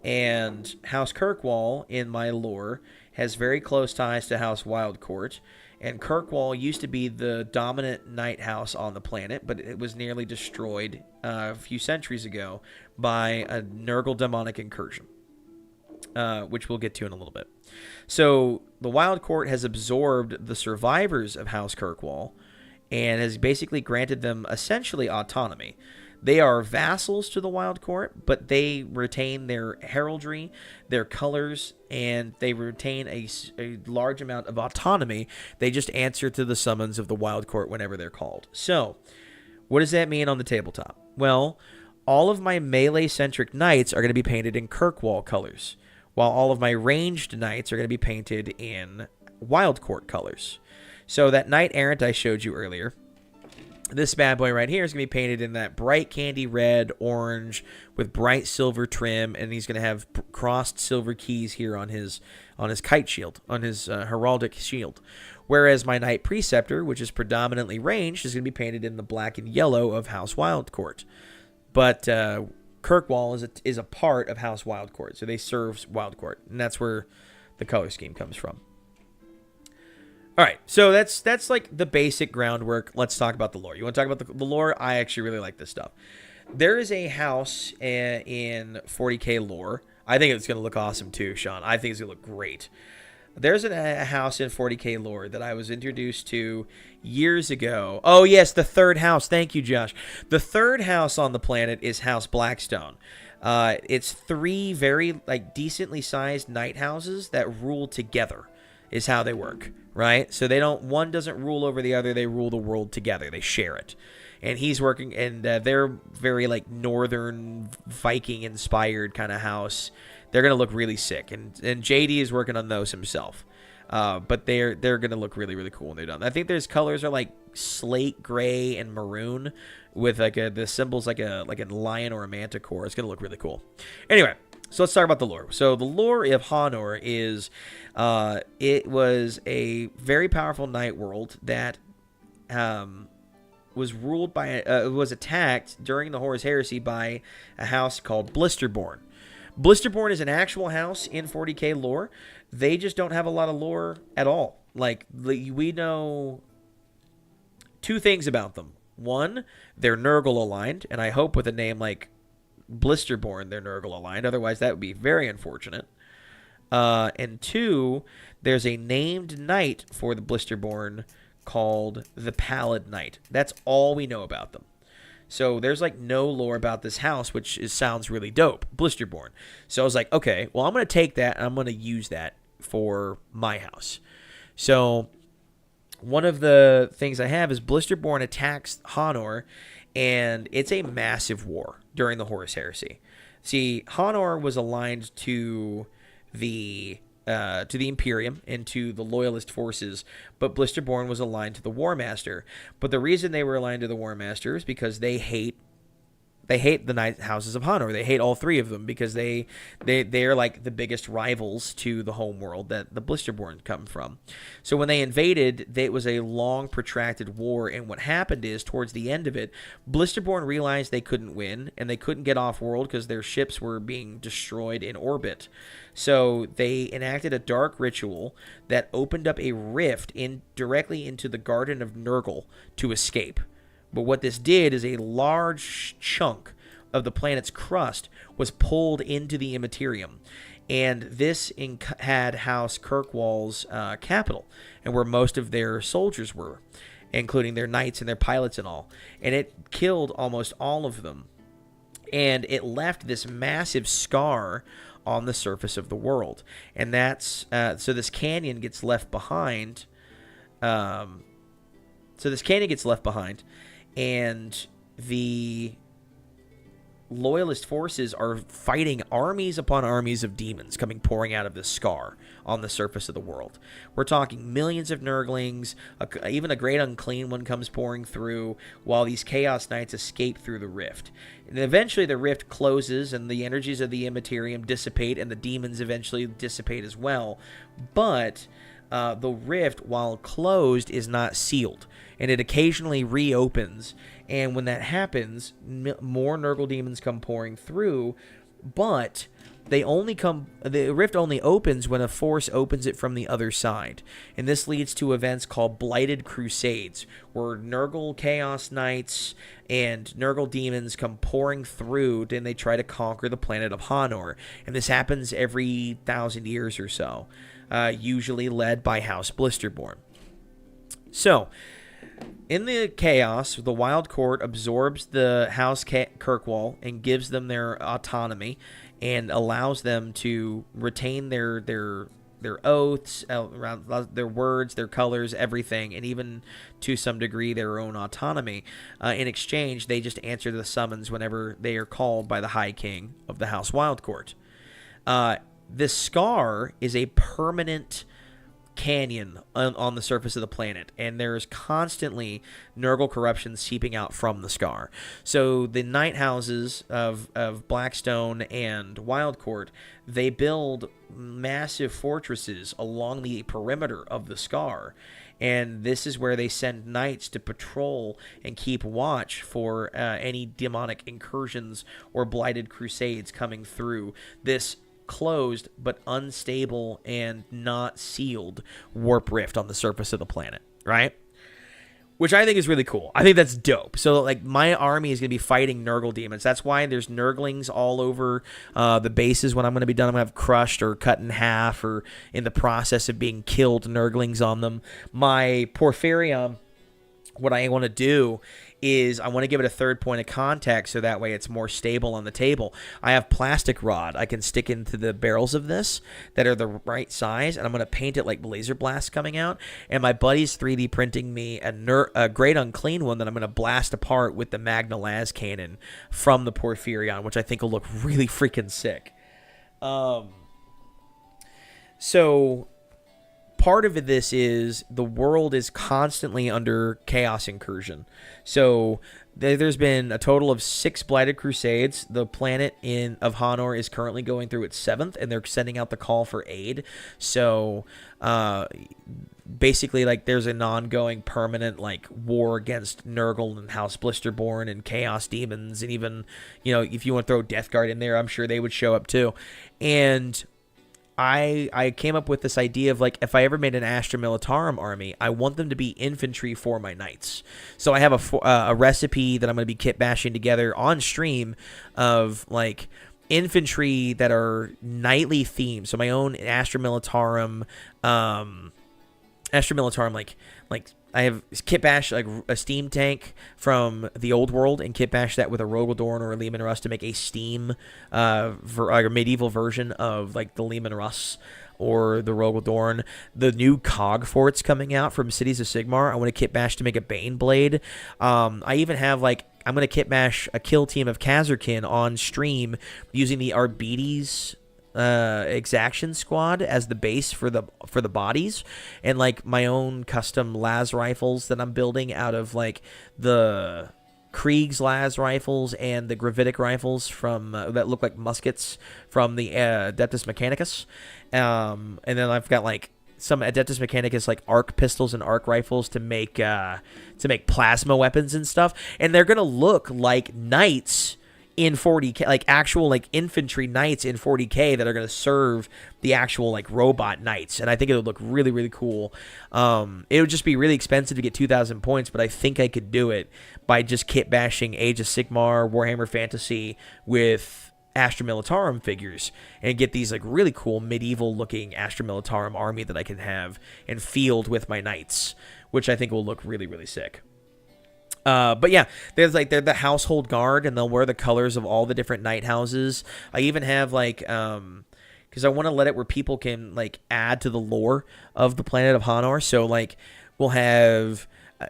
Speaker 1: And House Kirkwall in my lore has very close ties to House Wild Court. And Kirkwall used to be the dominant night house on the planet, but it was nearly destroyed a few centuries ago by a Nurgle demonic incursion, which we'll get to in a little bit. So the Wild Court has absorbed the survivors of House Kirkwall and has basically granted them essentially autonomy. They are vassals to the Wild Court, but they retain their heraldry, their colors, and they retain a large amount of autonomy. They just answer to the summons of the Wild Court whenever they're called. So, what does that mean on the tabletop? Well, all of my melee-centric knights are going to be painted in Kirkwall colors, while all of my ranged knights are going to be painted in Wild Court colors. So that Knight Errant I showed you earlier, this bad boy right here is going to be painted in that bright candy red, orange, with bright silver trim, and he's going to have crossed silver keys here on his kite shield, on his heraldic shield. Whereas my Knight Preceptor, which is predominantly ranged, is going to be painted in the black and yellow of House Wildcourt. But Kirkwall is a part of House Wildcourt, so they serve Wildcourt, and that's where the color scheme comes from. All right, so that's like the basic groundwork. Let's talk about the lore. You want to talk about the lore? I actually really like this stuff. There is a house in 40k lore. I think it's going to look awesome too, Sean. I think it's going to look great. There's a house in 40k lore that I was introduced to years ago. Oh, yes, the third house. Thank you, Josh. The third house on the planet is House Blackstone. It's 3 very decently sized night houses that rule together is how they work, right? So one doesn't rule over the other. They rule the world together. They share it. And he's working, and they're very northern Viking inspired kind of house. They're gonna look really sick, and JD is working on those himself. But they're gonna look really, really cool when they're done. I think there's colors are like slate gray and maroon with the symbols like a lion or a manticore. It's gonna look really cool. Anyway, so let's talk about the lore. So the lore of Honor is it was a very powerful night world that was ruled by was attacked during the Horus Heresy by a house called Blisterborn. Blisterborn is an actual house in 40k lore. They just don't have a lot of lore at all. We know 2 things about them. One, they're Nurgle aligned, and I hope with a name like Blisterborn, they're Nurgle aligned. Otherwise, that would be very unfortunate. And 2, there's a named knight for the Blisterborn called the Pallid Knight. That's all we know about them. So there's no lore about this house, which sounds really dope, Blisterborn. So I was like, okay, well, I'm going to take that and I'm going to use that for my house. So one of the things I have is Blisterborn attacks Honor, and it's a massive war during the Horus Heresy. See, Honor was aligned to the Imperium and to the Loyalist forces, but Blisterborn was aligned to the War Master. But the reason they were aligned to the War Master is because they hate the Night Houses of Honor. They hate all 3 of them because they're like the biggest rivals to the home world that the Blisterborn come from. So when they invaded, it was a long, protracted war, and what happened is, towards the end of it, Blisterborn realized they couldn't win, and they couldn't get off-world because their ships were being destroyed in orbit. So they enacted a dark ritual that opened up a rift directly into the Garden of Nurgle to escape. But what this did is a large chunk of the planet's crust was pulled into the Immaterium. And this had House Kirkwall's capital, and where most of their soldiers were, including their knights and their pilots and all. And it killed almost all of them. And it left this massive scar on the surface of the world. And that's so this canyon gets left behind. And the Loyalist forces are fighting armies upon armies of demons pouring out of this scar on the surface of the world. We're talking millions of Nurglings, even a great unclean one comes pouring through, while these Chaos Knights escape through the rift. And eventually the rift closes, and the energies of the Immaterium dissipate, and the demons eventually dissipate as well. But the rift, while closed, is not sealed, and it occasionally reopens. And when that happens, more Nurgle demons come pouring through, but the rift only opens when a force opens it from the other side. And this leads to events called Blighted Crusades, where Nurgle Chaos Knights and Nurgle demons come pouring through, and they try to conquer the planet of Hanor. And this happens every 1,000 years or so, usually led by House Blisterborn. So, in the chaos, the Wild Court absorbs the House Kirkwall and gives them their autonomy and allows them to retain their oaths, their words, their colors, everything, and even to some degree their own autonomy. In exchange, they just answer the summons whenever they are called by the High King of the House Wild Court. This scar is a permanent canyon on the surface of the planet, and there's constantly Nurgle corruption seeping out from the scar. So the Night Houses of Blackstone and Wildcourt, they build massive fortresses along the perimeter of the scar, and this is where they send knights to patrol and keep watch for any demonic incursions or blighted crusades coming through this closed but unstable and not sealed warp rift on the surface of the planet, right? Which I think is really cool. I think that's dope. So, like, my army is going to be fighting Nurgle demons. That's why there's Nurglings all over the bases. When I'm going to be done, I'm going to have crushed or cut in half or in the process of being killed Nurglings on them. My Porphyrion, what I want to do is I want to give it a third point of contact so that way it's more stable on the table. I have plastic rod I can stick into the barrels of this that are the right size, and I'm going to paint it like laser blast coming out. And my buddy's 3D printing me a Great Unclean one that I'm going to blast apart with the Magna Las cannon from the Porphyrion, which I think will look really freaking sick. So part of this is the world is constantly under chaos incursion. So there's been a total of 6 Blighted Crusades. The planet of Hanor is currently going through its 7th, and they're sending out the call for aid. So basically, like, there's an ongoing permanent, like, war against Nurgle and House Blisterborn and Chaos Demons, and even, you know, if you want to throw Death Guard in there, I'm sure they would show up too. And I came up with this idea of, like, if I ever made an Astra Militarum army, I want them to be infantry for my knights. So I have a recipe that I'm going to be kit bashing together on stream of, like, infantry that are knightly themed. So my own Astra Militarum, like I have kit bash like a steam tank from the old world and kit bash that with a Rogaldorn or a Leman Russ to make a steam like a medieval version of like the Leman Russ or the Rogaldorn. The new cog forts coming out from Cities of Sigmar, I want to kit bash to make a Bane Blade. I even have like I'm going to kit bash a kill team of Khazarkin on stream using the Arbites exaction squad as the base for the bodies, and like my own custom las rifles that I'm building out of like the Krieg's las rifles and the gravitic rifles from that look like muskets from the Adeptus Mechanicus, and then I've got like some Adeptus Mechanicus like arc pistols and arc rifles to make plasma weapons and stuff, and they're gonna look like knights in 40K, like actual like infantry knights in 40K that are going to serve the actual like robot knights, and I think it would look really, really cool. It would just be really expensive to get 2,000 points, but I think I could do it by just kit bashing Age of Sigmar, Warhammer Fantasy with Astra Militarum figures and get these like really cool medieval looking Astra Militarum army that I can have and field with my knights, which I think will look really, really sick. But yeah, they're the household guard, and they'll wear the colors of all the different night houses. I even have like, because I want to let it where people can like add to the lore of the planet of Hanor. So like, we'll have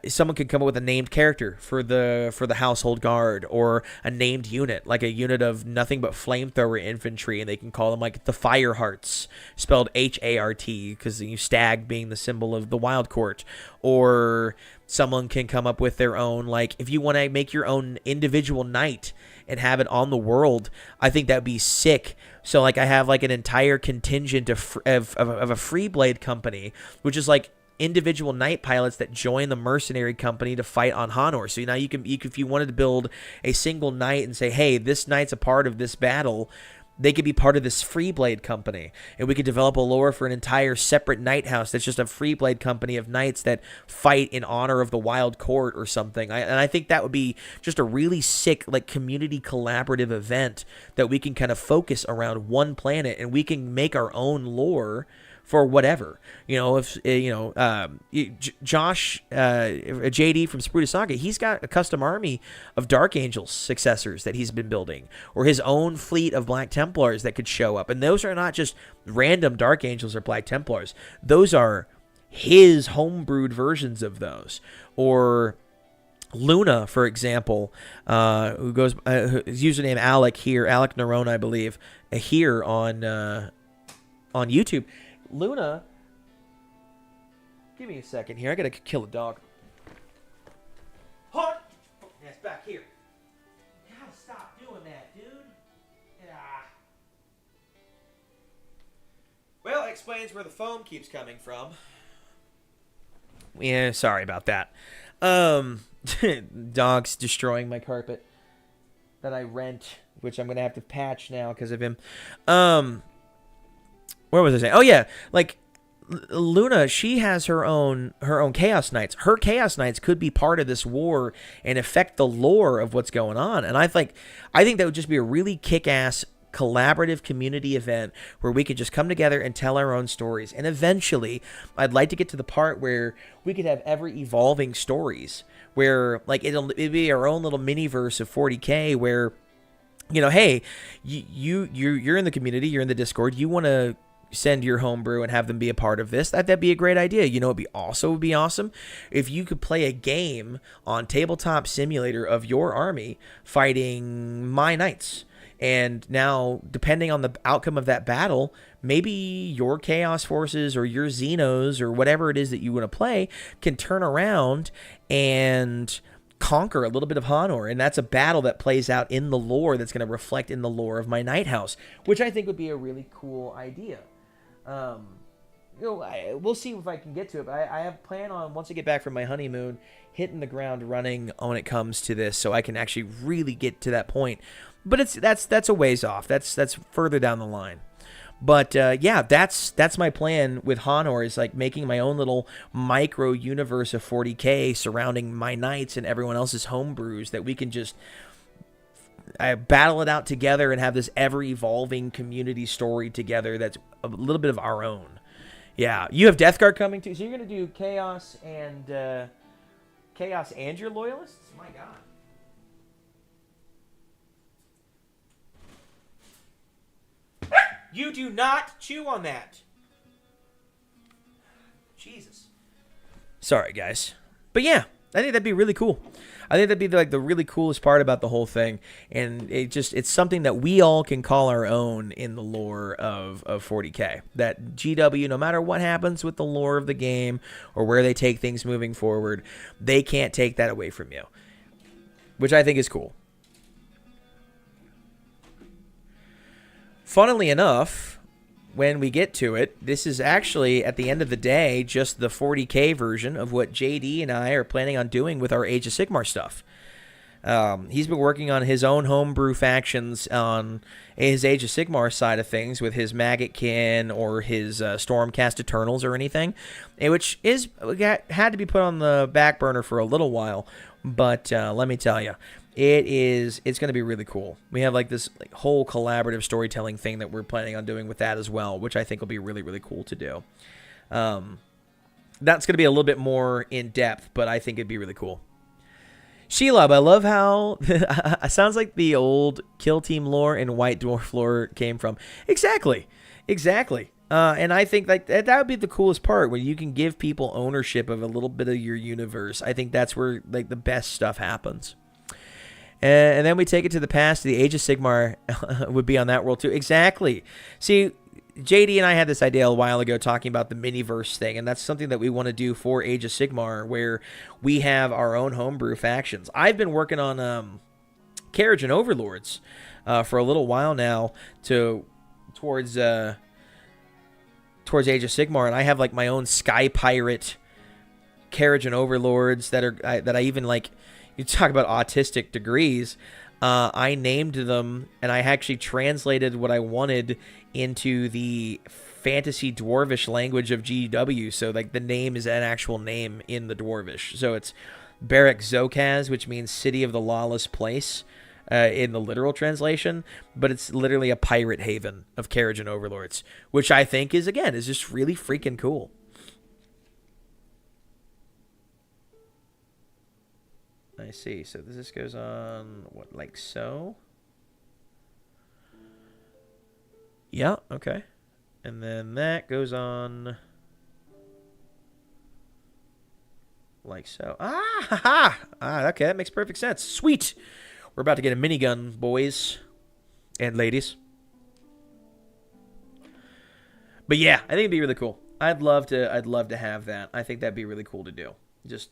Speaker 1: someone could come up with a named character for the household guard, or a named unit, like a unit of nothing but flamethrower infantry, and they can call them like the Firehearts, spelled Hart, because you stag being the symbol of the Wild Court. Or someone can come up with their own, like, if you want to make your own individual knight and have it on the world, I think that'd be sick. So like, I have like an entire contingent of a free blade company, which is like individual knight pilots that join the mercenary company to fight on Hanor. So now you can if you wanted to build a single knight and say, hey, this knight's a part of this battle, they could be part of this Freeblade company, and we could develop a lore for an entire separate Knight house that's just a Freeblade company of knights that fight in honor of the Wild Court or something. And I think that would be just a really sick, like, community collaborative event that we can kind of focus around one planet, and we can make our own lore for whatever. If Josh, JD from Spruta Saga, he's got a custom army of Dark Angels successors that he's been building, or his own fleet of Black Templars that could show up. And those are not just random Dark Angels or Black Templars. Those are his homebrewed versions of those. Or Luna, for example, who goes his username Alec Nerone, I believe, here on YouTube. Luna, give me a second here. I gotta kill a dog. Hold! Yeah, it's back here. You gotta stop doing that, dude. Well, it explains where the foam keeps coming from. Yeah, sorry about that. Dog's destroying my carpet that I rent, which I'm gonna have to patch now because of him. Where was I saying? Oh yeah, like Luna, she has her own Chaos Knights. Her Chaos Knights could be part of this war and affect the lore of what's going on. And I think that would just be a really kick-ass collaborative community event where we could just come together and tell our own stories. And eventually, I'd like to get to the part where we could have ever-evolving stories, where like it'd be our own little mini-verse of 40K where, hey, you're in the community, you're in the Discord, you want to send your homebrew and have them be a part of this. That'd be a great idea. It'd be awesome if you could play a game on Tabletop Simulator of your army fighting my knights. And now, depending on the outcome of that battle, maybe your Chaos Forces or your Xenos or whatever it is that you want to play can turn around and conquer a little bit of Honor, and that's a battle that plays out in the lore that's going to reflect in the lore of my Knight House, which I think would be a really cool idea. We'll see if I can get to it, but I have plan on, once I get back from my honeymoon, hitting the ground running when it comes to this, so I can actually really get to that point. But that's a ways off. That's further down the line. But yeah, that's my plan with Honor, is like making my own little micro universe of 40K surrounding my knights and everyone else's homebrews that we can just battle it out together and have this ever-evolving community story together that's a little bit of our own. Yeah, you have Death Guard coming too, so you're going to do Chaos and your Loyalists? My God. You do not chew on that. Jesus. Sorry, guys. But yeah, I think that'd be really cool. I think that'd be like the really coolest part about the whole thing. And it's something that we all can call our own in the lore of 40K. That GW, no matter what happens with the lore of the game or where they take things moving forward, they can't take that away from you. Which I think is cool. Funnily enough, when we get to it, this is actually, at the end of the day, just the 40K version of what JD and I are planning on doing with our Age of Sigmar stuff. He's been working on his own homebrew factions on his Age of Sigmar side of things with his Maggotkin or his Stormcast Eternals or anything, which had to be put on the back burner for a little while. But let me tell you, it's going to be really cool. We have like this whole collaborative storytelling thing that we're planning on doing with that as well, which I think will be really, really cool to do. That's going to be a little bit more in depth, but I think it'd be really cool. Shelob, I love how it sounds like the old Kill Team lore and White Dwarf lore came from. Exactly. And I think like that would be the coolest part, where you can give people ownership of a little bit of your universe. I think that's where like the best stuff happens. And then we take it to the past. The Age of Sigmar would be on that world too. Exactly. See, JD and I had this idea a while ago talking about the miniverse thing, and that's something that we want to do for Age of Sigmar, where we have our own homebrew factions. I've been working on Carriage and Overlords for a little while now towards Age of Sigmar, and I have like my own Sky Pirate Carriage and Overlords that I even like. You talk about autistic degrees. I named them, and I actually translated what I wanted into the fantasy dwarvish language of GW. So like the name is an actual name in the dwarvish. So it's Barak Zokaz, which means City of the Lawless Place in the literal translation, but it's literally a pirate haven of Karajan overlords, which I think is just really freaking cool. I see. So this goes on, what, like so? Yeah, okay. And then that goes on like so. Okay, that makes perfect sense. Sweet. We're about to get a minigun, boys and ladies. But yeah, I think it'd be really cool. I'd love to have that. I think that'd be really cool to do. Just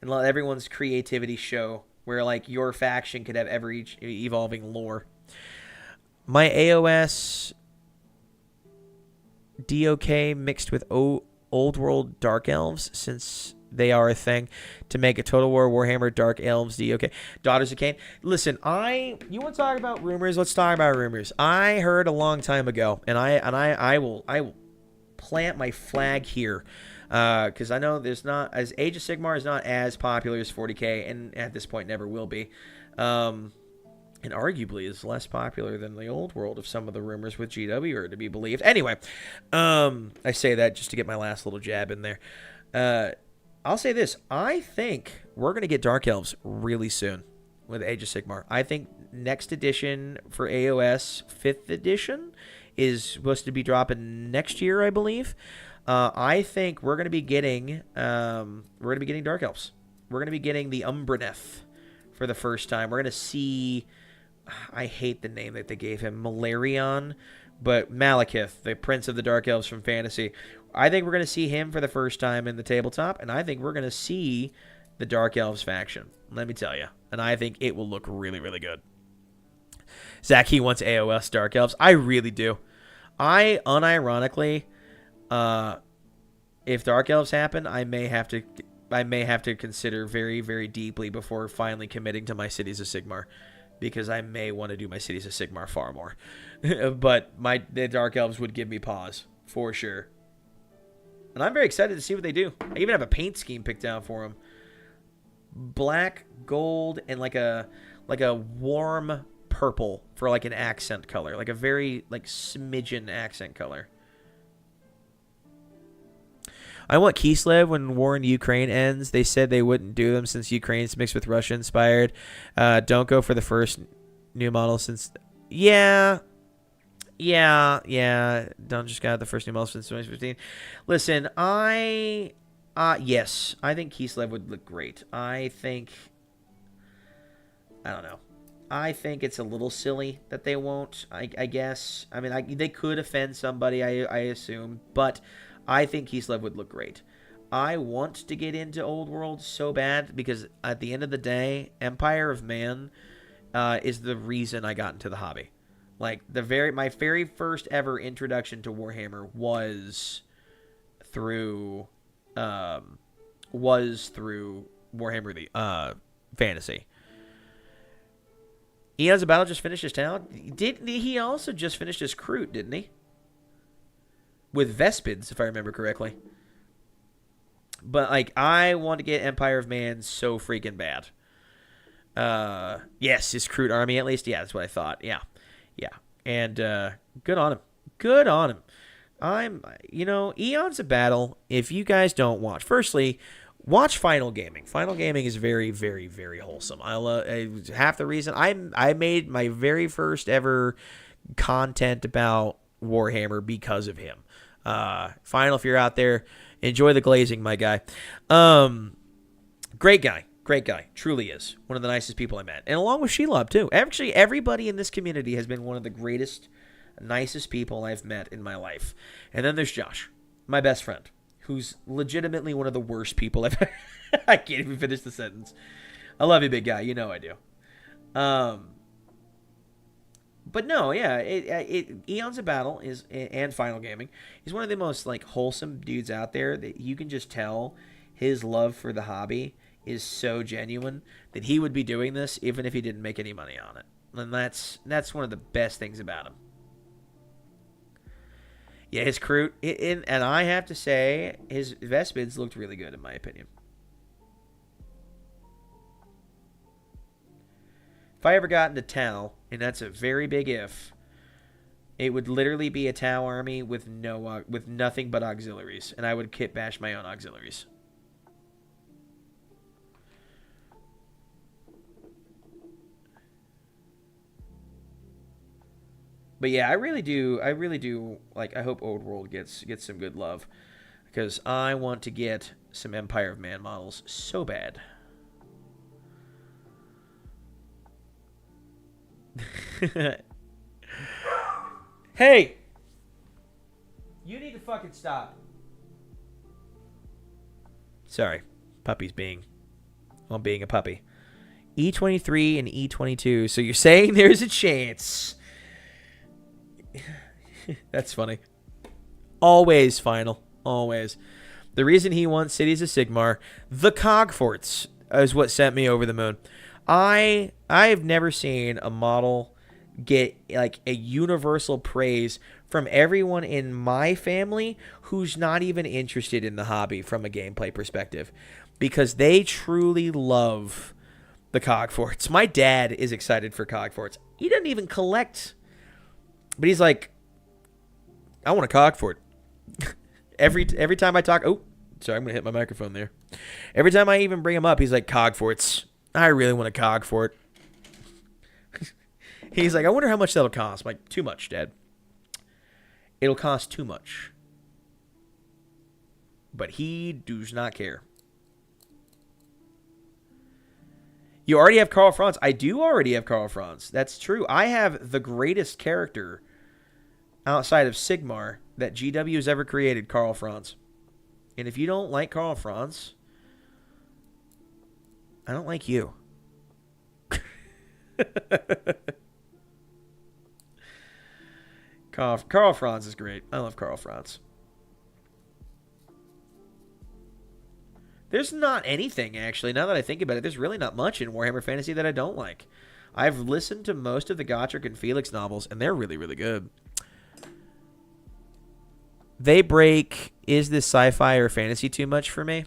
Speaker 1: and let everyone's creativity show, where like your faction could have ever evolving lore. My AOS DOK mixed with Old World Dark Elves, since they are a thing, to make a Total War Warhammer Dark Elves DOK. Daughters of Cain. Listen, you want to talk about rumors? Let's talk about rumors. I heard a long time ago, and I will plant my flag here. Because I know there's not, as Age of Sigmar is not as popular as 40k, and at this point never will be, and arguably is less popular than the old world if some of the rumors with GW are to be believed. Anyway, I say that just to get my last little jab in there. I'll say this: I think we're gonna get Dark Elves really soon with Age of Sigmar. I think next edition for AOS 5th edition is supposed to be dropping next year, I believe. I think we're going to be getting Dark Elves. We're going to be getting the Umbraneth for the first time. We're going to see, I hate the name that they gave him, Malarion, but Malekith, the Prince of the Dark Elves from Fantasy. I think we're going to see him for the first time in the tabletop, and I think we're going to see the Dark Elves faction. Let me tell you. And I think it will look really, really good. Zach, he wants AOS Dark Elves. I really do. I unironically... if Dark Elves happen, I may have to consider very, very deeply before finally committing to my Cities of Sigmar, because I may want to do my Cities of Sigmar far more. But the Dark Elves would give me pause for sure, and I'm very excited to see what they do. I even have a paint scheme picked out for them: black, gold, and like a warm purple for like an accent color, like a very like smidgen accent color. I want Kislev when war in Ukraine ends. They said they wouldn't do them since Ukraine's mixed with Russia inspired. Don't go for the first new model since... Yeah. Don't just got the first new model since 2015. Listen, yes, I think Kislev would look great. I don't know. I think it's a little silly that they won't, I guess. I mean, they could offend somebody, I assume, but... I think Kislev would look great. I want to get into Old World so bad because at the end of the day, Empire of Man is the reason I got into the hobby. Like my very first ever introduction to Warhammer was through Warhammer the Fantasy. Eons of Battle just finished his town. He also just finished his Kroot, didn't he? With Vespids, if I remember correctly. But, like, I want to get Empire of Man so freaking bad. Yes, his Kroot army, at least. Yeah, that's what I thought. Yeah. And, good on him. Eons of Battle, if you guys don't watch. Firstly, watch Final Gaming. Final Gaming is very, very, very wholesome. Half the reason I made my very first ever content about Warhammer because of him. Final, if you're out there, enjoy the glazing, my guy. Great guy, truly is one of the nicest people I met, and along with Shelob too. Actually, everybody in this community has been one of the greatest, nicest people I've met in my life. And then there's Josh, my best friend, who's legitimately one of the worst people I've. I can't even finish the sentence. I love you, big guy. You know I do. But no, yeah, Eons of Battle and Final Gaming. He's one of the most like wholesome dudes out there that you can just tell his love for the hobby is so genuine that he would be doing this even if he didn't make any money on it. And that's one of the best things about him. Yeah, his crew, and I have to say, his Vespids looked really good in my opinion. If I ever got into Tau, and that's a very big if, it would literally be a Tau army with nothing but auxiliaries, and I would kit bash my own auxiliaries. But yeah, I really do like. I hope Old World gets some good love, because I want to get some Empire of Man models so bad. Hey, you need to fucking stop. Sorry, puppy's being a puppy. E23 and E22. So you're saying there's a chance? That's funny. Always final. Always. The reason he wants Cities of Sigmar, the Cogforts, is what sent me over the moon. I've never seen a model get like a universal praise from everyone in my family who's not even interested in the hobby from a gameplay perspective, because they truly love the Cogforts. My dad is excited for Cogforts. He doesn't even collect, but he's like, I want a Cogfort. every time I talk, oh, sorry, I'm gonna hit my microphone there. Every time I even bring him up, he's like, Cogforts. I really want a Cogfort. He's like, I wonder how much that'll cost. I'm like, too much, Dad. It'll cost too much. But he does not care. You already have Karl Franz. I do already have Karl Franz. That's true. I have the greatest character outside of Sigmar that GW has ever created, Karl Franz. And if you don't like Karl Franz, I don't like you. Karl Franz is great. I love Karl Franz. There's not anything, actually, now that I think about it. There's really not much in Warhammer Fantasy that I don't like. I've listened to most of the Gotrek and Felix novels, and they're really, really good. They break, is this sci-fi or fantasy too much for me?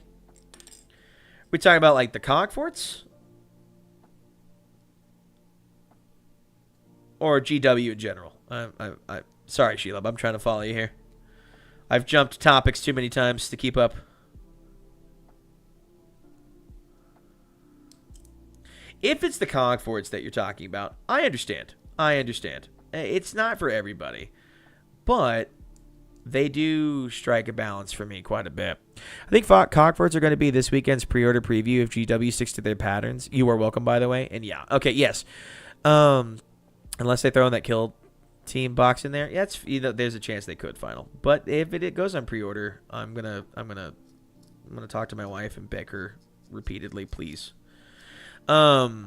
Speaker 1: We talking about, like, the Cogforts? Or GW in general? Sorry, Sheila, I'm trying to follow you here. I've jumped topics too many times to keep up. If it's the Cogforts that you're talking about, I understand. It's not for everybody. But they do strike a balance for me quite a bit. I think Cogforts are going to be this weekend's pre-order preview if GW sticks to their patterns. You are welcome, by the way. And yeah, okay, yes. Unless they throw in that kill team box in there, yeah, there's a chance they could final. But if it goes on pre-order, I'm gonna talk to my wife and beg her repeatedly, please. I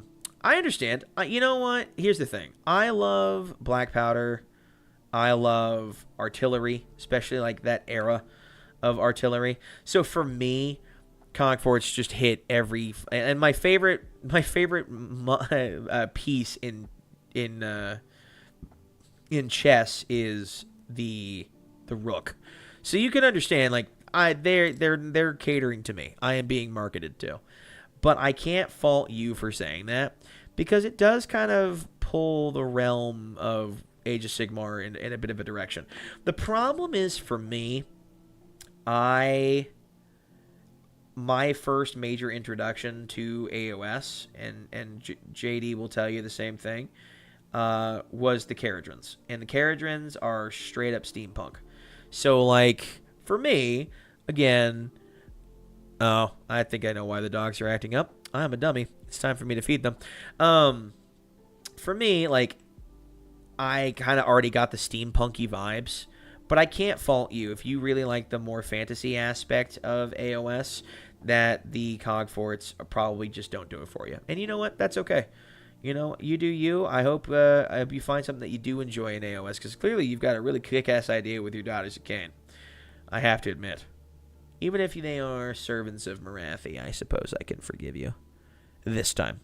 Speaker 1: understand. You know what? Here's the thing. I love black powder. I love artillery, especially like that era of artillery. So for me, Cogforts just hit every. And my favorite piece in chess is the rook. So you can understand, like, they're catering to me. I am being marketed to. But I can't fault you for saying that, because it does kind of pull the realm of Age of Sigmar in a bit of a direction. The problem is, for me, my first major introduction to AOS, and JD will tell you the same thing, was the Caradrons. And the Caradrons are straight up steampunk. So, like, for me, again... Oh, I think I know why the dogs are acting up. I'm a dummy. It's time for me to feed them. For me, like, I kind of already got the steampunky vibes, but I can't fault you if you really like the more fantasy aspect of AOS, that the Cogforts probably just don't do it for you. And you know what? That's okay. You know, you do you. I hope you find something that you do enjoy in AOS, because clearly you've got a really kick-ass idea with your daughters at Kane. I have to admit. Even if they are servants of Marathi, I suppose I can forgive you. This time.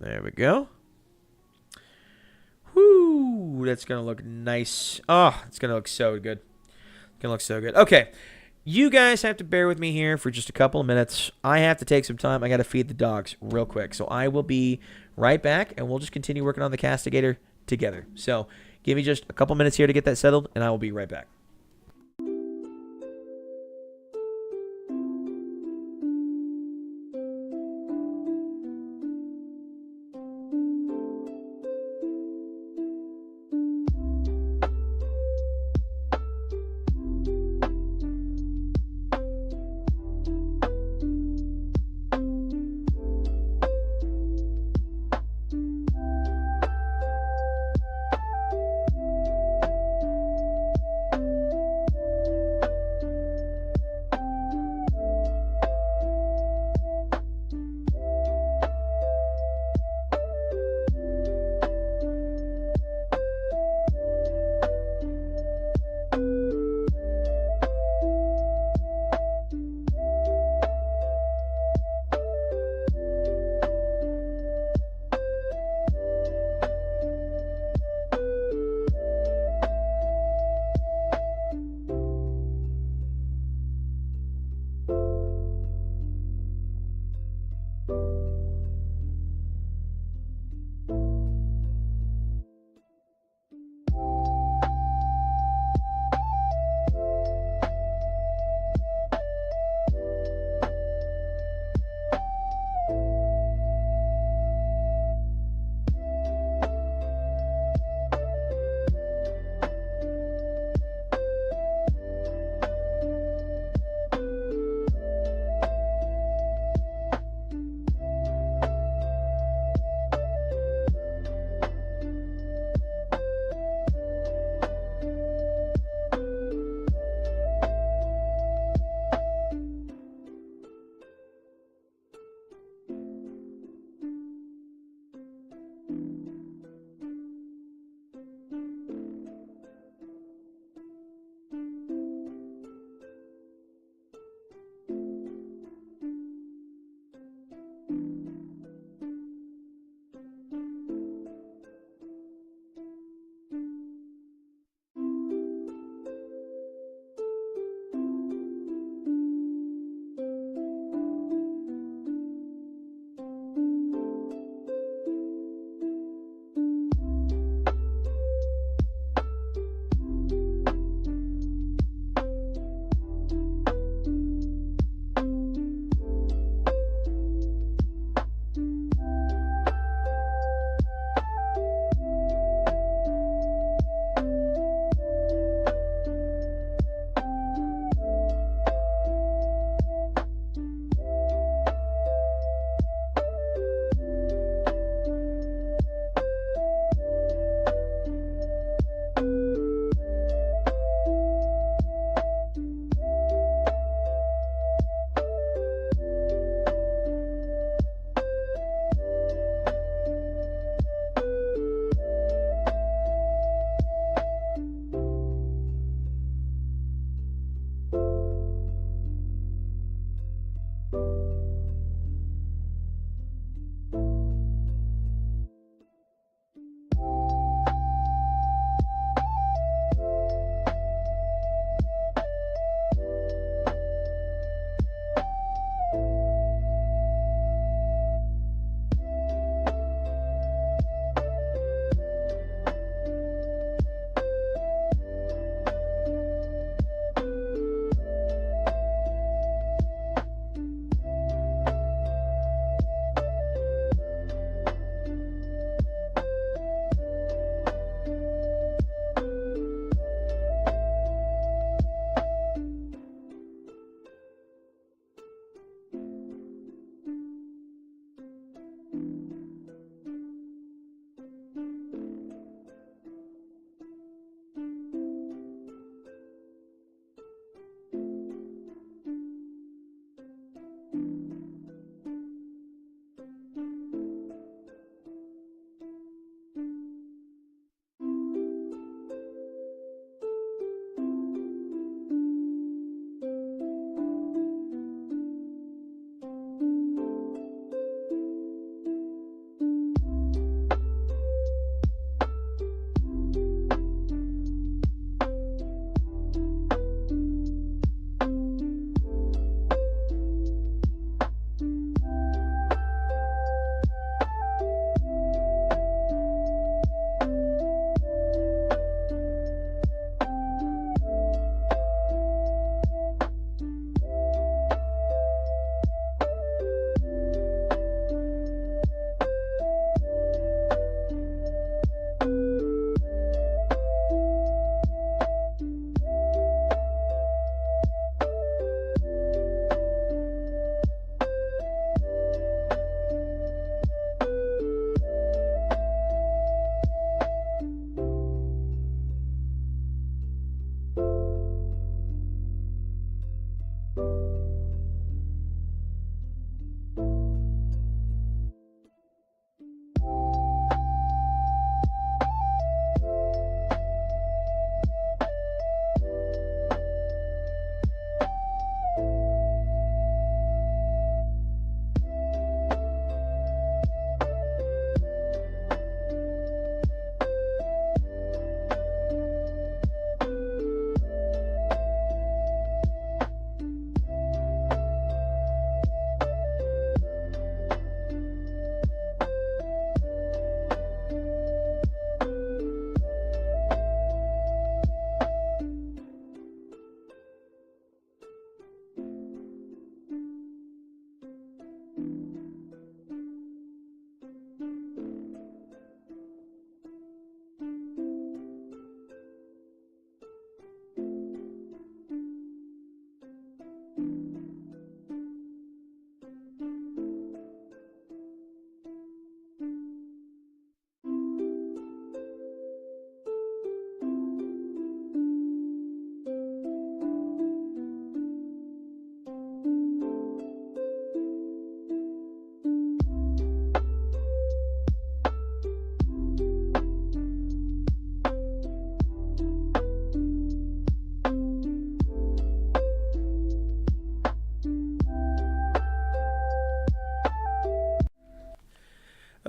Speaker 1: There we go. Whoo, that's going to look nice. Oh, it's going to look so good. It's going to look so good. Okay, you guys have to bear with me here for just a couple of minutes. I have to take some time. I got to feed the dogs real quick. So I will be right back, and we'll just continue working on the Castigator together. So give me just a couple minutes here to get that settled, and I will be right back.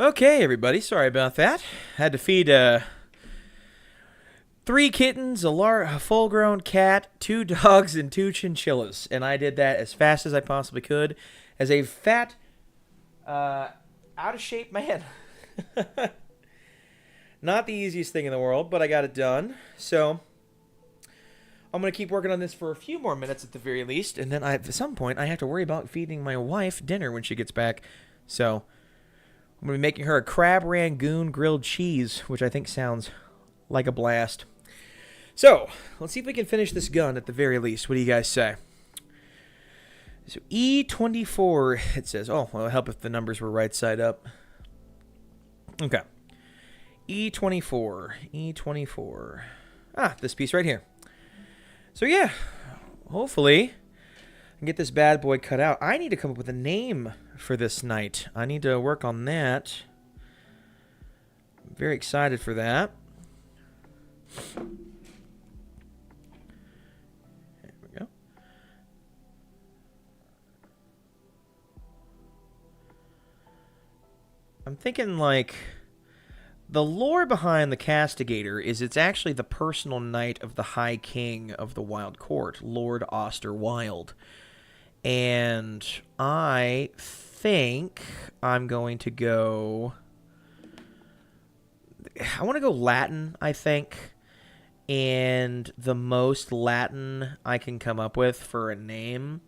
Speaker 1: Okay, everybody. Sorry about that. Had to feed 3 kittens, a full-grown cat, 2 dogs, and 2 chinchillas. And I did that as fast as I possibly could as a fat, out-of-shape man. Not the easiest thing in the world, but I got it done. So I'm going to keep working on this for a few more minutes at the very least. And then at some point, I have to worry about feeding my wife dinner when she gets back. So I'm going to be making her a crab rangoon grilled cheese, which I think sounds like a blast. So let's see if we can finish this gun at the very least. What do you guys say? So E24, it says. Oh, well, it'll help if the numbers were right side up. Okay. E24. Ah, this piece right here. So yeah, hopefully I can get this bad boy cut out. I need to come up with a name for this knight. I need to work on that. I'm very excited for that. There we go. I'm thinking like the lore behind the Castigator is it's actually the personal knight of the High King of the Wild Court, Lord Osterwild. And I think I'm going to go... I want to go Latin, I think. And the most Latin I can come up with for a name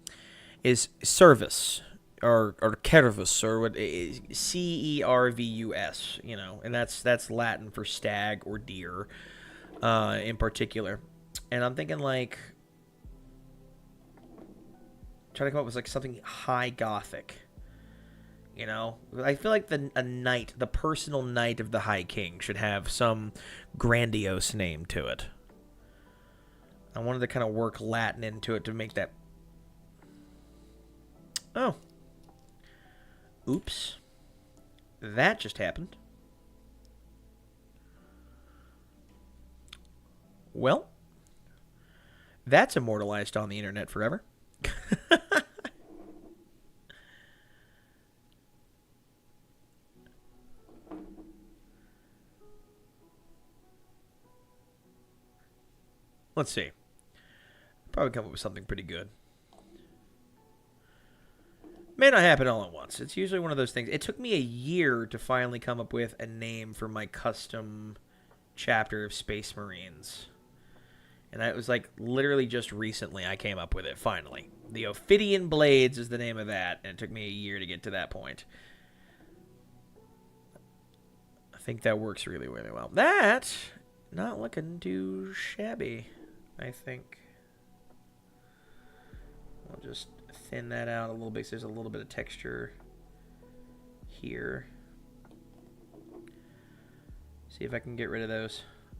Speaker 1: is Cervus. Or Cervus, or what Cervus, you know, and that's Latin for stag or deer, in particular. And I'm thinking like trying to come up with like something high Gothic, you know. I feel like a knight, the personal knight of the High King, should have some grandiose name to it. I wanted to kind of work Latin into it to make that. Oh. Oops. That just happened. Well, that's immortalized on the internet forever. Let's see. Probably come up with something pretty good. May not happen all at once. It's usually one of those things. It took me a year to finally come up with a name for my custom chapter of Space Marines. And that was like literally just recently I came up with it, finally. The Ophidian Blades is the name of that, and it took me a year to get to that point. I think that works really, really well. That, not looking too shabby, I think. I'll just thin that out a little bit so there's a little bit of texture here. See if I can get rid of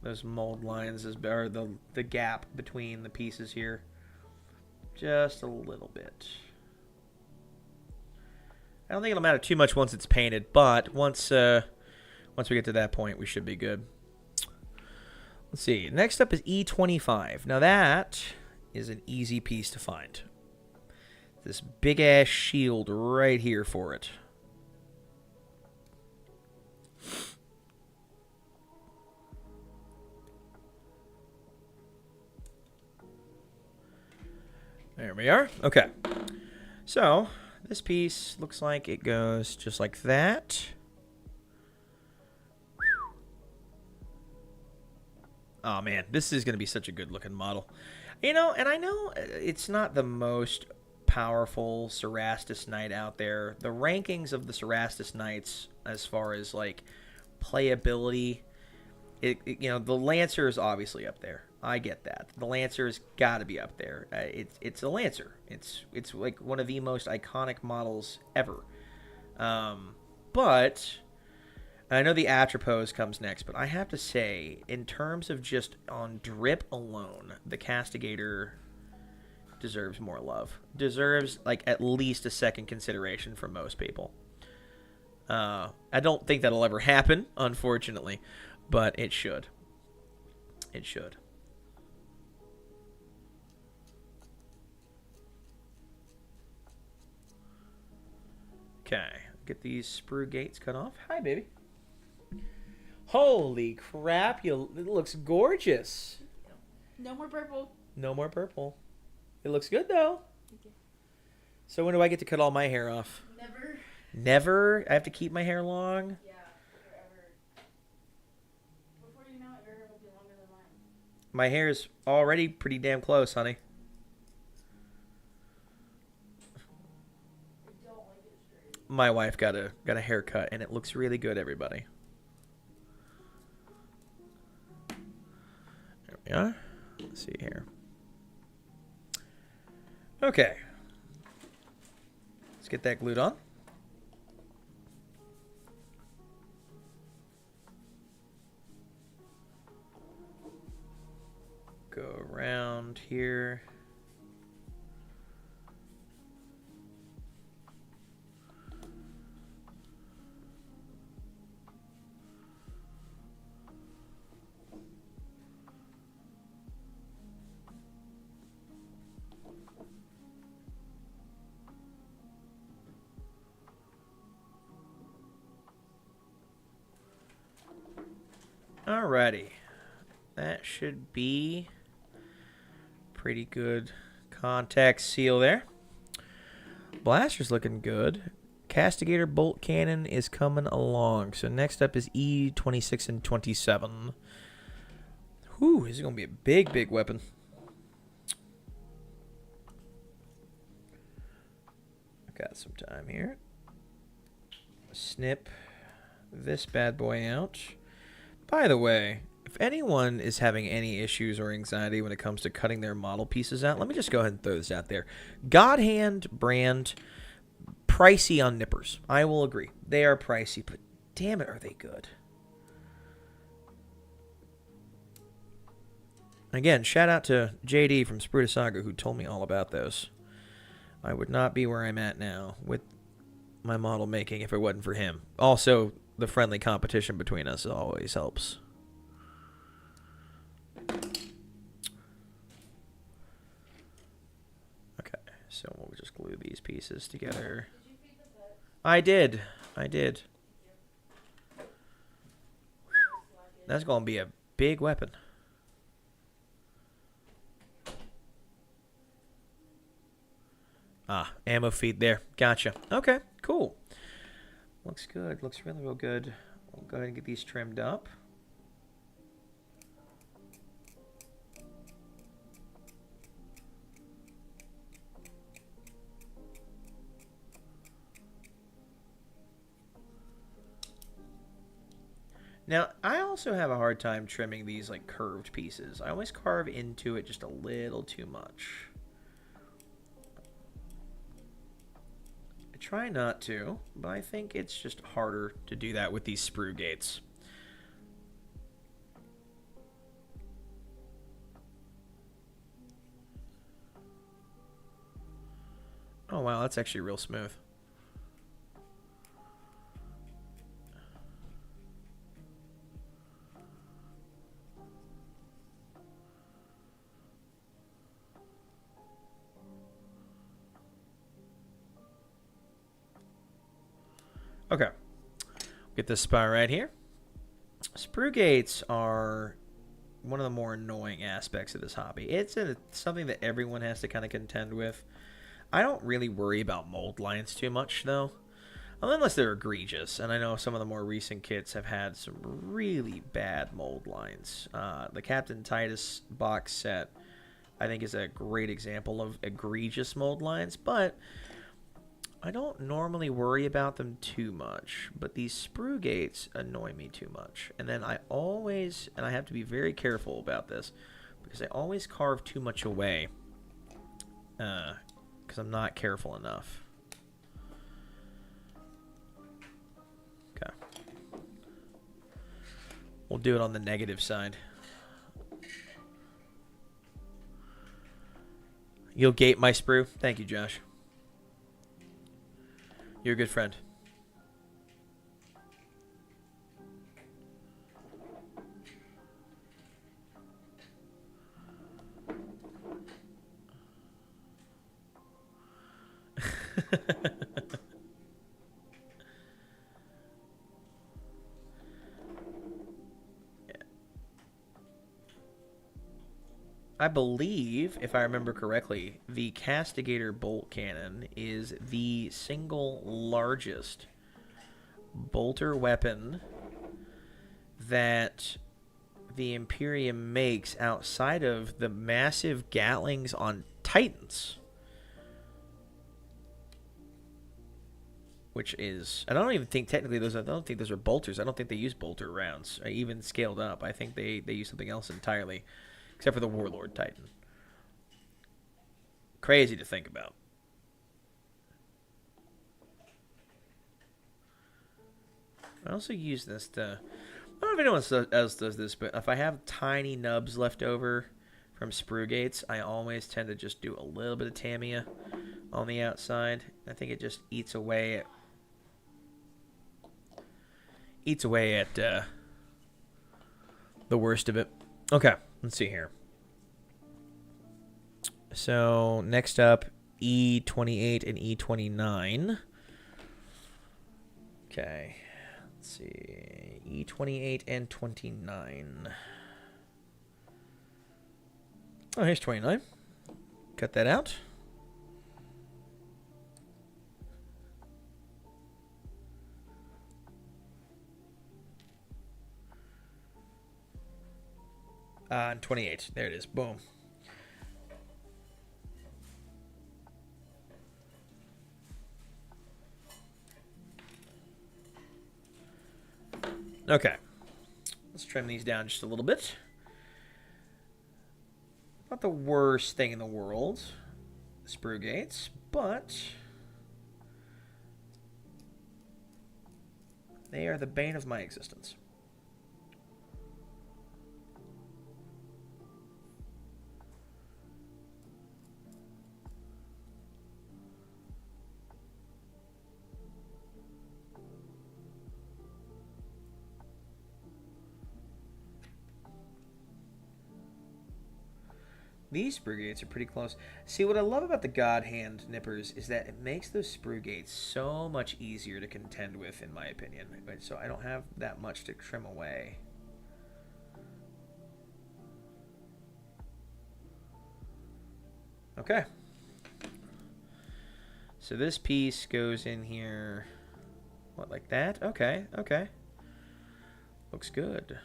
Speaker 1: those mold lines, or the gap between the pieces here. Just a little bit. I don't think it'll matter too much once it's painted, but once we get to that point, we should be good. Let's see. Next up is E25. Now that is an easy piece to find. This big-ass shield right here for it. There we are. Okay. So, this piece looks like it goes just like that. Oh, man. This is going to be such a good-looking model. You know, and I know it's not the most powerful Cerastus Knight out there. The rankings of the Cerastus Knights as far as like playability, you know, the Lancer is obviously up there. I get that. The Lancer's got to be up there. It's a Lancer. It's like one of the most iconic models ever. But I know the Atropos comes next, but I have to say, in terms of just on drip alone, the Castigator deserves more love. Deserves like at least a second consideration from most people. I don't think that'll ever happen, unfortunately, but it should. It should. Okay, Get these sprue gates cut off. Hi, baby. Holy crap! It looks gorgeous.
Speaker 2: No more purple.
Speaker 1: No more purple. It looks good though.
Speaker 2: Thank you.
Speaker 1: So when do I get to cut all my hair off?
Speaker 2: Never.
Speaker 1: Never. I have to keep my hair long.
Speaker 2: Yeah, forever. Before you know it, your hair will be longer than mine.
Speaker 1: My hair is already pretty damn close, honey.
Speaker 2: I don't like it straight.
Speaker 1: My wife got a haircut and it looks really good, everybody. There we are. Let's see here. Okay. Let's get that glued on. Go around here. Alrighty. That should be pretty good contact seal there. Blaster's looking good. Castigator bolt cannon is coming along. So next up is E26 and 27. Whew, this is going to be a big, big weapon. I've got some time here. Snip this bad boy out. By the way, if anyone is having any issues or anxiety when it comes to cutting their model pieces out, let me just go ahead and throw this out there. God Hand brand, pricey on nippers. I will agree. They are pricey, but damn it, are they good. Again, shout out to JD from Sprue Saga who told me all about those. I would not be where I'm at now with my model making if it wasn't for him. Also, the friendly competition between us always helps. Okay, so we'll just glue these pieces together.
Speaker 2: Did you feed the pet?
Speaker 1: I did. I did. That's going to be a big weapon. Ah, ammo feed there. Gotcha. Okay, cool. Looks good. Looks really, real good. We'll go ahead and get these trimmed up. Now, I also have a hard time trimming these like curved pieces. I always carve into it just a little too much. I try not to, but I think it's just harder to do that with these sprue gates. Oh wow, that's actually real smooth. Okay, get this spot right here. Sprue gates are one of the more annoying aspects of this hobby. It's something that everyone has to kind of contend with. I don't really worry about mold lines too much, though, unless they're egregious. And I know some of the more recent kits have had some really bad mold lines. The Captain Titus box set, I think, is a great example of egregious mold lines, but I don't normally worry about them too much, but these sprue gates annoy me too much. And then I always, and I have to be very careful about this, because I always carve too much away, because I'm not careful enough. Okay. We'll do it on the negative side. You'll gate my sprue? Thank you, Josh. You're a good friend. I believe, if I remember correctly, the Castigator bolt cannon is the single largest bolter weapon that the Imperium makes outside of the massive Gatlings on Titans. Which is, I don't even think technically those. I don't think those are bolters. I don't think they use bolter rounds. Even scaled up, I think they use something else entirely, except for the Warlord Titan. Crazy to think about. I also use this to. I don't know if anyone else does this, but if I have tiny nubs left over from sprue gates, I always tend to just do a little bit of Tamiya on the outside. I think it just eats away at the worst of it. Okay, let's see here. So next up, E28 and E29. Okay, let's see, E28 and 29. Oh, here's 29. Cut that out. And 28. There it is. Boom. Okay. Let's trim these down just a little bit. Not the worst thing in the world, sprue gates, but they are the bane of my existence. These sprue gates are pretty close. See, what I love about the God Hand nippers is that it makes those sprue gates so much easier to contend with, in my opinion. So I don't have that much to trim away. Okay. So this piece goes in here. What, like that? Okay, okay. Looks good.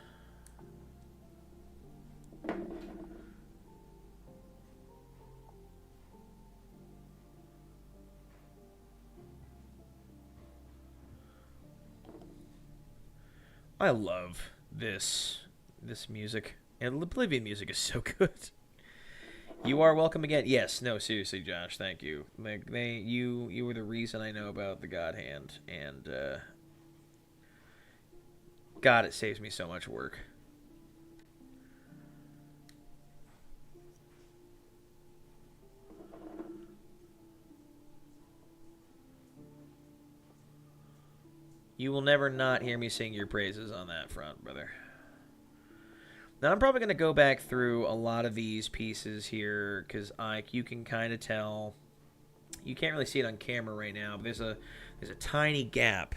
Speaker 1: I love this music. And Oblivion music is so good. You are welcome again. Yes, no, seriously, Josh, thank you. Like you were the reason I know about the God Hand, and God, it saves me so much work. You will never not hear me sing your praises on that front, brother. Now, I'm probably going to go back through a lot of these pieces here, because you can kind of tell. You can't really see it on camera right now, but there's a tiny gap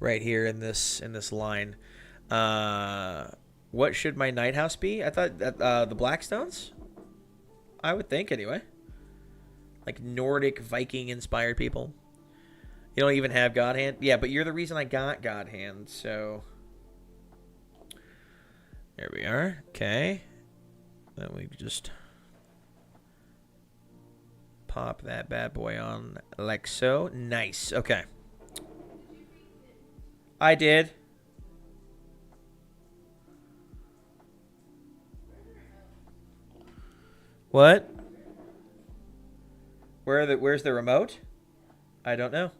Speaker 1: right here in this line. What should my Night House be? I thought that the Blackstones? I would think, anyway. Like Nordic Viking-inspired people. You don't even have God Hand? Yeah, but you're the reason I got God Hand, so... There we are. Okay. Then we just... pop that bad boy on like so. Nice. Okay. I did. What? Where's the remote? I don't know.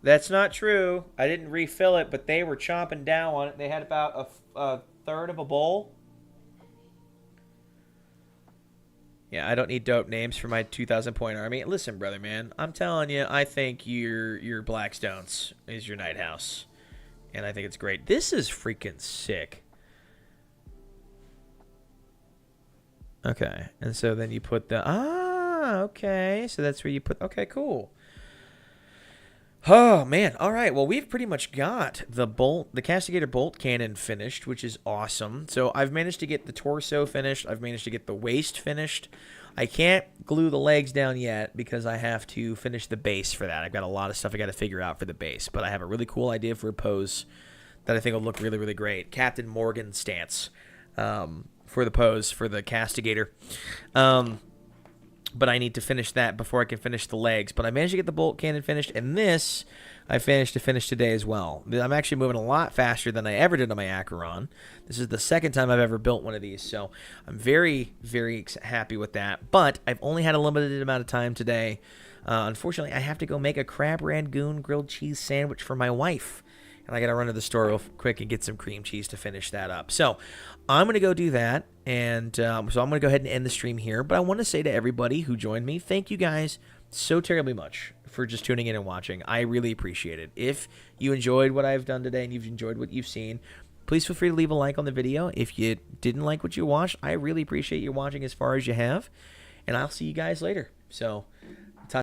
Speaker 1: That's not true. I didn't refill it, but they were chomping down on it. They had about a third of a bowl. Yeah, I don't need dope names for my 2,000 point army. Listen, brother, man, I'm telling you, I think your Blackstones is your Night House, and I think it's great. This is freaking sick. Okay, and so then you put the Ah, okay. So that's where you put... Okay, cool. Oh, man. All right. Well, we've pretty much got the Castigator bolt cannon finished, which is awesome. So I've managed to get the torso finished. I've managed to get the waist finished. I can't glue the legs down yet because I have to finish the base for that. I've got a lot of stuff I got to figure out for the base, but I have a really cool idea for a pose that I think will look really, really great. Captain Morgan stance for the pose for the Castigator. But I need to finish that before I can finish the legs. But I managed to get the bolt cannon finished, and this I managed to finish today as well. I'm actually moving a lot faster than I ever did on my Acheron. This is the second time I've ever built one of these, so I'm very, very happy with that. But I've only had a limited amount of time today. Unfortunately, I have to go make a crab rangoon grilled cheese sandwich for my wife. And I got to run to the store real quick and get some cream cheese to finish that up. So I'm going to go do that. And so I'm going to go ahead and end the stream here. But I want to say to everybody who joined me, thank you guys so terribly much for just tuning in and watching. I really appreciate it. If you enjoyed what I've done today and you've enjoyed what you've seen, please feel free to leave a like on the video. If you didn't like what you watched, I really appreciate you watching as far as you have. And I'll see you guys later. So